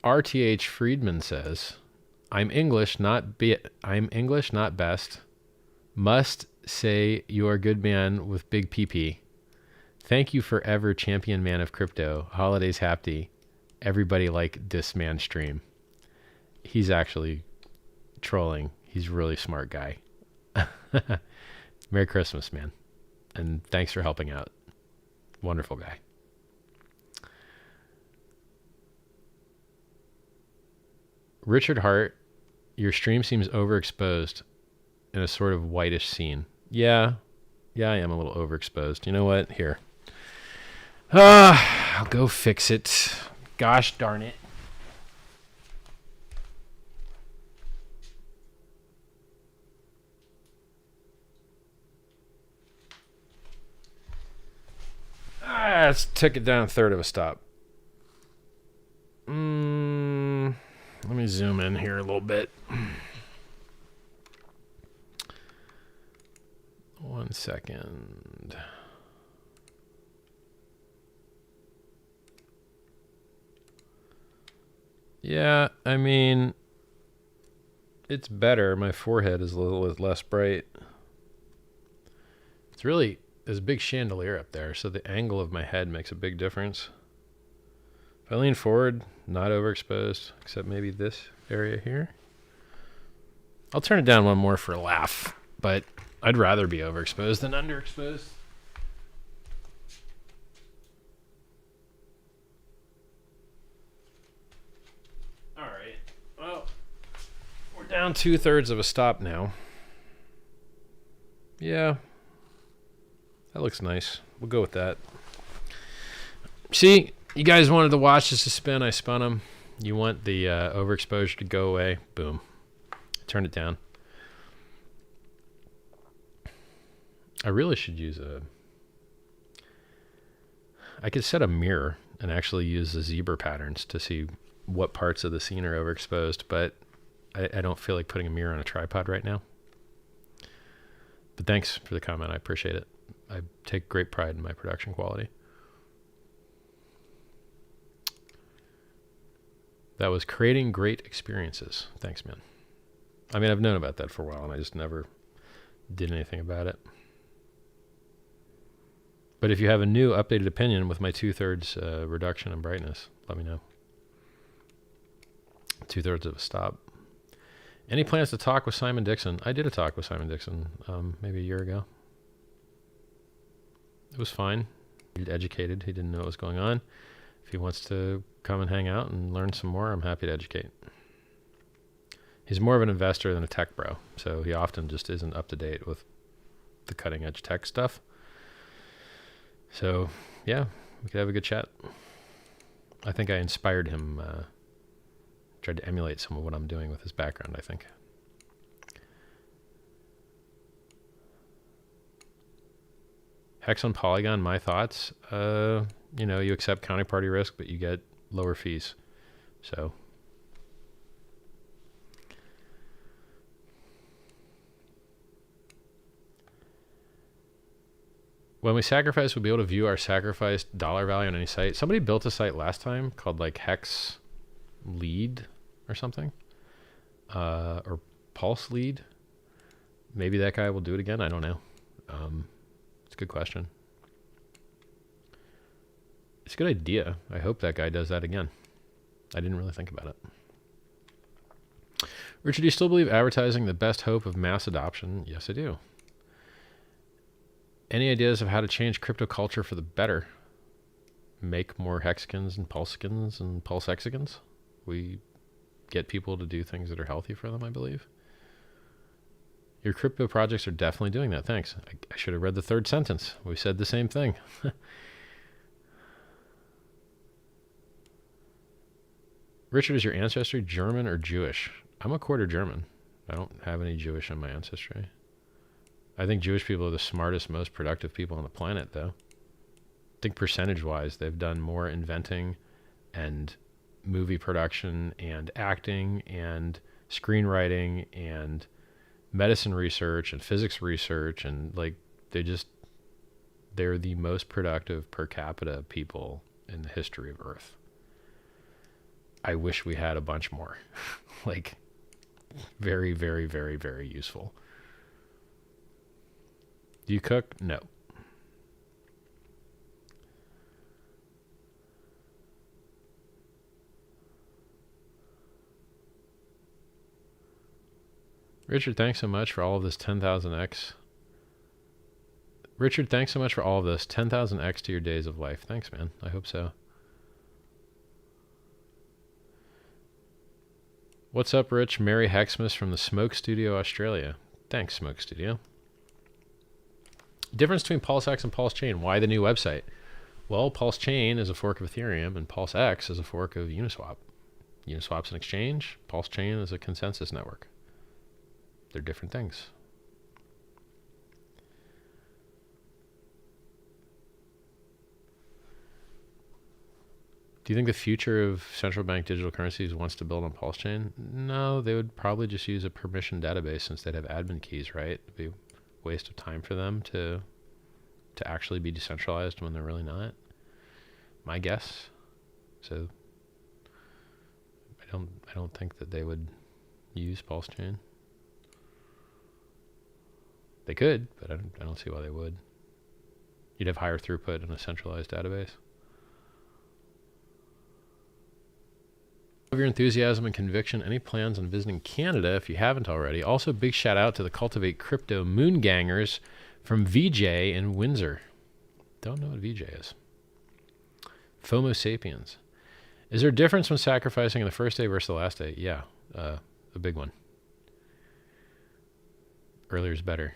RTH Friedman says, I'm English, not best. Must say you are a good man with big PP. Thank you forever, champion man of crypto. Holidays happy. Everybody like this man stream. He's actually trolling. He's a really smart guy. Merry Christmas, man. And thanks for helping out. Wonderful guy. Richard Hart, your stream seems overexposed in a sort of whitish scene. Yeah, I am a little overexposed. You know what? Here. I'll go fix it. Gosh darn it. Let's take it down a third of a stop. Let me zoom in here a little bit. 1 second. Yeah, I mean, it's better. My forehead is a little less bright. It's really, there's a big chandelier up there, so the angle of my head makes a big difference. If I lean forward, not overexposed, except maybe this area here. I'll turn it down one more for a laugh, but I'd rather be overexposed than underexposed. All right, well, we're down 2/3 of a stop now. Yeah, that looks nice. We'll go with that. See, you guys wanted to watch this to spin. I spun them. You want the overexposure to go away. Boom. Turn it down. I really should use I could set a mirror and actually use the zebra patterns to see what parts of the scene are overexposed, but I don't feel like putting a mirror on a tripod right now. But thanks for the comment. I appreciate it. I take great pride in my production quality. That was creating great experiences. Thanks, man. I mean, I've known about that for a while, and I just never did anything about it. But if you have a new updated opinion with my 2/3 reduction in brightness, let me know. 2/3 of a stop. Any plans to talk with Simon Dixon? I did a talk with Simon Dixon maybe a year ago. It was fine. He's educated. He didn't know what was going on. If he wants to come and hang out and learn some more, I'm happy to educate. He's more of an investor than a tech bro, so he often just isn't up to date with the cutting edge tech stuff. So yeah, we could have a good chat. I think I inspired him, tried to emulate some of what I'm doing with his background, I think. Hex on Polygon, my thoughts. You know, you accept counterparty risk, but you get lower fees. So when we sacrifice, we'll be able to view our sacrificed dollar value on any site. Somebody built a site last time called like HEX Lead or something, or Pulse Lead. Maybe that guy will do it again. I don't know. It's a good question. It's a good idea. I hope that guy does that again. I didn't really think about it. Richard, do you still believe advertising the best hope of mass adoption? Yes, I do. Any ideas of how to change crypto culture for the better? Make more hexagons and pulsegons and pulsexagons? We get people to do things that are healthy for them, I believe. Your crypto projects are definitely doing that. Thanks. I should have read the third sentence. We said the same thing. Richard, is your ancestry German or Jewish? I'm a quarter German. I don't have any Jewish in my ancestry. I think Jewish people are the smartest, most productive people on the planet, though. I think percentage-wise, they've done more inventing and movie production and acting and screenwriting and medicine research and physics research, and like they're the most productive per capita people in the history of Earth. I wish we had a bunch more. Like, very, very, very, very useful. Do you cook? No. Richard, thanks so much for all of this 10,000x. Richard, thanks so much for all of this 10,000x to your days of life. Thanks, man. I hope so. What's up, Rich? Merry Hexmas from the Smoke Studio, Australia. Thanks, Smoke Studio. Difference between PulseX and PulseChain. Why the new website? Well, PulseChain is a fork of Ethereum, and PulseX is a fork of Uniswap. Uniswap's an exchange. PulseChain is a consensus network. They're different things. Do you think the future of central bank digital currencies wants to build on PulseChain? No, they would probably just use a permission database since they'd have admin keys, right? It'd be a waste of time for them to actually be decentralized when they're really not. My guess. So I don't think that they would use PulseChain. They could, but I don't see why they would. You'd have higher throughput in a centralized database. Of your enthusiasm and conviction, any plans on visiting Canada if you haven't already? Also, big shout out to the Cultivate Crypto Moongangers from VJ in Windsor. Don't know what VJ is. FOMO Sapiens. Is there a difference when sacrificing on the first day versus the last day? Yeah, a big one. Earlier is better.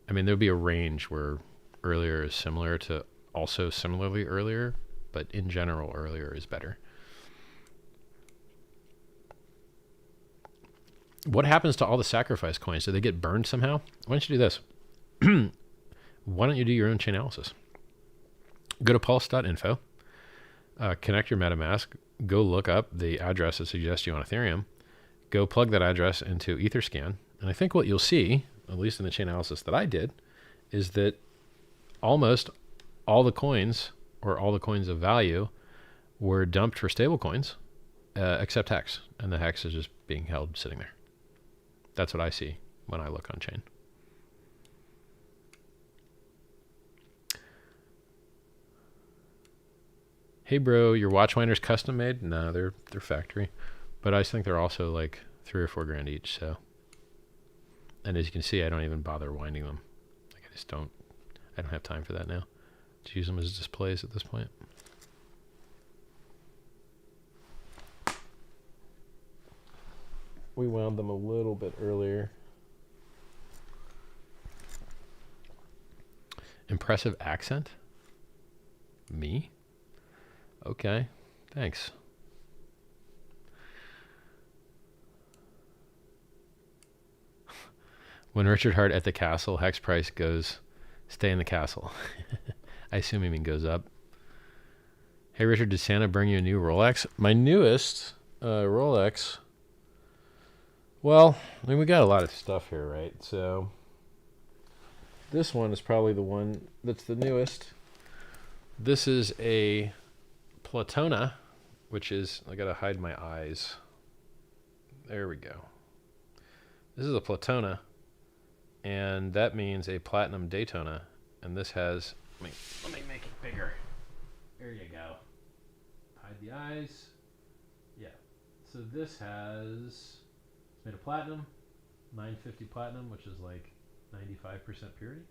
I mean, there'll be a range where earlier is similar to also similarly earlier, but in general, earlier is better. What happens to all the sacrifice coins? Do they get burned somehow? Why don't you do this? Why don't you do your own chain analysis? Go to pulse.info. connect your MetaMask, go look up the address that suggests you on Ethereum, go plug that address into Etherscan, and I think what you'll see, at least in the chain analysis that I did, is that almost all the coins, or all the coins of value, were dumped for stable coins, except HEX, and the HEX is just being held sitting there. That's what I see when I look on chain. Hey bro, your Watchwinder's custom made? No, they're factory, but I think they're also like $3 or $4 grand each. So, and as you can see, I don't even bother winding them. Like I just don't. I don't have time for that now. To use them as displays at this point. We wound them a little bit earlier. Impressive accent? Me? Okay, thanks. When Richard Hart at the castle, HEX price goes, stay in the castle. I assume he mean goes up. Hey Richard, did Santa bring you a new Rolex? My newest Rolex. Well, I mean, we got a lot of stuff here, right? So this one is probably the one that's the newest. This is a Platona, which is, I gotta hide my eyes. There we go. This is a Platona, and that means a Platinum Daytona. And this has, let me make it bigger. There you go. Hide the eyes. Yeah. So this has, it's made of platinum, 950 platinum, which is like 95% purity.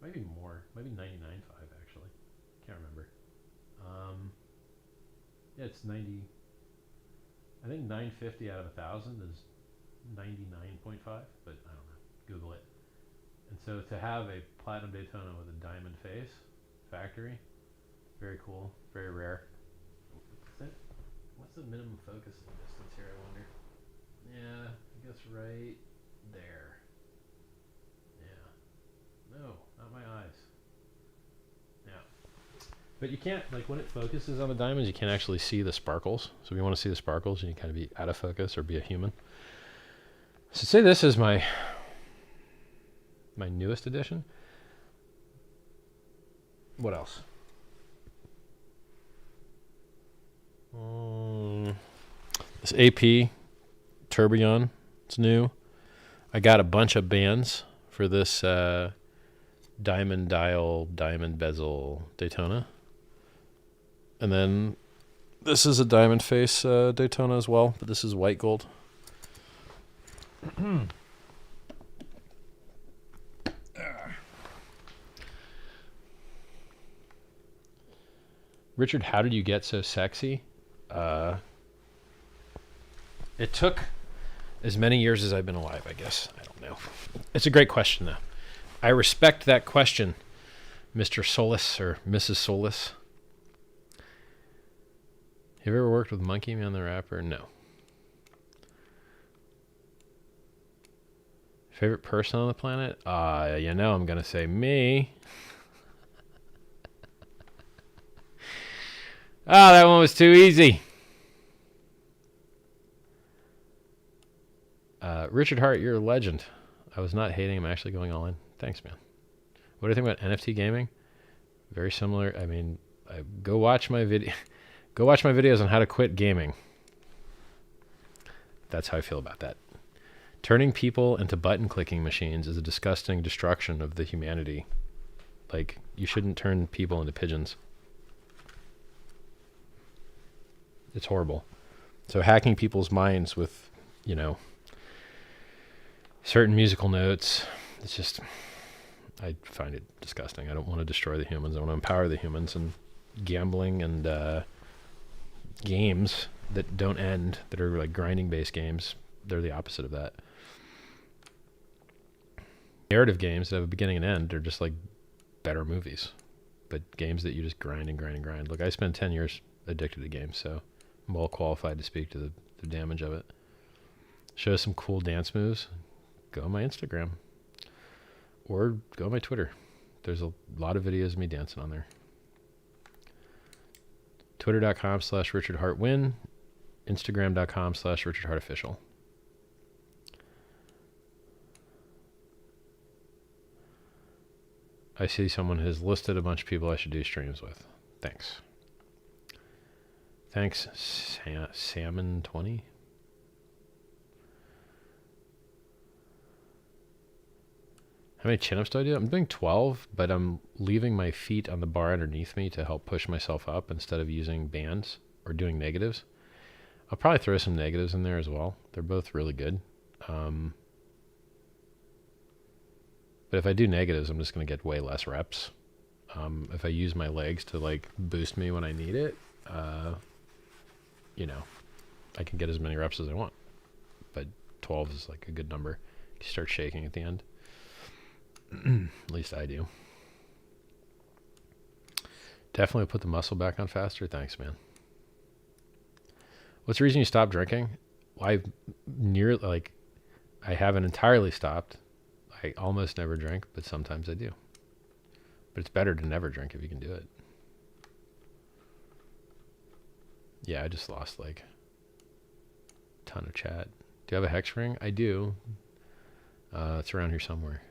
Maybe more, maybe 99.5 actually. Can't remember. Yeah, it's 90. I think 950 out of 1,000 is 99.5, but I don't know. Google it. And so to have a platinum Daytona with a diamond face, factory, very cool, very rare. What's the minimum focusing distance here, I wonder? Yeah, I guess right there. Yeah. No, not my eyes. Yeah. But you can't, like when it focuses on the diamonds, you can't actually see the sparkles. So if you want to see the sparkles, you can kind of be out of focus or be a human. So say this is my newest edition. What else? This AP Tourbillon, it's new. I got a bunch of bands for this diamond dial, diamond bezel Daytona. And then this is a diamond face Daytona as well, but this is white gold. Richard, how did you get so sexy? It took as many years as I've been alive, I guess. I don't know. It's a great question, though. I respect that question, Mr. Solis or Mrs. Solis. Have you ever worked with Monkey Man the Rapper? No. Favorite person on the planet? You know I'm going to say me. That one was too easy. Richard Hart, you're a legend. I was not hating him, actually going all in. Thanks, man. What do you think about NFT gaming? Very similar. I mean, go watch my video. Go watch my videos on how to quit gaming. That's how I feel about that. Turning people into button-clicking machines is a disgusting destruction of the humanity. Like, you shouldn't turn people into pigeons. It's horrible. So hacking people's minds with, you know, certain musical notes, it's just, I find it disgusting. I don't want to destroy the humans. I want to empower the humans, and gambling and games that don't end, that are like grinding-based games, they're the opposite of that. Narrative games that have a beginning and end are just like better movies. But games that you just grind and grind and grind. Look, I spent 10 years addicted to games, so I'm well qualified to speak to the damage of it. Show some cool dance moves. Go on my Instagram. Or go on my Twitter. There's a lot of videos of me dancing on there. Twitter.com/RichardHartWin. Instagram.com/RichardHartOfficial. I see someone has listed a bunch of people I should do streams with. Thanks. Thanks, Salmon20. How many chin-ups do I do? I'm doing 12, but I'm leaving my feet on the bar underneath me to help push myself up instead of using bands or doing negatives. I'll probably throw some negatives in there as well. They're both really good. But if I do negatives, I'm just going to get way less reps. If I use my legs to like boost me when I need it, you know, I can get as many reps as I want. But 12 is like a good number. You start shaking at the end. At least I do. Definitely put the muscle back on faster. Thanks, man. What's the reason you stopped drinking? I haven't entirely stopped. I almost never drink, but sometimes I do. But it's better to never drink if you can do it. Yeah, I just lost like a ton of chat. Do you have a hex ring? I do. It's around here somewhere.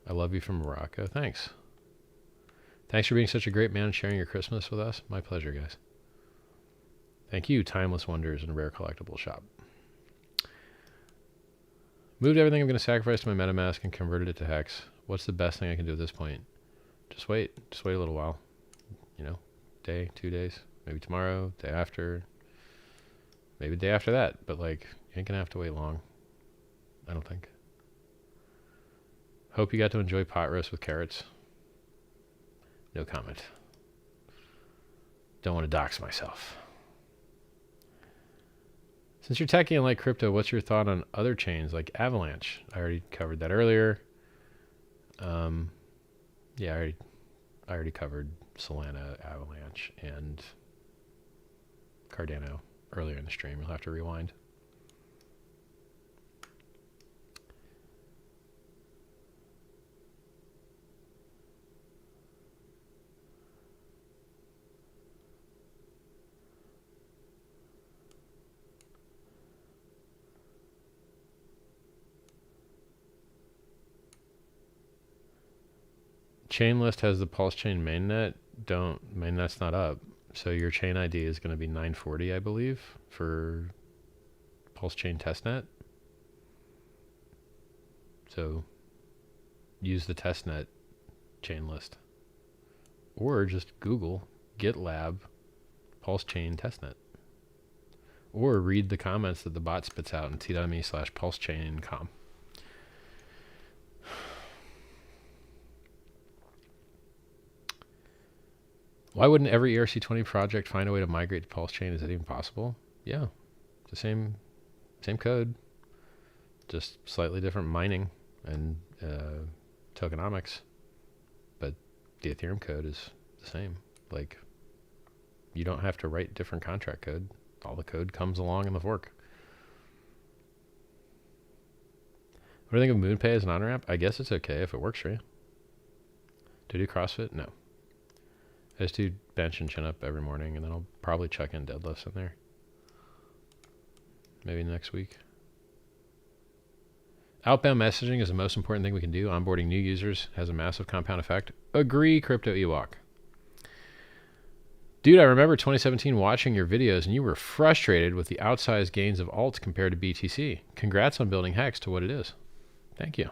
I love you from Morocco. Thanks. Thanks for being such a great man and sharing your Christmas with us. My pleasure, guys. Thank you, Timeless Wonders and Rare Collectible Shop. Moved everything I'm going to sacrifice to my MetaMask and converted it to Hex. What's the best thing I can do at this point? Just wait. Just wait a little while. You know, day, 2 days, maybe tomorrow, day after, maybe the day after that. But like, you ain't going to have to wait long. I don't think. Hope you got to enjoy pot roast with carrots. No comment. Don't want to dox myself. Since you're techie and like crypto, what's your thought on other chains like Avalanche? I already covered that earlier. Yeah, I already covered Solana, Avalanche, and Cardano earlier in the stream. You'll have to rewind. Chain list has the PulseChain mainnet. Mainnet's not up. So your chain ID is going to be 940, I believe, for PulseChain testnet. So use the testnet chain list. Or just Google GitLab PulseChain testnet. Or read the comments that the bot spits out in t.me/PulseChainCom. Why wouldn't every ERC20 project find a way to migrate to PulseChain? Is that even possible? Yeah, it's the same code, just slightly different mining and tokenomics, but the Ethereum code is the same. Like, you don't have to write different contract code. All the code comes along in the fork. What do you think of MoonPay as an on-ramp? I guess it's okay if it works for you. Do you do CrossFit? No. I just do bench and chin up every morning, and then I'll probably chuck in deadlifts in there. Maybe next week. Outbound messaging is the most important thing we can do. Onboarding new users has a massive compound effect. Agree, Crypto Ewok. Dude, I remember 2017 watching your videos, and you were frustrated with the outsized gains of alts compared to BTC. Congrats on building HEX to what it is. Thank you.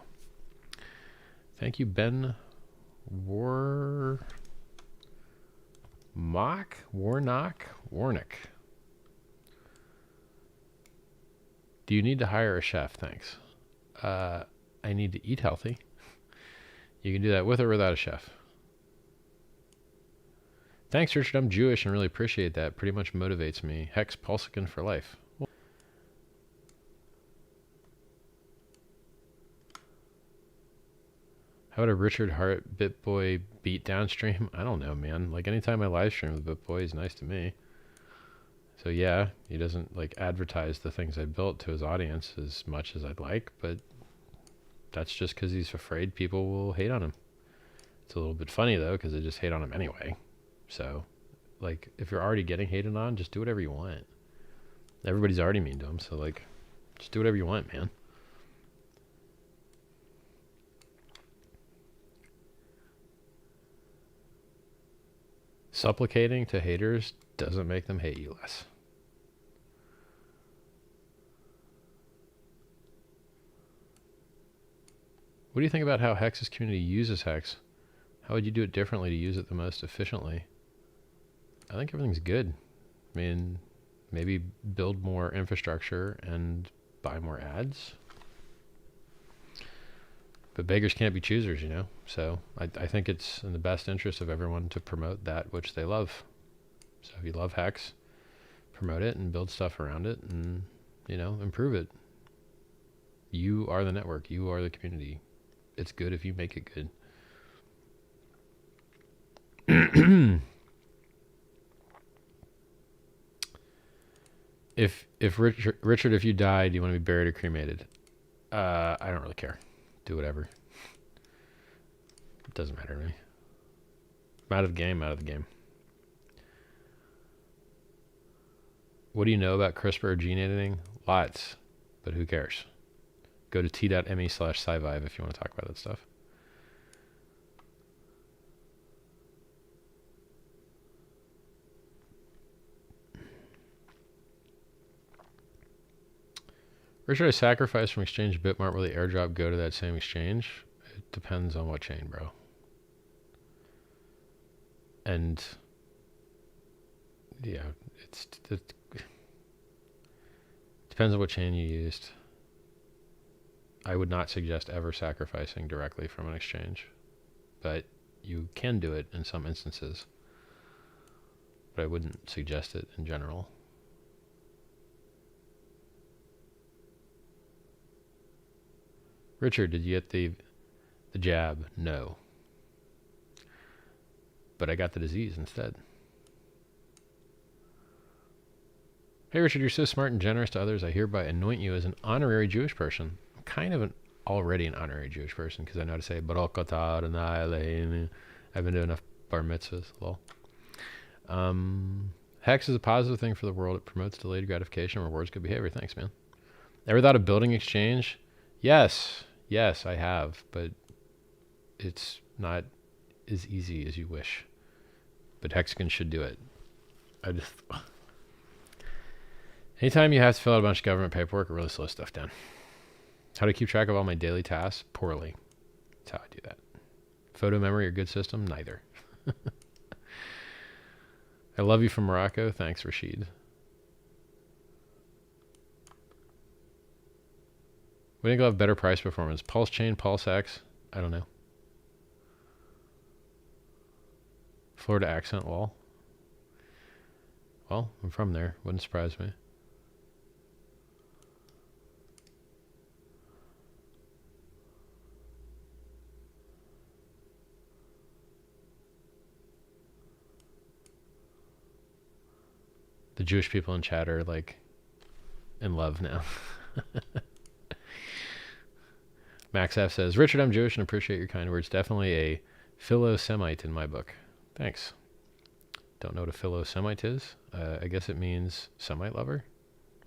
Thank you, Ben Warnock. Do you need to hire a chef? Thanks. I need to eat healthy. You can do that with or without a chef. Thanks, Richard. I'm Jewish and really appreciate that. Pretty much motivates me. Hex Pulsican for life. How would a Richard Hart BitBoy beat downstream? I don't know, man. Like, anytime I live stream with BitBoy, he's nice to me. So yeah, he doesn't like advertise the things I built to his audience as much as I'd like, but that's just because he's afraid people will hate on him. It's a little bit funny though, because they just hate on him anyway. So, like, if you're already getting hated on, just do whatever you want. Everybody's already mean to them, so, like, just do whatever you want, man. Supplicating to haters doesn't make them hate you less. What do you think about how HEX's community uses HEX? How would you do it differently to use it the most efficiently? I think everything's good. I mean, maybe build more infrastructure and buy more ads. But beggars can't be choosers, you know? So I think it's in the best interest of everyone to promote that which they love. So if you love HEX, promote it and build stuff around it and, you know, improve it. You are the network. You are the community. It's good if you make it good. If Richard, if you die, do you want to be buried or cremated? I don't really care. Do whatever. It doesn't matter to me. I'm out of the game, out of the game. What do you know about CRISPR or gene editing? Lots, but who cares? Go to t.me/scivive if you want to talk about that stuff. Where should I sacrifice from exchange Bitmart? Will the airdrop go to that same exchange? It depends on what chain, bro. And yeah, it depends on what chain you used. I would not suggest ever sacrificing directly from an exchange, but you can do it in some instances. But I wouldn't suggest it in general. Richard, did you get the jab? No. But I got the disease instead. Hey Richard, you're so smart and generous to others. I hereby anoint you as an honorary Jewish person. I'm kind of already an honorary Jewish person because I know how to say Baruch atah Adonai Eloheinu. I've been doing enough bar mitzvahs. Lol. HEX is a positive thing for the world. It promotes delayed gratification and rewards good behavior. Thanks, man. Ever thought of building exchange? Yes. Yes, I have, but it's not as easy as you wish. But Hexagon should do it. Anytime you have to fill out a bunch of government paperwork, it really slows stuff down. How to keep track of all my daily tasks? Poorly. That's how I do that. Photo memory or good system? Neither. I love you from Morocco. Thanks, Rashid. We think we'll have better price performance. PulseChain, PulseX? I don't know. Florida accent wall? Well, I'm from there. Wouldn't surprise me. The Jewish people in chat are like in love now. Max F says, Richard, I'm Jewish and appreciate your kind words. Definitely a Philo-Semite in my book. Thanks. Don't know what a Philo-Semite is. I guess it means Semite lover,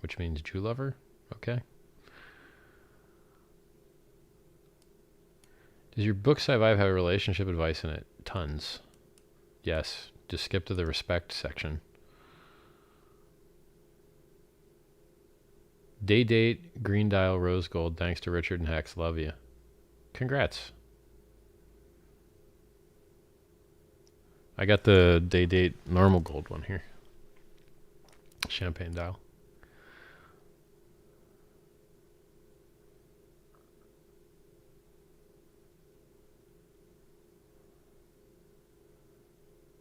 which means Jew lover. Okay. Does your book Survive have a relationship advice in it? Tons. Yes. Just skip to the respect section. Day date, green dial, rose gold. Thanks to Richard and Hex. Love you. Congrats. I got the day date normal gold one here. Champagne dial.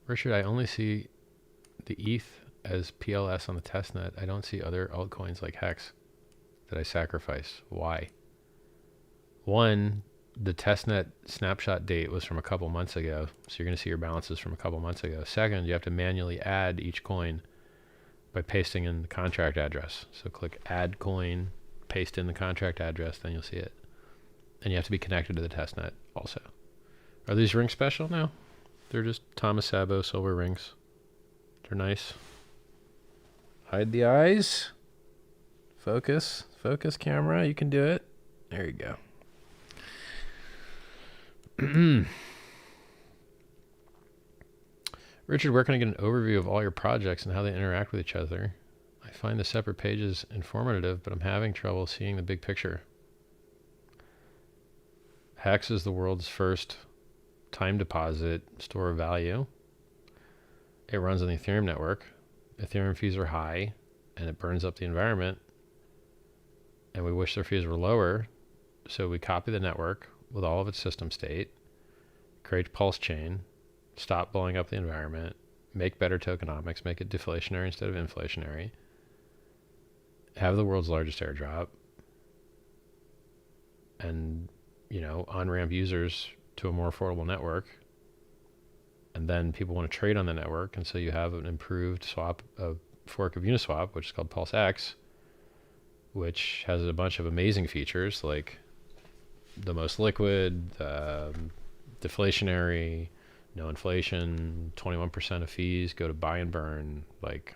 Richard, I only see the ETH as PLS on the testnet. I don't see other altcoins like HEX that I sacrifice. Why? One, the testnet snapshot date was from a couple months ago, so you're going to see your balances from a couple months ago. Second, you have to manually add each coin by pasting in the contract address. So click add coin, paste in the contract address, then you'll see it. And you have to be connected to the testnet also. Are these rings special now? They're just Thomas Sabo silver rings. They're nice. Hide the eyes. Focus. Focus camera. You can do it. There you go. Richard, where can I get an overview of all your projects and how they interact with each other? I find the separate pages informative, but I'm having trouble seeing the big picture. HEX is the world's first time deposit store of value. It runs on the Ethereum network. Ethereum fees are high, and it burns up the environment. And we wish their fees were lower, so we copy the network with all of its system state, create PulseChain, stop blowing up the environment, make better tokenomics, make it deflationary instead of inflationary, have the world's largest airdrop, and, you know, on-ramp users to a more affordable network. And then people want to trade on the network, and so you have an improved swap, a fork of Uniswap, which is called PulseX, which has a bunch of amazing features like the most liquid, deflationary, no inflation, 21% of fees go to buy and burn. Like,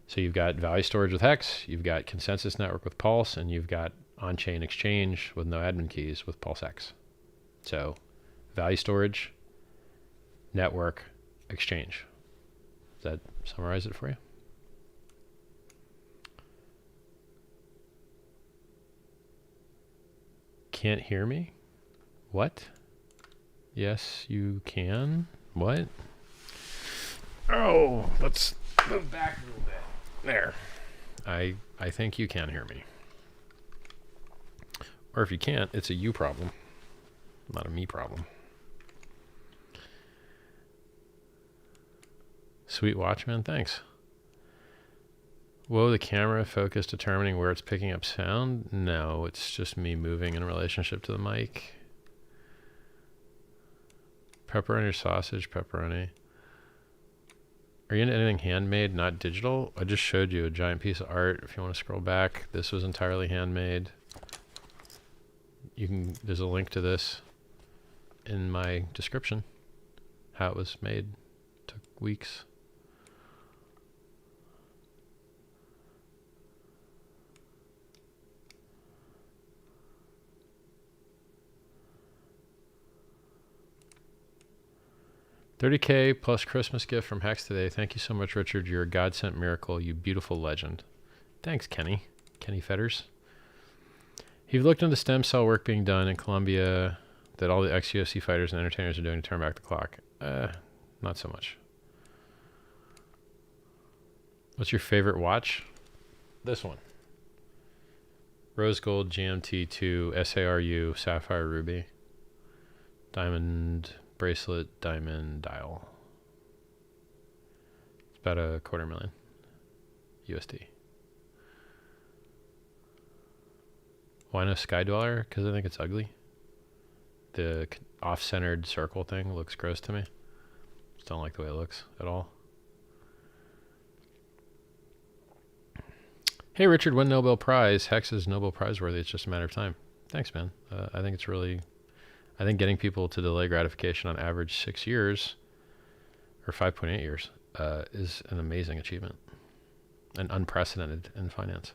so you've got value storage with HEX, you've got consensus network with Pulse, and you've got on-chain exchange with no admin keys with PulseX. So value storage, network, exchange. Does that summarize it for you? Can't hear me? What? Yes, you can. What? Oh, let's move back a little bit. There. I think you can hear me. Or if you can't, it's a you problem, not a me problem. Sweet Watchman, thanks. Whoa, the camera focus determining where it's picking up sound? No, it's just me moving in relationship to the mic. Pepperoni or sausage, pepperoni. Are you into anything handmade, not digital? I just showed you a giant piece of art. If you want to scroll back, this was entirely handmade. There's a link to this in my description. How it was made. Took weeks. $30K plus Christmas gift from HEX today. Thank you so much, Richard. You're a God-sent miracle, you beautiful legend. Thanks, Kenny. Kenny Fetters. You've looked into stem cell work being done in Colombia that all the ex-UFC fighters and entertainers are doing to turn back the clock. Not so much. What's your favorite watch? This one. Rose Gold GMT-2 SARU Sapphire Ruby. Diamond bracelet, diamond dial. It's about $250,000 USD. Why no Sky Dweller? Because I think it's ugly. The off-centered circle thing looks gross to me. Just don't like the way it looks at all. Hey Richard, win Nobel Prize. HEX is Nobel Prize worthy. It's just a matter of time. Thanks, man. I think it's really... I think getting people to delay gratification on average 6 years, or 5.8 years, is an amazing achievement and unprecedented in finance.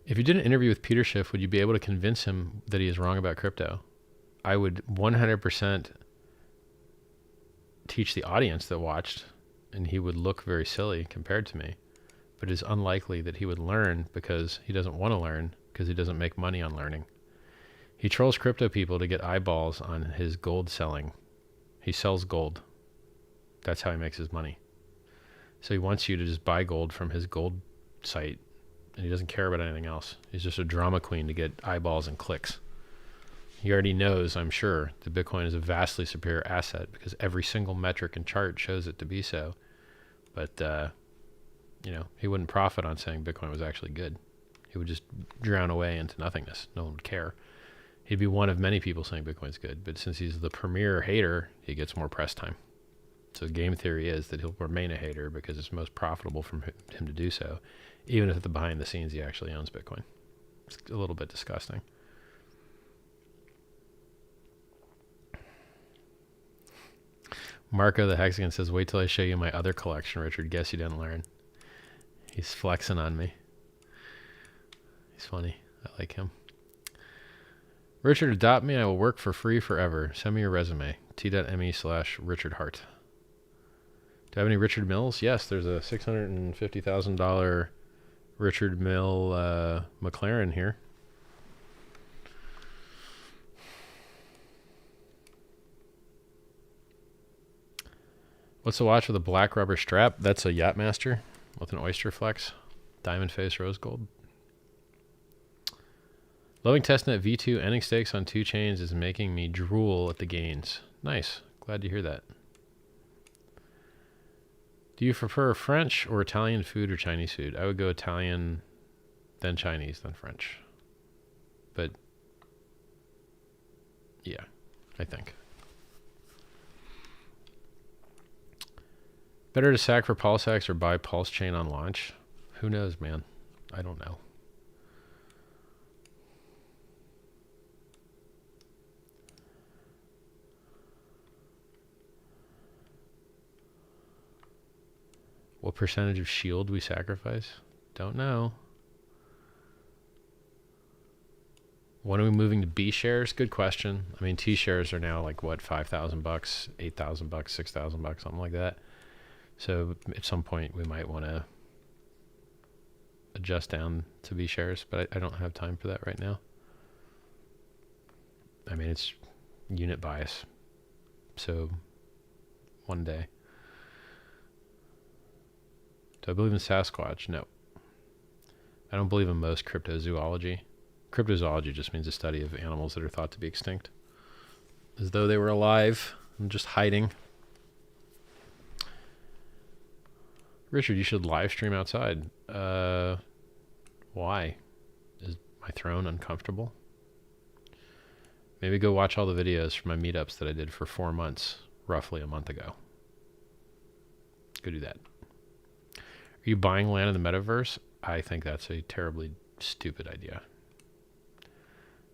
If you did an interview with Peter Schiff, would you be able to convince him that he is wrong about crypto? I would 100% teach the audience that watched, and he would look very silly compared to me. But it is unlikely that he would learn because he doesn't want to learn because he doesn't make money on learning. He trolls crypto people to get eyeballs on his gold selling. He sells gold. That's how he makes his money. So he wants you to just buy gold from his gold site, and he doesn't care about anything else. He's just a drama queen to get eyeballs and clicks. He already knows, I'm sure, that Bitcoin is a vastly superior asset because every single metric and chart shows it to be so. But, you know, he wouldn't profit on saying Bitcoin was actually good. He would just drown away into nothingness. No one would care. He'd be one of many people saying Bitcoin's good, but since he's the premier hater, he gets more press time. So game theory is that he'll remain a hater because it's most profitable for him to do so, even if at the behind the scenes he actually owns Bitcoin. It's a little bit disgusting. Marco the Hexagon says, wait till I show you my other collection, Richard. Guess you didn't learn. He's flexing on me. He's funny. I like him. Richard, adopt me. I will work for free forever. Send me your resume. t.me/Richard Hart. Do I have any Richard Milles? Yes, there's a $650,000 Richard Mille McLaren here. What's the watch with a black rubber strap? That's a Yachtmaster with an oyster flex. Diamond face rose gold. Loving Testnet V2 ending stakes on 2 chains is making me drool at the gains. Nice. Glad to hear that. Do you prefer French or Italian food or Chinese food? I would go Italian, then Chinese, then French. But yeah, I think. Better to sack for PulseX or buy PulseChain on launch? Who knows, man? I don't know. What percentage of shield we sacrifice? Don't know. When are we moving to B shares? Good question. I mean, T shares are now like what, $5,000, $8,000, $6,000, something like that. So at some point we might want to adjust down to B shares, but I don't have time for that right now. I mean, it's unit bias. So one day. Do I believe in Sasquatch? No. I don't believe in most cryptozoology. Cryptozoology just means the study of animals that are thought to be extinct, as though they were alive and just hiding. Richard, you should live stream outside. Why? Is my throne uncomfortable? Maybe go watch all the videos from my meetups that I did for 4 months, roughly a month ago. Go do that. Are you buying land in the metaverse? I think that's a terribly stupid idea.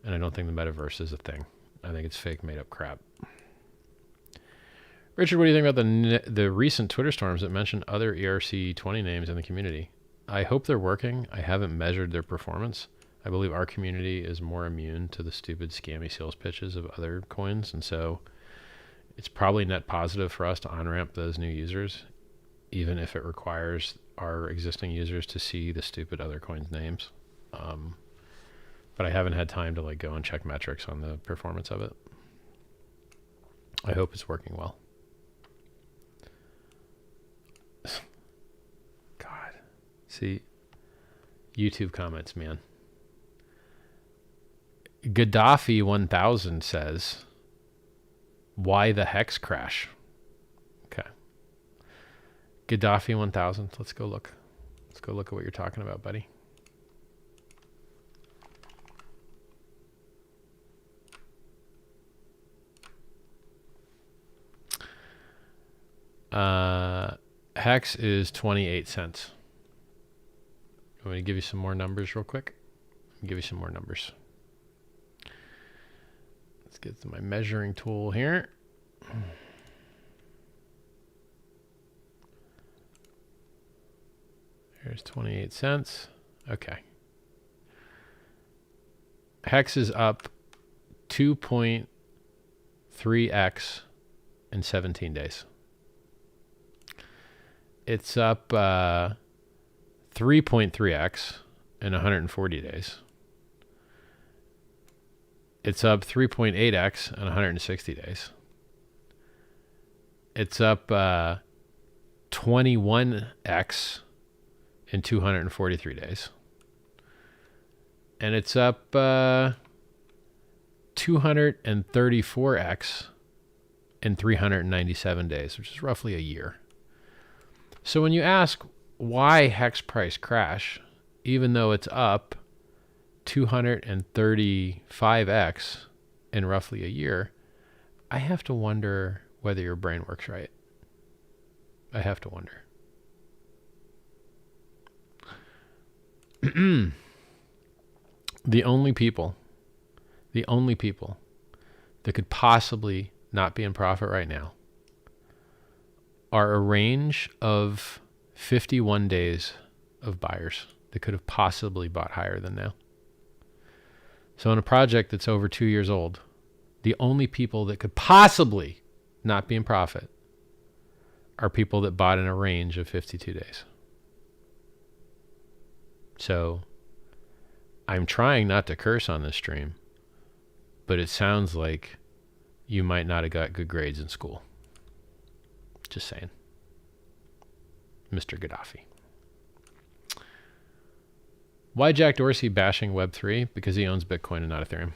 And I don't think the metaverse is a thing. I think it's fake, made up crap. Richard, what do you think about the recent Twitter storms that mention other ERC20 names in the community? I hope they're working. I haven't measured their performance. I believe our community is more immune to the stupid scammy sales pitches of other coins, and so it's probably net positive for us to on-ramp those new users, even if it requires our existing users to see the stupid other coins' names. But I haven't had time to like go and check metrics on the performance of it. I hope it's working well. God. See, YouTube comments, man. Gaddafi 1000 says, why the HEX crash? Okay. Gaddafi 1000, let's go look. Let's go look at what you're talking about, buddy. HEX is 28 cents. I'm going to give you some more numbers real quick. I'll give you some more numbers. Let's get to my measuring tool here. Here's 28 cents. Okay. HEX is up 2.3x in 17 days. It's up 3.3x in 140 days. It's up 3.8x in 160 days. It's up 21x in 243 days. And it's up 234x in 397 days, which is roughly a year. So when you ask why HEX price crash, even though it's up 235x in roughly a year, I have to wonder whether your brain works right. I have to wonder. The only people that could possibly not be in profit right now are a range of 51 days of buyers that could have possibly bought higher than now. So in a project that's over 2 years old, the only people that could possibly not be in profit are people that bought in a range of 52 days. So I'm trying not to curse on this stream, but it sounds like you might not have got good grades in school. Just saying. Mr. Gaddafi. Why Jack Dorsey bashing Web3? Because he owns Bitcoin and not Ethereum.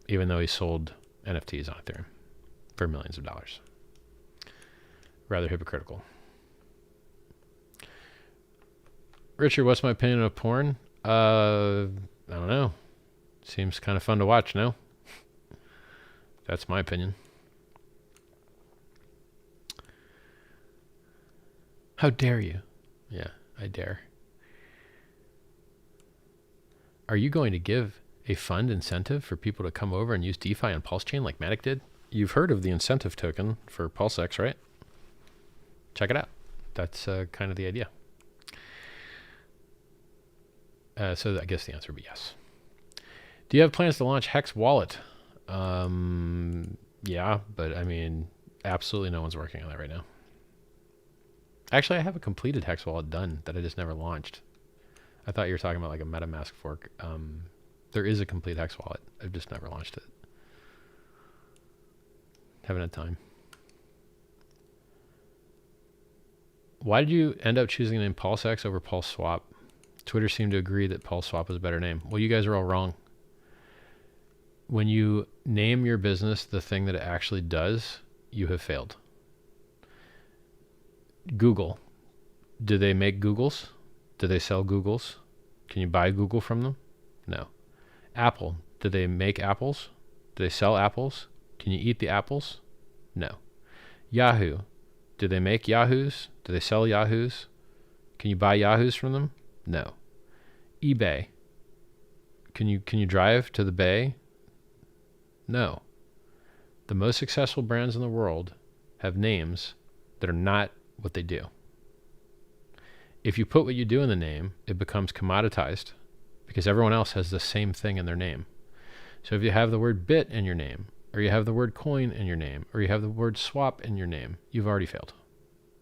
Even though he sold NFTs on Ethereum for millions of dollars. Rather hypocritical. Richard, what's my opinion of porn? I don't know. Seems kind of fun to watch, no? That's my opinion. How dare you? Yeah, I dare. Are you going to give a fund incentive for people to come over and use DeFi on PulseChain like Matic did? You've heard of the incentive token for PulseX, right? Check it out. That's kind of the idea. So I guess the answer would be yes. Do you have plans to launch HEX Wallet? Yeah, but I mean, absolutely no one's working on that right now. Actually, I have a completed HEX Wallet done that I just never launched. I thought you were talking about like a MetaMask fork. There is a complete HEX Wallet. I've just never launched it. Haven't had time. Why did you end up choosing the name PulseX over PulseSwap? Twitter seemed to agree that PulseSwap was a better name. Well, you guys are all wrong. When you name your business the thing that it actually does, you have failed. Google. Do they make Googles? Do they sell Googles? Can you buy Google from them? No. Apple. Do they make apples? Do they sell apples? Can you eat the apples? No. Yahoo. Do they make Yahoos? Do they sell Yahoos? Can you buy Yahoos from them? No. eBay. Can you drive to the bay? No. The most successful brands in the world have names that are not what they do. If you put what you do in the name, it becomes commoditized because everyone else has the same thing in their name. So if you have the word bit in your name, or you have the word coin in your name, or you have the word swap in your name, you've already failed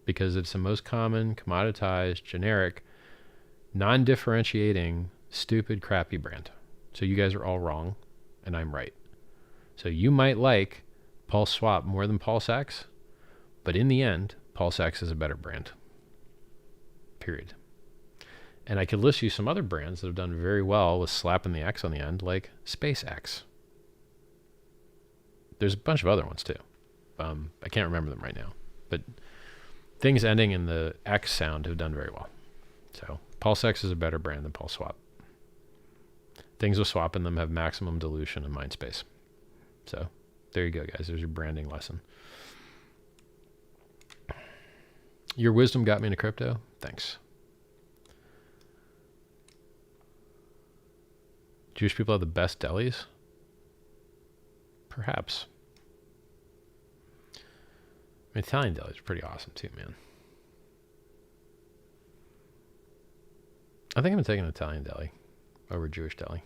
because it's the most common, commoditized, generic, non-differentiating, stupid, crappy brand. So you guys are all wrong, and I'm right. So you might like PulseSwap more than PulseX, but in the end, PulseX is a better brand. Period. And I could list you some other brands that have done very well with slapping the X on the end, like SpaceX. There's a bunch of other ones too. I can't remember them right now, but things ending in the X sound have done very well. So PulseX is a better brand than PulseSwap. Things with swap in them have maximum dilution in mind space. So there you go, guys. There's your branding lesson. Your wisdom got me into crypto. Thanks. Jewish people have the best delis? Perhaps. I mean, Italian delis are pretty awesome too, man. I think I'm going to take an Italian deli over Jewish deli.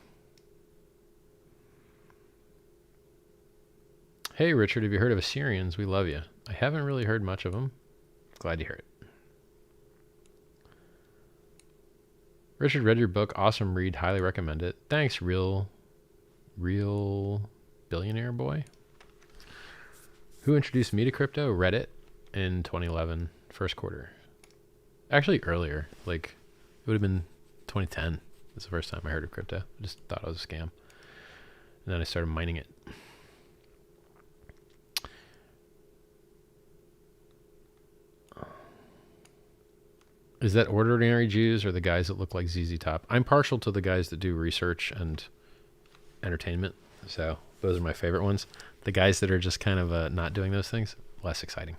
Hey, Richard, have you heard of Assyrians? We love you. I haven't really heard much of them. Glad to hear it. Richard, read your book. Awesome read. Highly recommend it. Thanks, real billionaire boy. Who introduced me to crypto? Reddit in 2011, first quarter. Actually, earlier. Like, it would have been 2010. That's the first time I heard of crypto. I just thought it was a scam. And then I started mining it. Is that ordinary Jews or the guys that look like ZZ Top? I'm partial to the guys that do research and entertainment. So those are my favorite ones. The guys that are just kind of not doing those things, less exciting.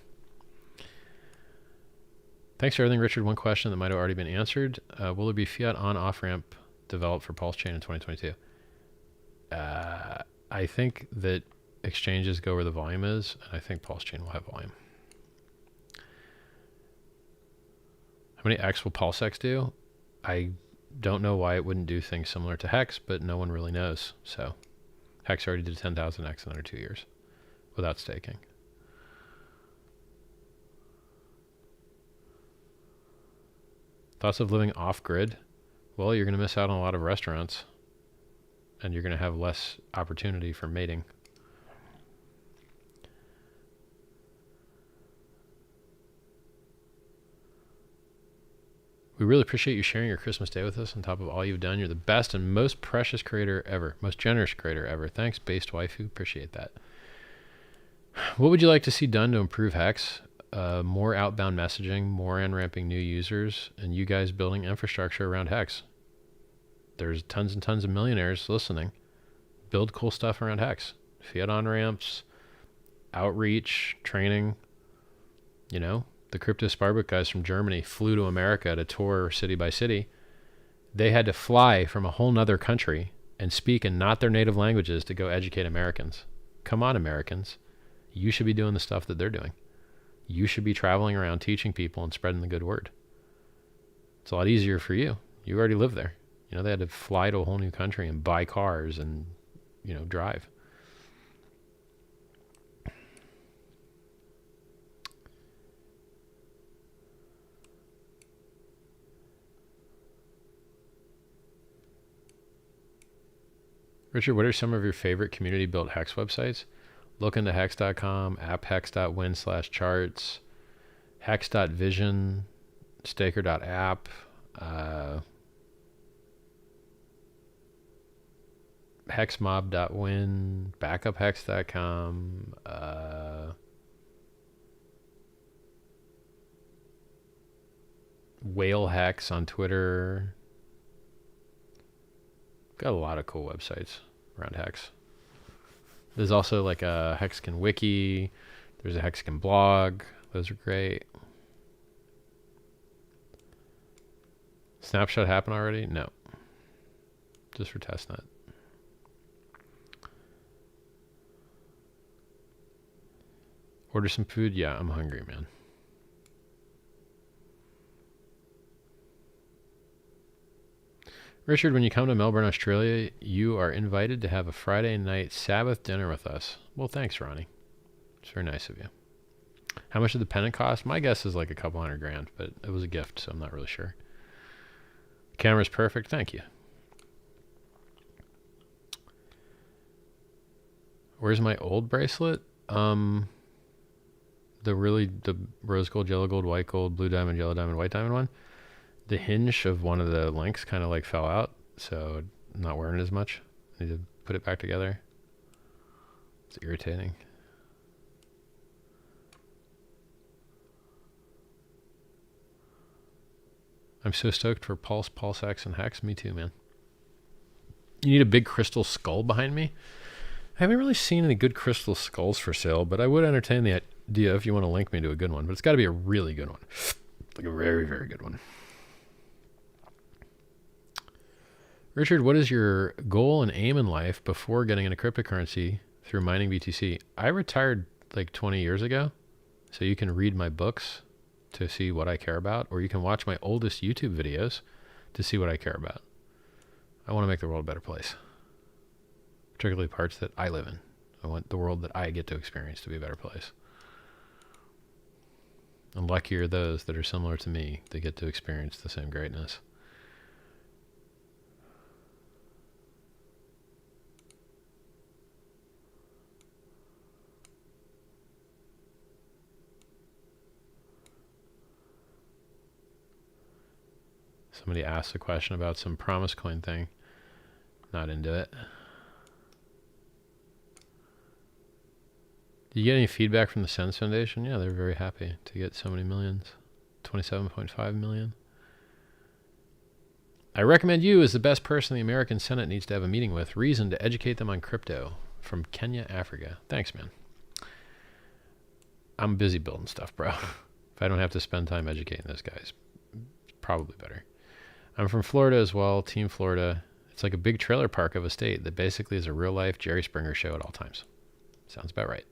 Thanks for everything, Richard. One question that might have already been answered. Will there be fiat on-off ramp developed for PulseChain in 2022? I think that exchanges go where the volume is, and I think PulseChain will have volume. How many X will PulseX do? I don't know why it wouldn't do things similar to HEX, but no one really knows. So HEX already did 10,000 X in under 2 years without staking. Thoughts of living off-grid? Well, you're going to miss out on a lot of restaurants, and you're going to have less opportunity for mating. We really appreciate you sharing your Christmas day with us on top of all you've done. You're the best and most precious creator ever. Most generous creator ever. Thanks, Based Waifu. Appreciate that. What would you like to see done to improve HEX? More outbound messaging, more on-ramping new users, and you guys building infrastructure around HEX. There's tons and tons of millionaires listening. Build cool stuff around HEX. Fiat on-ramps, outreach, training, you know. The Crypto Sparbook guys from Germany flew to America to tour city by city. They had to fly from a whole nother country and speak in not their native languages to go educate Americans. Come on, Americans. You should be doing the stuff that they're doing. You should be traveling around teaching people and spreading the good word. It's a lot easier for you. You already live there. You know, they had to fly to a whole new country and buy cars and, you know, drive. Richard, what are some of your favorite community-built HEX websites? Look into hex.com, apphex.win/charts, hex.vision, staker.app, hexmob.win, backuphex.com, whale hex on Twitter. Got a lot of cool websites around HEX. There's also like a Hexcan wiki. There's a Hexcan blog. Those are great. Snapshot happened already? No. Just for testnet. Order some food? Yeah, I'm hungry, man. Richard, when you come to Melbourne, Australia, you are invited to have a Friday night Sabbath dinner with us. Well, thanks, Ronnie. It's very nice of you. How much did the pennant cost? My guess is like a couple $100,000, but it was a gift, so I'm not really sure. Camera's perfect. Thank you. Where's my old bracelet? The rose gold, yellow gold, white gold, blue diamond, yellow diamond, white diamond one. The hinge of one of the links kind of like fell out, so I'm not wearing it as much. I need to put it back together. It's irritating. I'm so stoked for Pulse, PulseX, and HEX. Me too, man. You need a big crystal skull behind me? I haven't really seen any good crystal skulls for sale, but I would entertain the idea if you want to link me to a good one. But it's got to be a really good one. Like a very, very good one. Richard, what is your goal and aim in life before getting into cryptocurrency through mining BTC? I retired like 20 years ago, so you can read my books to see what I care about, or you can watch my oldest YouTube videos to see what I care about. I want to make the world a better place, particularly parts that I live in. I want the world that I get to experience to be a better place. And lucky are those that are similar to me that get to experience the same greatness. Somebody asked a question about some promise coin thing. Not into it. Did you get any feedback from the Sens Foundation? Yeah, they're very happy to get so many millions. 27.5 million. I recommend you as the best person the American Senate needs to have a meeting with. Reason to educate them on crypto. From Kenya, Africa. Thanks, man. I'm busy building stuff, bro. If I don't have to spend time educating those guys, it's probably better. I'm from Florida as well, Team Florida. It's like a big trailer park of a state that basically is a real-life Jerry Springer show at all times. Sounds about right.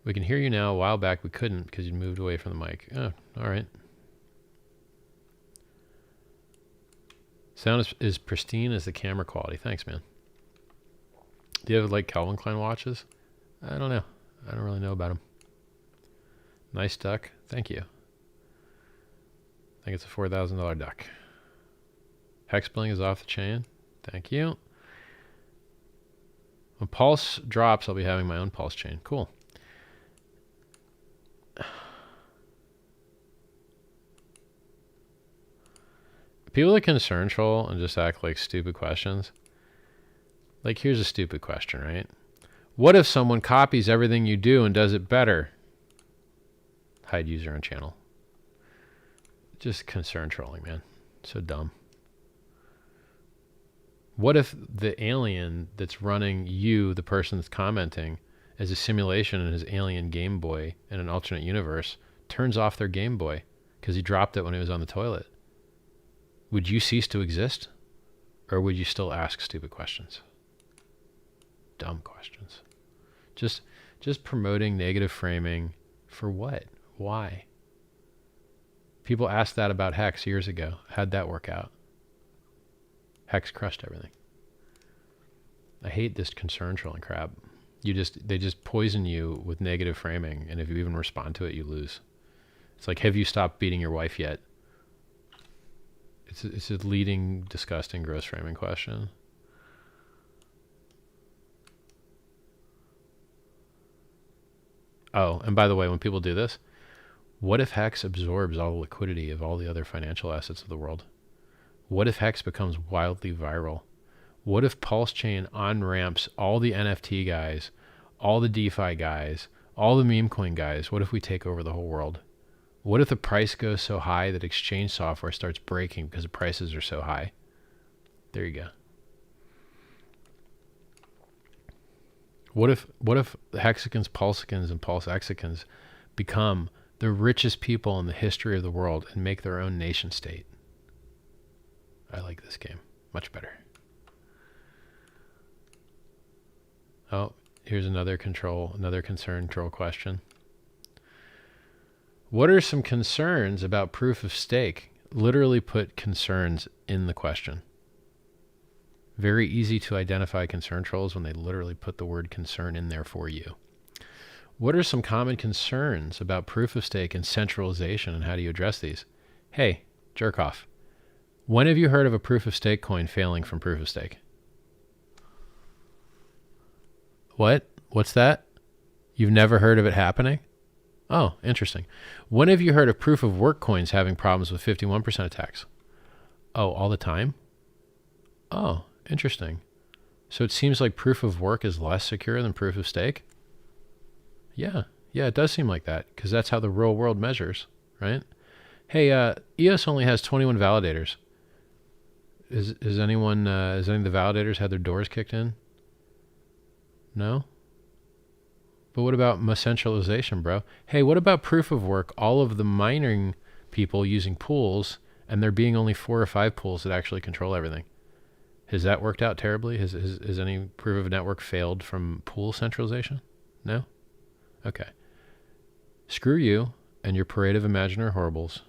We can hear you now. A while back we couldn't because you moved away from the mic. Oh, all right. Sound is pristine as the camera quality. Thanks, man. Do you have like Calvin Klein watches? I don't know. I don't really know about them. Nice duck. Thank you. I think it's a $4,000 duck. Hex bling is off the chain. Thank you. When Pulse drops, I'll be having my own Pulse chain. Cool. People that concern troll and just act like stupid questions. Like, here's a stupid question, right? What if someone copies everything you do and does it better? Hide user on channel. Just concern trolling, man. So dumb. What if the alien that's running you, the person that's commenting, as a simulation in his alien Game Boy in an alternate universe, turns off their Game Boy because he dropped it when he was on the toilet? Would you cease to exist? Or would you still ask stupid questions? Dumb questions. Just promoting negative framing for what? Why? People asked that about Hex years ago. How'd that work out? Hex crushed everything. I hate this concern trolling crap. They just poison you with negative framing, and if you even respond to it, you lose. It's like, have you stopped beating your wife yet? It's a leading, disgusting, gross framing question. Oh, and by the way, when people do this, what if Hex absorbs all the liquidity of all the other financial assets of the world? What if Hex becomes wildly viral? What if PulseChain on-ramps all the NFT guys, all the DeFi guys, all the meme coin guys? What if we take over the whole world? What if the price goes so high that exchange software starts breaking because the prices are so high? There you go. What if the Hexicans, Pulsicans, and PulseXicans become the richest people in the history of the world and make their own nation state? I like this game much better. Oh, here's another concern troll question. What are some concerns about proof of stake? Literally put concerns in the question. Very easy to identify concern trolls when they literally put the word concern in there for you. What are some common concerns about proof of stake and centralization, and how do you address these? Hey, jerk off. When have you heard of a proof of stake coin failing from proof of stake? What? What's that? You've never heard of it happening? Oh, interesting. When have you heard of proof of work coins having problems with 51% attacks? Oh, all the time? Oh, interesting. So it seems like proof of work is less secure than proof of stake? Yeah, it does seem like that, because that's how the real world measures, right? Hey, EOS only has 21 validators. Is any of the validators had their doors kicked in? No? But what about centralization, bro? Hey, what about proof of work? All of the mining people using pools, and there being only 4 or 5 pools that actually control everything. Has that worked out terribly? Has any proof of network failed from pool centralization? No? Okay. Screw you and your parade of imaginary horribles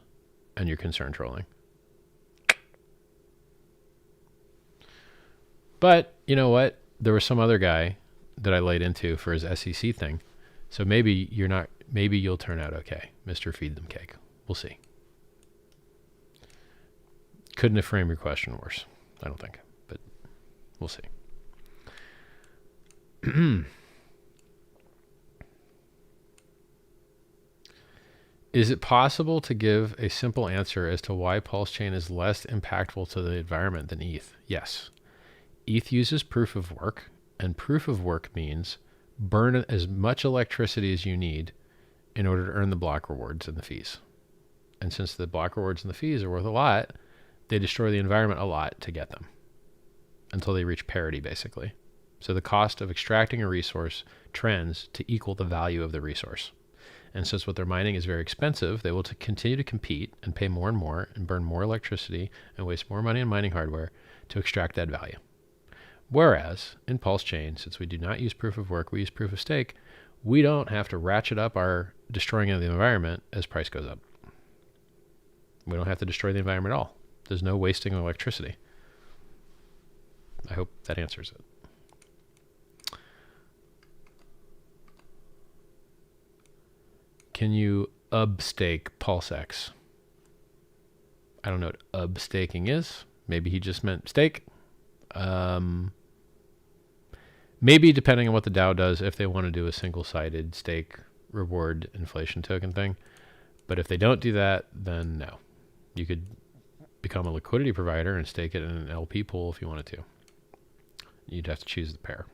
and your concern trolling. But you know what? There was some other guy that I laid into for his SEC thing. So maybe you'll turn out okay, Mr. Feed Them Cake. We'll see. Couldn't have framed your question worse, I don't think, but we'll see. Is it possible to give a simple answer as to why PulseChain is less impactful to the environment than ETH? Yes. ETH uses proof of work, and proof of work means burn as much electricity as you need in order to earn the block rewards and the fees. And since the block rewards and the fees are worth a lot, they destroy the environment a lot to get them until they reach parity, basically. So the cost of extracting a resource trends to equal the value of the resource. And since what they're mining is very expensive, they will continue to compete and pay more and burn more electricity and waste more money on mining hardware to extract that value. Whereas in PulseChain, since we do not use proof of work, we use proof of stake, we don't have to ratchet up our destroying of the environment as price goes up. We don't have to destroy the environment at all. There's no wasting of electricity. I hope that answers it. Can you stake PulseX? I don't know what staking is. Maybe he just meant stake. Maybe depending on what the DAO does, if they want to do a single-sided stake reward inflation token thing. But if they don't do that, then no. You could become a liquidity provider and stake it in an LP pool if you wanted to. You'd have to choose the pair.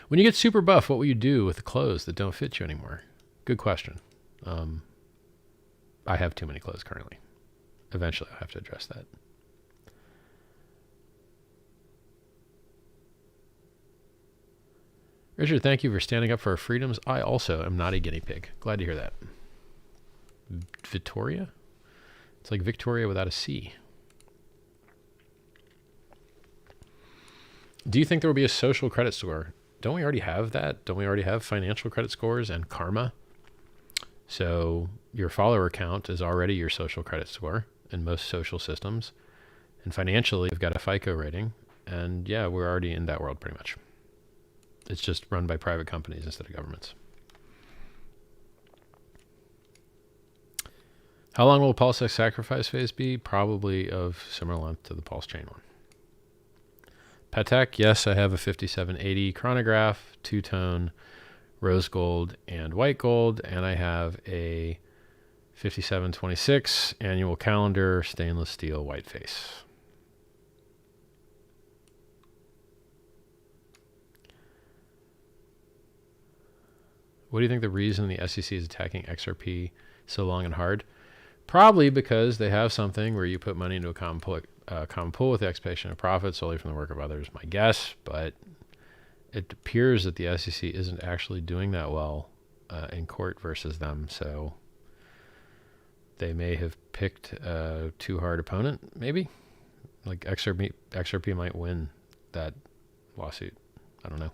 When you get super buff, what will you do with the clothes that don't fit you anymore? Good question. I have too many clothes currently. Eventually I'll have to address that. Richard, thank you for standing up for our freedoms. I also am not a guinea pig. Glad to hear that. Victoria? It's like Victoria without a C. Do you think there will be a social credit score? Don't we already have that? Don't we already have financial credit scores and karma? So your follower count is already your social credit score in most social systems. And financially, you've got a FICO rating. And yeah, we're already in that world pretty much. It's just run by private companies instead of governments. How long will the PulseX sacrifice phase be? Probably of similar length to the PulseChain one. Patek, yes, I have a 5780 chronograph, two-tone, rose gold and white gold, and I have a 5726 annual calendar, stainless steel white face. What do you think the reason the SEC is attacking XRP so long and hard? Probably because they have something where you put money into a common pool with the expectation of profit solely from the work of others, my guess, but it appears that the SEC isn't actually doing that well in court versus them, so they may have picked a too hard opponent, maybe? Like XRP might win that lawsuit. I don't know.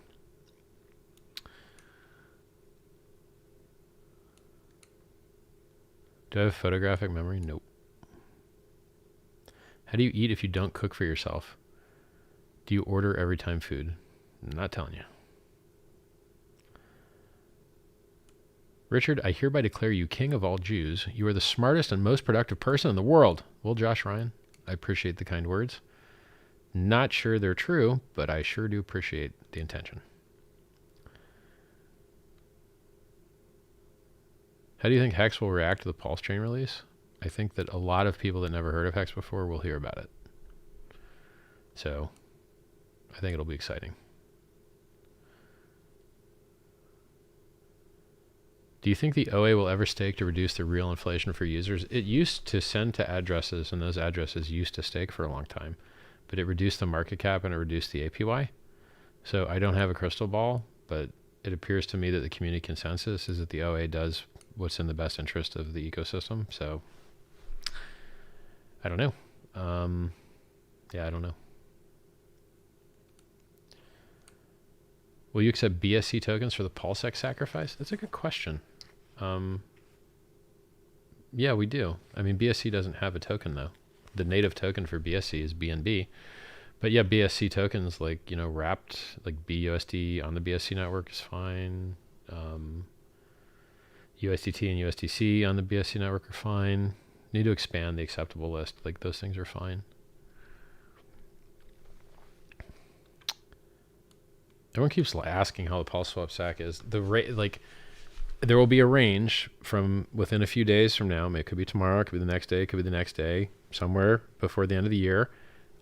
Do I have photographic memory? Nope. How do you eat if you don't cook for yourself? Do you order every time food? I'm not telling you. Richard, I hereby declare you king of all Jews. You are the smartest and most productive person in the world. Well, Josh Ryan, I appreciate the kind words. Not sure they're true, but I sure do appreciate the intention. How do you think HEX will react to the PulseChain release? I think that a lot of people that never heard of HEX before will hear about it. So I think it'll be exciting. Do you think the OA will ever stake to reduce the real inflation for users? It used to send to addresses, and those addresses used to stake for a long time, but it reduced the market cap and it reduced the APY. So I don't have a crystal ball, but it appears to me that the community consensus is that the OA does what's in the best interest of the ecosystem. So I don't know. Yeah, I don't know. Will you accept BSC tokens for the PulseX sacrifice? That's a good question. Yeah, we do. I mean, BSC doesn't have a token though. The native token for BSC is BNB. But yeah, BSC tokens like, you know, wrapped like BUSD on the BSC network is fine. USDT and USDC on the BSC network are fine. Need to expand the acceptable list. Like those things are fine. Everyone keeps asking how the PulseSwap SAC is. The rate, like, there will be a range from within a few days from now. It could be tomorrow, it could be the next day, it could be the next day, somewhere before the end of the year,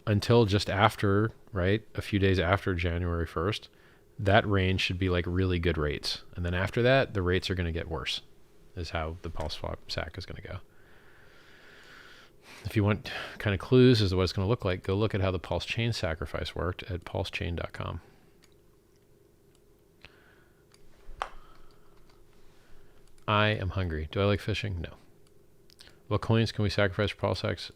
until just after, right? A few days after January 1st. That range should be like really good rates. And then after that, the rates are going to get worse, is how the PulseSwap SAC is going to go. If you want kind of clues as to what it's going to look like, go look at how the PulseChain sacrifice worked at pulsechain.com. I am hungry. Do I like fishing? No. What coins can we sacrifice for PulseX?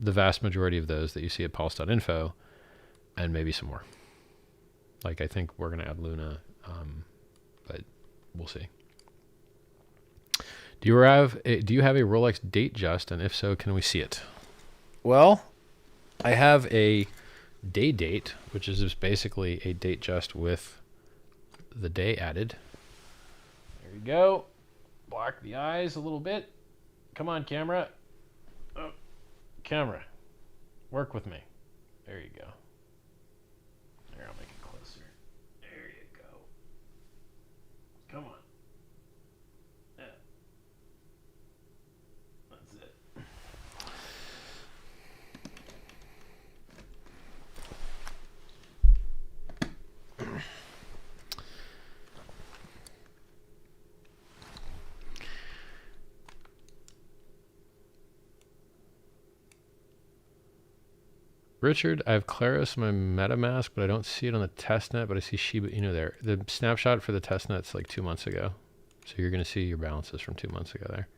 The vast majority of those that you see at pulse.info, and maybe some more. Like, I think we're going to add Luna, but we'll see. Do you have a Rolex Datejust, and if so, can we see it? Well, I have a day date, which is just basically a date just with the day added. There you go. Block the eyes a little bit. Come on, camera. Oh, camera. Work with me. There you go. Here, I'll make it closer. There you go. Come on. Yeah. That's it. Richard, I have Claros in my MetaMask, but I don't see it on the testnet, but I see Shiba Inu there. The snapshot for the testnet's like 2 months ago. So you're going to see your balances from 2 months ago there.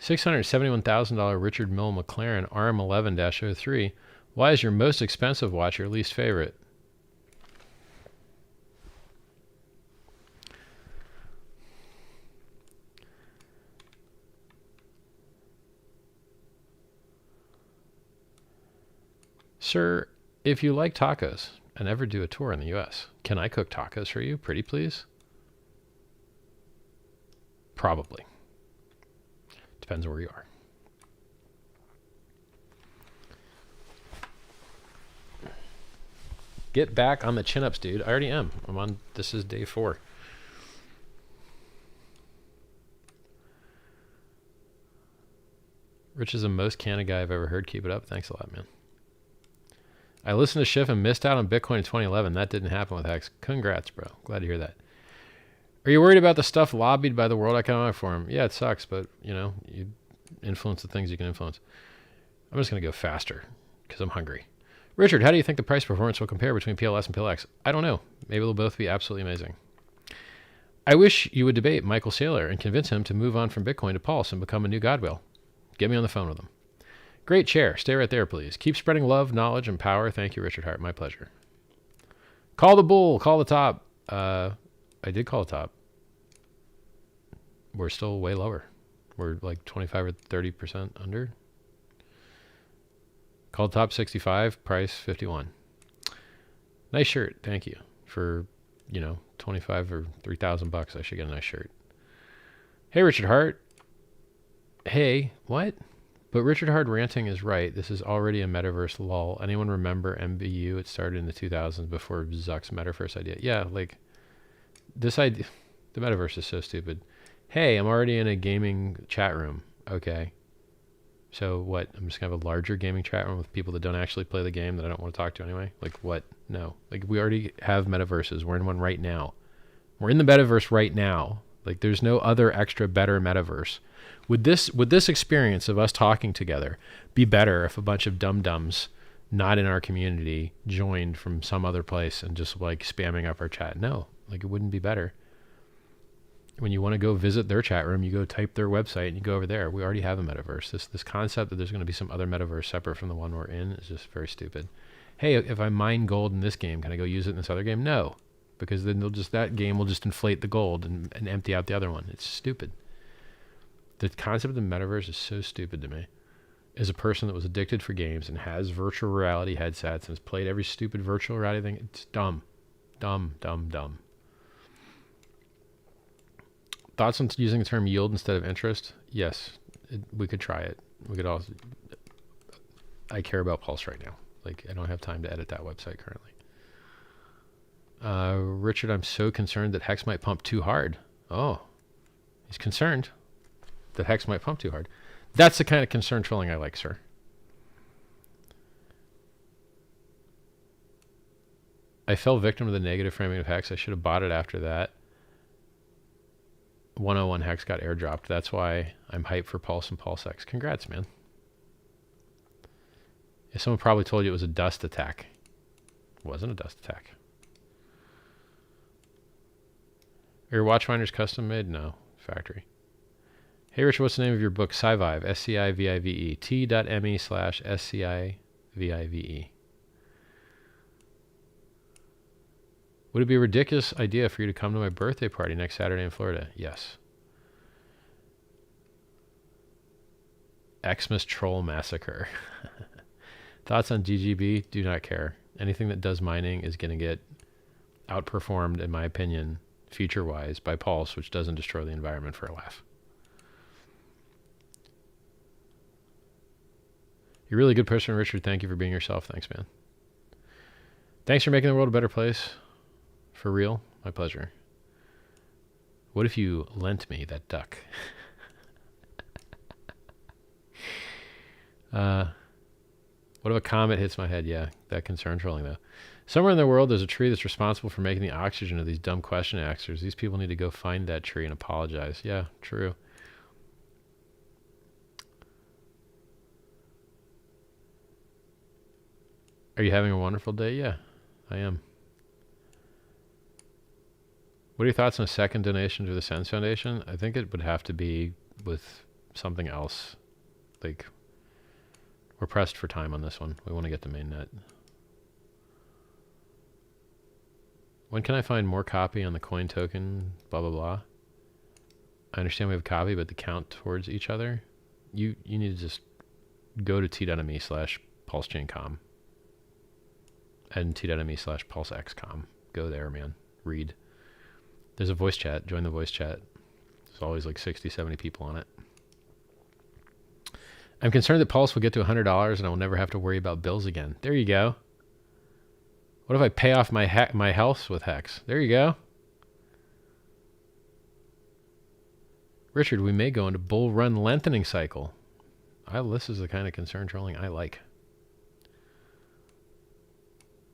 $671,000 Richard Mille McLaren RM11-03. Why is your most expensive watch your least favorite? Sir, if you like tacos and ever do a tour in the U.S., can I cook tacos for you, pretty please? Probably. Depends where you are. Get back on the chin-ups, dude. I already am. I'm on, this is day 4. Rich is the most candid guy I've ever heard. Keep it up. Thanks a lot, man. I listened to Schiff and missed out on Bitcoin in 2011. That didn't happen with HEX. Congrats, bro. Glad to hear that. Are you worried about the stuff lobbied by the World Economic Forum? Yeah, it sucks, but, you know, you influence the things you can influence. I'm just going to go faster because I'm hungry. Richard, how do you think the price performance will compare between PLS and PLX? I don't know. Maybe they'll both be absolutely amazing. I wish you would debate Michael Saylor and convince him to move on from Bitcoin to Pulse and become a new Godwill. Get me on the phone with him. Great chair. Stay right there, please. Keep spreading love, knowledge, and power. Thank you, Richard Hart. My pleasure. Call the bull. Call the top. I did call the top. We're still way lower. We're like 25 or 30% under. Called top 65, price 51. Nice shirt. Thank you. For, you know, 25 or 3,000 bucks, I should get a nice shirt. Hey, Richard Hart. Hey, what? But Richard Hart ranting is right. This is already a metaverse lull. Anyone remember MBU? It started in the 2000s before Zuck's metaverse idea. Yeah, like this idea, the metaverse is so stupid. Hey, I'm already in a gaming chat room. Okay. So what? I'm just going to have a larger gaming chat room with people that don't actually play the game that I don't want to talk to anyway? Like what? No. Like we already have metaverses. We're in one right now. We're in the metaverse right now. Like there's no other extra better metaverse. Would this experience of us talking together be better if a bunch of dum-dums not in our community joined from some other place and just like spamming up our chat? No, like it wouldn't be better. When you want to go visit their chat room, you go type their website and you go over there. We already have a metaverse. This concept that there's going to be some other metaverse separate from the one we're in is just very stupid. Hey, if I mine gold in this game, can I go use it in this other game? No, because then that game will just inflate the gold and empty out the other one. It's stupid. The concept of the metaverse is so stupid to me. As a person that was addicted for games and has virtual reality headsets and has played every stupid virtual reality thing, it's dumb. Dumb, dumb, dumb. Thoughts on using the term yield instead of interest? Yes, we could try it. We could also... I care about Pulse right now. Like, I don't have time to edit that website currently. Richard, I'm so concerned that HEX might pump too hard. Oh, he's concerned that HEX might pump too hard. That's the kind of concern feeling I like, sir. I fell victim to the negative framing of HEX. I should have bought it after that. 101 HEX got airdropped. That's why I'm hyped for Pulse and PulseX. Congrats, man. Yeah, someone probably told you it was a dust attack. It wasn't a dust attack. Are your watchfinders custom made? No, factory. Hey, Richard, what's the name of your book? Scivive, S-C-I-V-I-V-E, t.me/SCIVIVE. Would it be a ridiculous idea for you to come to my birthday party next Saturday in Florida? Yes. Xmas Troll Massacre. Thoughts on GGB? Do not care. Anything that does mining is going to get outperformed, in my opinion, future-wise, by Pulse, which doesn't destroy the environment for a laugh. You're a really good person, Richard. Thank you for being yourself. Thanks, man. Thanks for making the world a better place. For real. My pleasure. What if you lent me that duck? What if a comet hits my head? Yeah, that concern trolling, though. Somewhere in the world, there's a tree that's responsible for making the oxygen of these dumb question answers. These people need to go find that tree and apologize. Yeah, true. Are you having a wonderful day? Yeah, I am. What are your thoughts on a second donation to the Sense Foundation? I think it would have to be with something else. Like, we're pressed for time on this one. We want to get the mainnet. When can I find more copy on the coin token? Blah, blah, blah. I understand we have copy, but the count towards each other? You need to just go to t.me/PulseChainCom and t.me/PulseXcom. Go there, man. Read. There's a voice chat. Join the voice chat. There's always like 60, 70 people on it. I'm concerned that Pulse will get to $100 and I will never have to worry about bills again. There you go. What if I pay off my health with HEX? There you go. Richard, we may go into bull run lengthening cycle. This is the kind of concern trolling I like.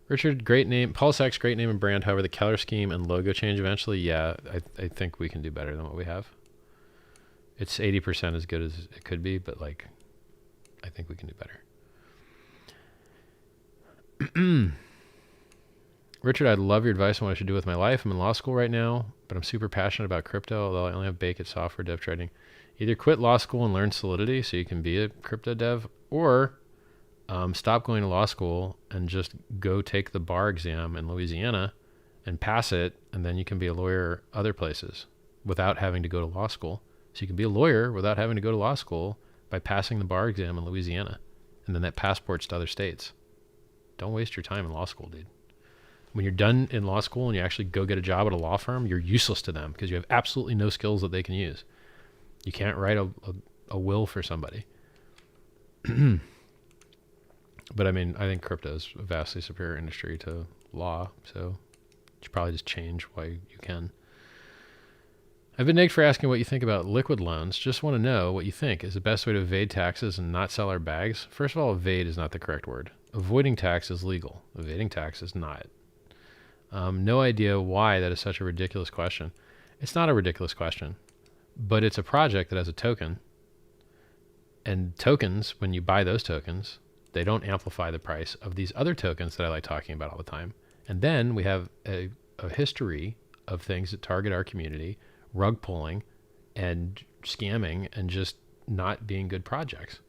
Richard, great name. PulseX, great name and brand. However, the color scheme and logo change eventually, yeah, I think we can do better than what we have. It's 80% as good as it could be, but like, I think we can do better. Richard, I'd love your advice on what I should do with my life. I'm in law school right now, but I'm super passionate about crypto, although I only have basic software dev trading. Either quit law school and learn Solidity so you can be a crypto dev, or stop going to law school and just go take the bar exam in Louisiana and pass it, and then you can be a lawyer other places without having to go to law school. So you can be a lawyer without having to go to law school by passing the bar exam in Louisiana, and then that passports to other states. Don't waste your time in law school, dude. When you're done in law school and you actually go get a job at a law firm, you're useless to them because you have absolutely no skills that they can use. You can't write a will for somebody. But I mean, I think crypto is a vastly superior industry to law, so you should probably just change why you can. I've been nagged for asking what you think about liquid loans. Just want to know what you think. Is the best way to evade taxes and not sell our bags? First of all, evade is not the correct word. Avoiding tax is legal. Evading tax is not. No idea why that is such a ridiculous question. It's not a ridiculous question, but it's a project that has a token. And tokens, when you buy those tokens, they don't amplify the price of these other tokens that I like talking about all the time. And then we have a history of things that target our community, rug pulling and scamming and just not being good projects.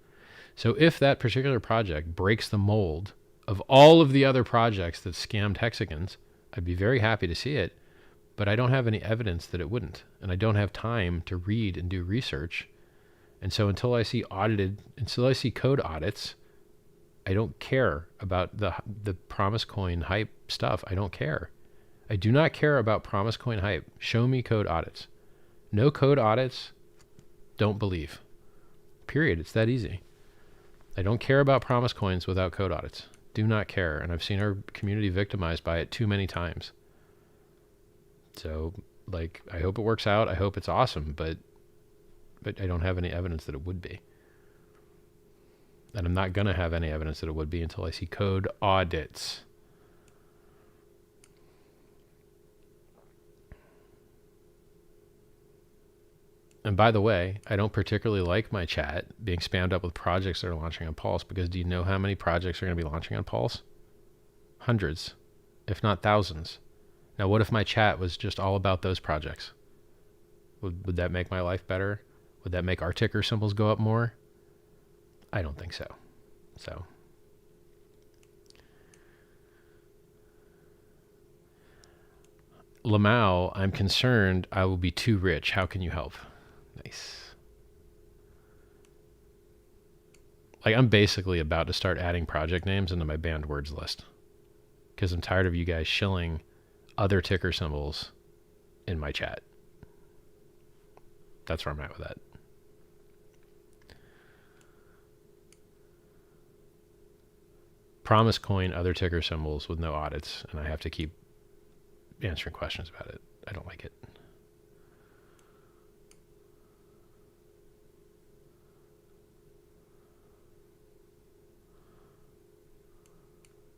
So if that particular project breaks the mold of all of the other projects that scammed hexagons, I'd be very happy to see it, but I don't have any evidence that it wouldn't. And I don't have time to read and do research. And so until I see code audits, I don't care about the Promise Coin hype stuff. I don't care. I do not care about Promise Coin hype. Show me code audits. No code audits, don't believe. Period. It's that easy. I don't care about Promise Coins without code audits. Do not care. And I've seen our community victimized by it too many times. So, like, I hope it works out. I hope it's awesome, but I don't have any evidence that it would be. And I'm not going to have any evidence that it would be until I see code audits. And by the way, I don't particularly like my chat being spammed up with projects that are launching on Pulse, because do you know how many projects are going to be launching on Pulse? Hundreds, if not thousands. Now, what if my chat was just all about those projects? Would that make my life better? Would that make our ticker symbols go up more? I don't think so. So, Lamau, I'm concerned I will be too rich. How can you help? Nice. Like, I'm basically about to start adding project names into my banned words list because I'm tired of you guys shilling other ticker symbols in my chat. That's where I'm at with that. Promise coin other ticker symbols with no audits, and I have to keep answering questions about it. I don't like it.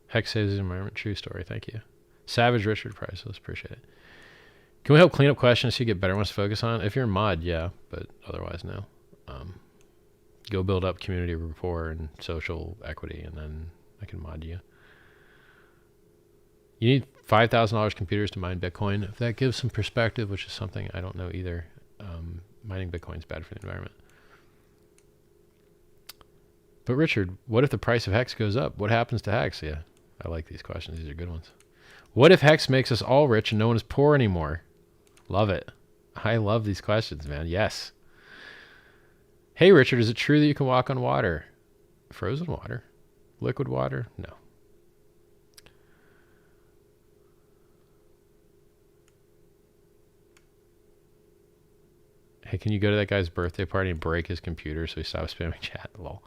Hex saves the environment. True story. Thank you. Savage Richard Price. Let's appreciate it. Can we help clean up questions so you get better ones to focus on? If you're a mod, yeah, but otherwise, no. Go build up community rapport and social equity, and then I can mod you. You need $5,000 computers to mine Bitcoin. If that gives some perspective, which is something I don't know either, mining Bitcoin is bad for the environment. But Richard, what if the price of HEX goes up? What happens to HEX? Yeah, I like these questions. These are good ones. What if HEX makes us all rich and no one is poor anymore? Love it. I love these questions, man. Yes. Hey, Richard, is it true that you can walk on water? Frozen water? Liquid water? No. Hey, can you go to that guy's birthday party and break his computer so he stops spamming chat? Lol.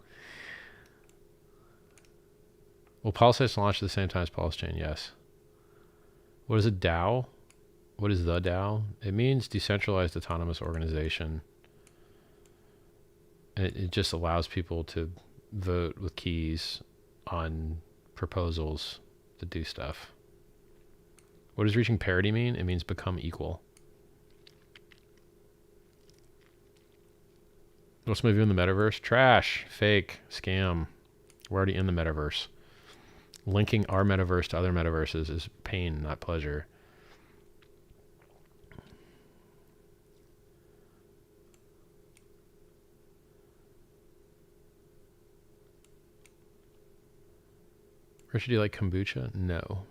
Will PulseX launch at the same time as PulseChain? Yes. What is a DAO? What is the DAO? It means decentralized autonomous organization. And it just allows people to vote with keys on proposals to do stuff. What does reaching parity mean? It means become equal. What's my view in the metaverse? Trash, fake, scam. We're already in the metaverse. Linking our metaverse to other metaverses is pain, not pleasure. Richard, do you like kombucha? No.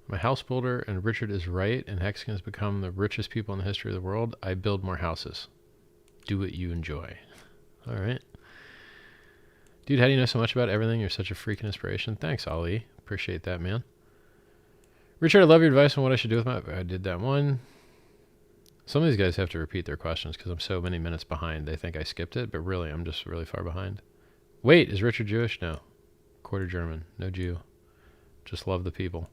I'm a house builder, and Richard is right, and Hex has become the richest people in the history of the world. I build more houses. Do what you enjoy. All right. Dude, how do you know so much about everything? You're such a freaking inspiration. Thanks, Ali. Appreciate that, man. Richard, I love your advice on what I should do with my... I did that one. Some of these guys have to repeat their questions because I'm so many minutes behind. They think I skipped it, but really, I'm just really far behind. Wait, is Richard Jewish? No. Quarter German. No Jew. Just love the people.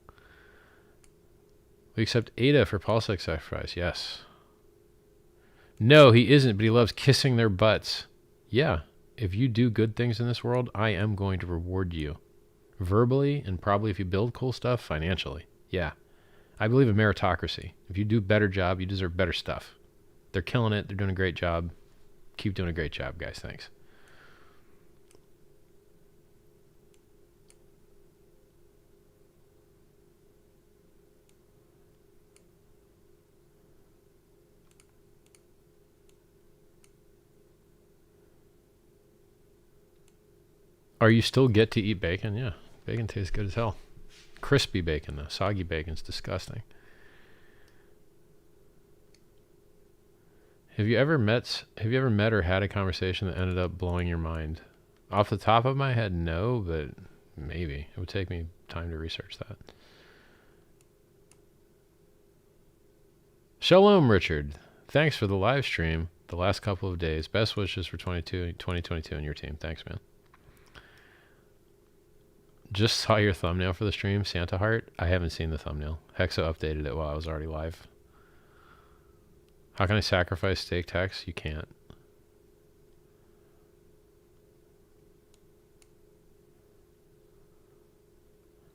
We accept ADA for PulseX sacrifice. Yes. No, he isn't, but he loves kissing their butts. Yeah. If you do good things in this world, I am going to reward you. Verbally, and probably if you build cool stuff, financially. Yeah. I believe in meritocracy. If you do a better job, you deserve better stuff. They're killing it. They're doing a great job. Keep doing a great job, guys. Thanks. Are you still get to eat bacon? Yeah. Bacon tastes good as hell. Crispy bacon, though. Soggy bacon's disgusting. Have you ever met or had a conversation that ended up blowing your mind? Off the top of my head, no, but maybe. It would take me time to research that. Shalom, Richard. Thanks for the live stream the last couple of days. Best wishes for 2022 and your team. Thanks, man. Just saw your thumbnail for the stream, Santa Heart. I haven't seen the thumbnail. Hexo updated it while I was already live. How can I sacrifice staked Hex? You can't.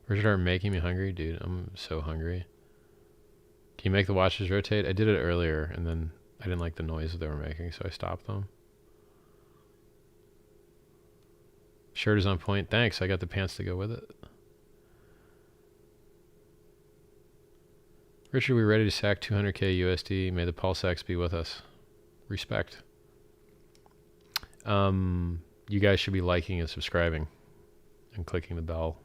Richard are making me hungry, dude. I'm so hungry. Can you make the watches rotate? I did it earlier, and then I didn't like the noise that they were making, so I stopped them. Shirt is on point. Thanks. I got the pants to go with it. Richard, we ready to sack 200K USD. May the PulseX be with us. Respect. you guys should be liking and subscribing and clicking the bell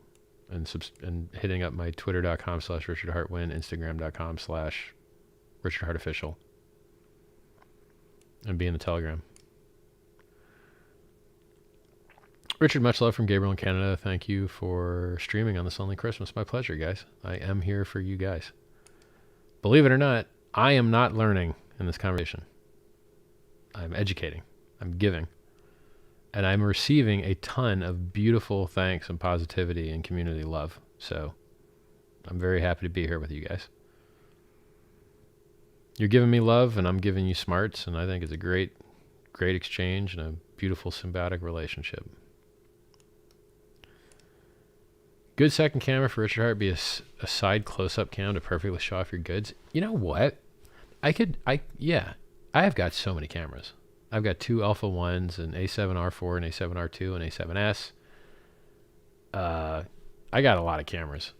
and hitting up my twitter.com/RichardHartWin, Instagram.com/RichardHartOfficial, and be in the Telegram. Richard, much love from Gabriel in Canada. Thank you for streaming on this lonely Christmas. My pleasure, guys. I am here for you guys. Believe it or not, I am not learning in this conversation. I'm educating. I'm giving. And I'm receiving a ton of beautiful thanks and positivity and community love. So I'm very happy to be here with you guys. You're giving me love and I'm giving you smarts, and I think it's a great exchange and a beautiful symbiotic relationship. Good second camera for Richard Hart. Be a side close-up cam to perfectly show off your goods. You know what? I have got so many cameras. I've got 2 Alpha 1s, an A7R4, an A7R2, an A7S. I got a lot of cameras.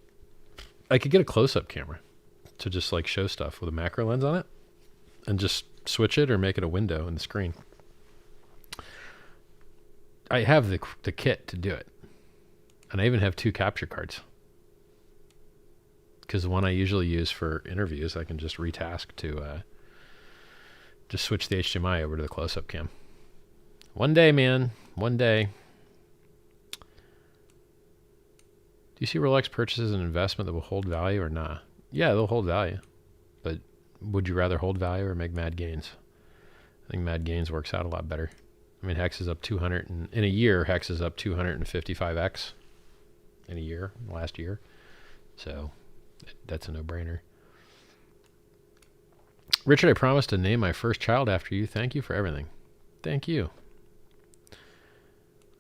I could get a close-up camera to just like show stuff with a macro lens on it and just switch it or make it a window in the screen. I have the kit to do it. And I even have 2 capture cards. Because the one I usually use for interviews, I can just retask to just switch the HDMI over to the close-up cam. One day, man. One day. Do you see Rolex purchases an investment that will hold value or not? Yeah, they'll hold value. But would you rather hold value or make mad gains? I think mad gains works out a lot better. I mean, HEX is up 200, and in a year, HEX is up 255x in a year, last year. So that's a no-brainer. Richard, I promised to name my first child after you. Thank you for everything. Thank you.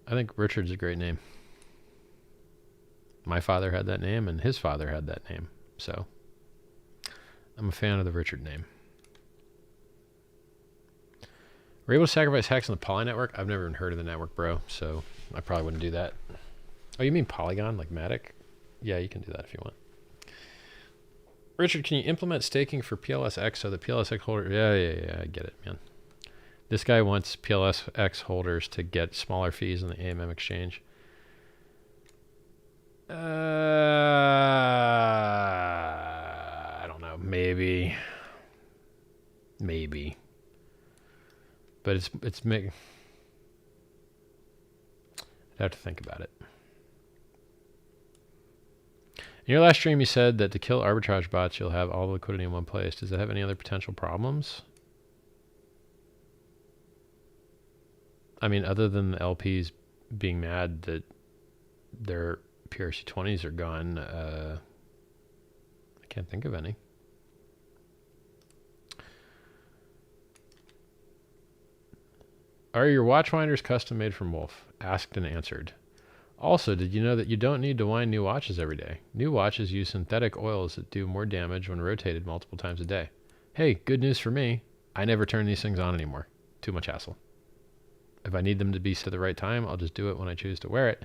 I think Richard's a great name. My father had that name, and his father had that name. So I'm a fan of the Richard name. We're able to sacrifice HEX on the Poly network? I've never even heard of the network, bro, so I probably wouldn't do that. Oh, you mean Polygon, like Matic? Yeah, you can do that if you want. Richard, can you implement staking for PLSX so the PLSX holder... Yeah, I get it, man. This guy wants PLSX holders to get smaller fees on the AMM exchange. I don't know. Maybe. But it's I'd have to think about it. In your last stream, you said that to kill arbitrage bots, you'll have all the liquidity in one place. Does that have any other potential problems? I mean, other than the LPs being mad that their PRC20s are gone, I can't think of any. Are your watch winders custom made from Wolf? Asked and answered. Also, did you know that you don't need to wind new watches every day? New watches use synthetic oils that do more damage when rotated multiple times a day. Hey, good news for me. I never turn these things on anymore. Too much hassle. If I need them to be set at the right time, I'll just do it when I choose to wear it.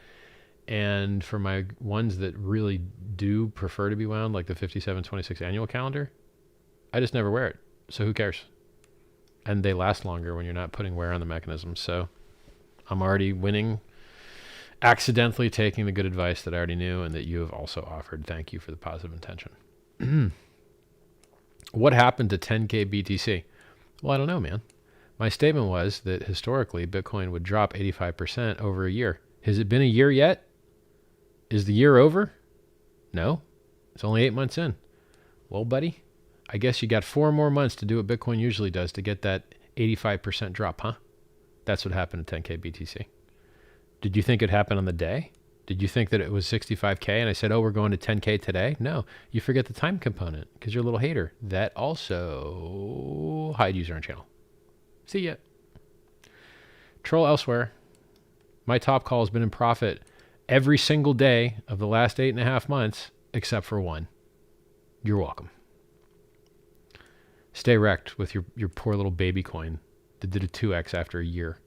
And for my ones that really do prefer to be wound, like the 5726 annual calendar, I just never wear it. So who cares? And they last longer when you're not putting wear on the mechanism. So I'm already winning, accidentally taking the good advice that I already knew and that you have also offered. Thank you for the positive intention. What happened to 10K BTC? Well, I don't know, man. My statement was that historically Bitcoin would drop 85% over a year. Has it been a year yet? Is the year over? No. It's only 8 months in. Well, buddy, I guess you got 4 more months to do what Bitcoin usually does to get that 85% drop, huh? That's what happened to 10K BTC. Did you think it happened on the day? Did you think that it was 65K and I said, oh, we're going to 10K today? No, you forget the time component because you're a little hater. That also hide user and channel. See ya. Troll elsewhere. My top call has been in profit every single day of the last 8.5 months, except for one. You're welcome. Stay wrecked with your poor little baby coin that did a 2x after a year.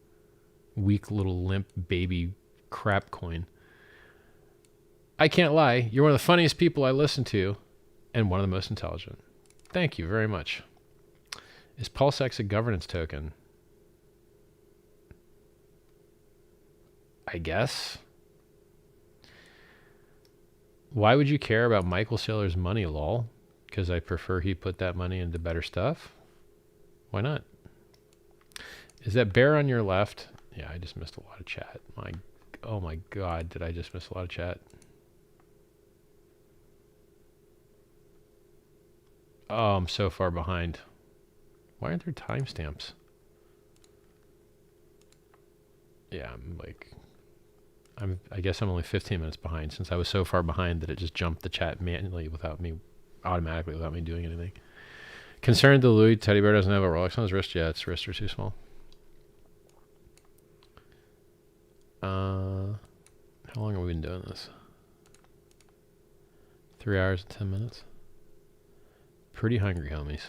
Weak little limp baby crap coin. I can't lie. You're one of the funniest people I listen to and one of the most intelligent. Thank you very much. Is PulseX a governance token? I guess. Why would you care about Michael Saylor's money, lol? Because I prefer he put that money into better stuff? Why not? Is that bear on your left? Yeah, I just missed a lot of chat. Oh my God, did I just miss a lot of chat? Oh, I'm so far behind. Why aren't there timestamps? Yeah, I guess I'm only 15 minutes behind since I was so far behind that it just jumped the chat manually automatically without me doing anything. Concerned the Louis teddy bear doesn't have a Rolex on his wrist? Yeah, its wrists are too small. How long have we been doing this? 3 hours and 10 minutes. Pretty hungry, homies.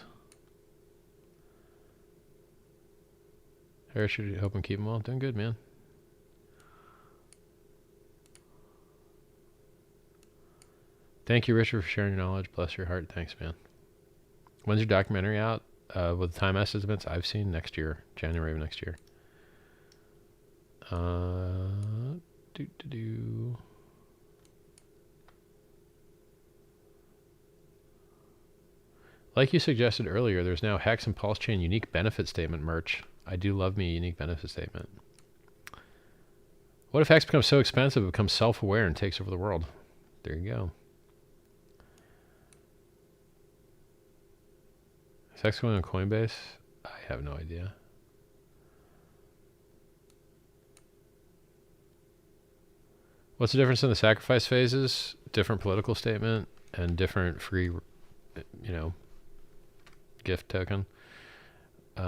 Harris, should hope and keep them well. Doing good, man. Thank you, Richard, for sharing your knowledge. Bless your heart. Thanks, man. When's your documentary out? With time estimates I've seen next year, January of next year. Like you suggested earlier, there's now HEX and PulseChain unique benefit statement merch. I do love me a unique benefit statement. What if HEX becomes so expensive it becomes self-aware and takes over the world? There you go. Is HEX going on Coinbase? I have no idea. What's the difference in the sacrifice phases? Different political statement and different free, gift token. Is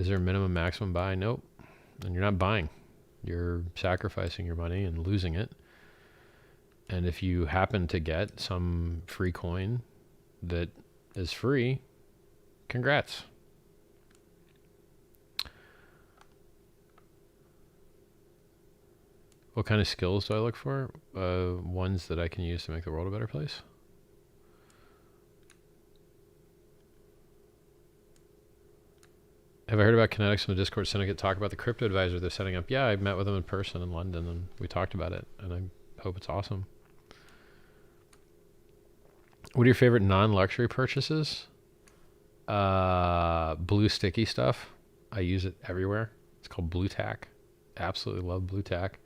there a minimum maximum buy? Nope. And you're not buying. You're sacrificing your money and losing it. And if you happen to get some free coin that is free, congrats. What kind of skills do I look for? Ones that I can use to make the world a better place. Have I heard about Kinetics from the Discord Syndicate talk about the crypto advisor they're setting up? Yeah, I met with them in person in London and we talked about it and I hope it's awesome. What are your favorite non-luxury purchases? Blue sticky stuff. I use it everywhere. It's called Blue Tack. Absolutely love Blue Tack.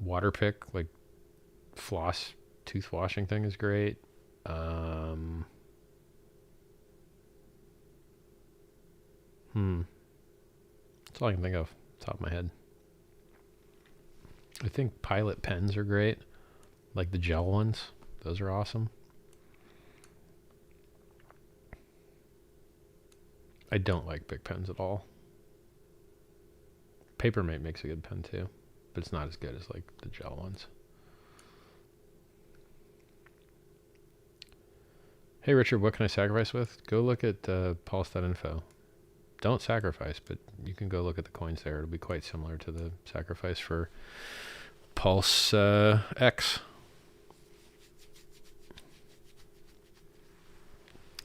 Water pick, like floss tooth washing thing is great. That's all I can think of, top of my head. I think Pilot pens are great, like the gel ones. Those are awesome. I don't like big pens at all. Papermate makes a good pen too, but it's not as good as like the gel ones. Hey Richard, what can I sacrifice with? Go look at pulse.info. Don't sacrifice, but you can go look at the coins there. It'll be quite similar to the sacrifice for PulseX.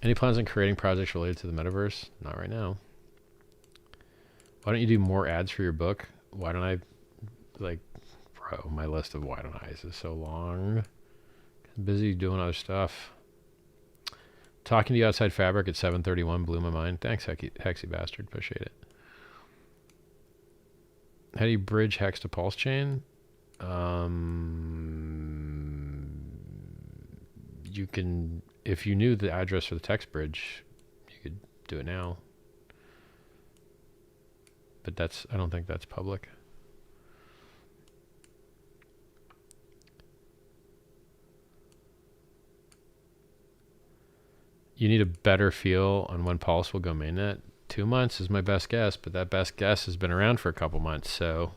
Any plans on creating projects related to the metaverse? Not right now. Why don't you do more ads for your book? Why don't I, bro, my list of why don't I's is so long. I'm busy doing other stuff. Talking to you outside Fabric at 7:31 blew my mind. Thanks, Hexy Bastard. Appreciate it. How do you bridge Hex to PulseChain? You can, if you knew the address for the text bridge, you could do it now. But I don't think that's public. You need a better feel on when Pulse will go mainnet. 2 months is my best guess, but that best guess has been around for a couple months, so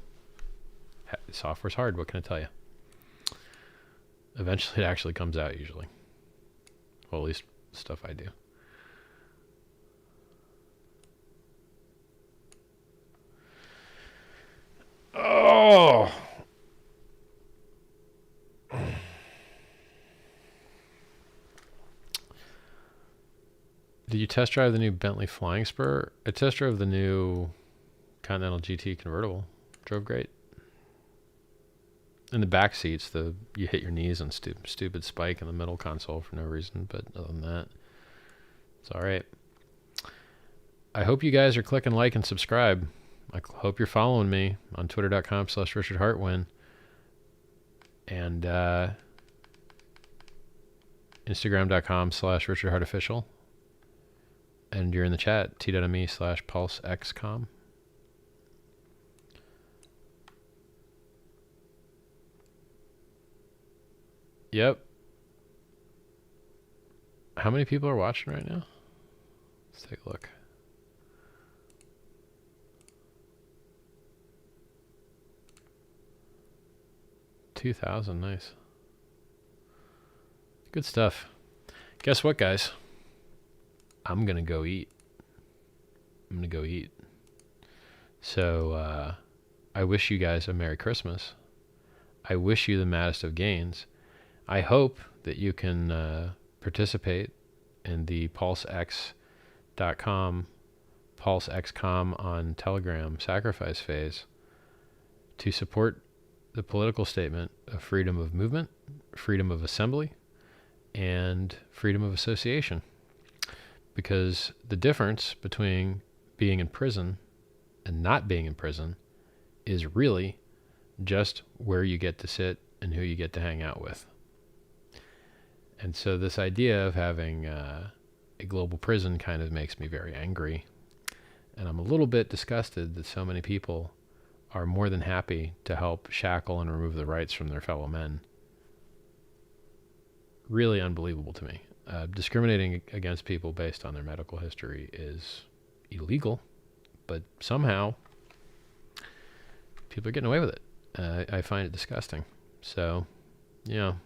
software's hard. What can I tell you? Eventually it actually comes out usually. Well, at least stuff I do. Oh! Did you test drive the new Bentley Flying Spur? I test drove the new Continental GT convertible. Drove great. In the back seats, you hit your knees on stupid spike in the middle console for no reason, but other than that, it's all right. I hope you guys are clicking like and subscribe. I hope you're following me on twitter.com/RichardHartwin and Instagram.com/RichardHartOfficial. And you're in the chat, t.me/PulseXcom. Yep. How many people are watching right now? Let's take a look. $2,000, nice. Good stuff. Guess what, guys? I'm gonna go eat. So I wish you guys a Merry Christmas. I wish you the maddest of gains. I hope that you can participate in the PulseX.com, PulseXcom on Telegram sacrifice phase to support the political statement of freedom of movement, freedom of assembly, and freedom of association. Because the difference between being in prison and not being in prison is really just where you get to sit and who you get to hang out with. And so this idea of having a global prison kind of makes me very angry. And I'm a little bit disgusted that so many people are more than happy to help shackle and remove the rights from their fellow men. Really unbelievable to me. Discriminating against people based on their medical history is illegal, but somehow people are getting away with it. I find it disgusting. So, yeah.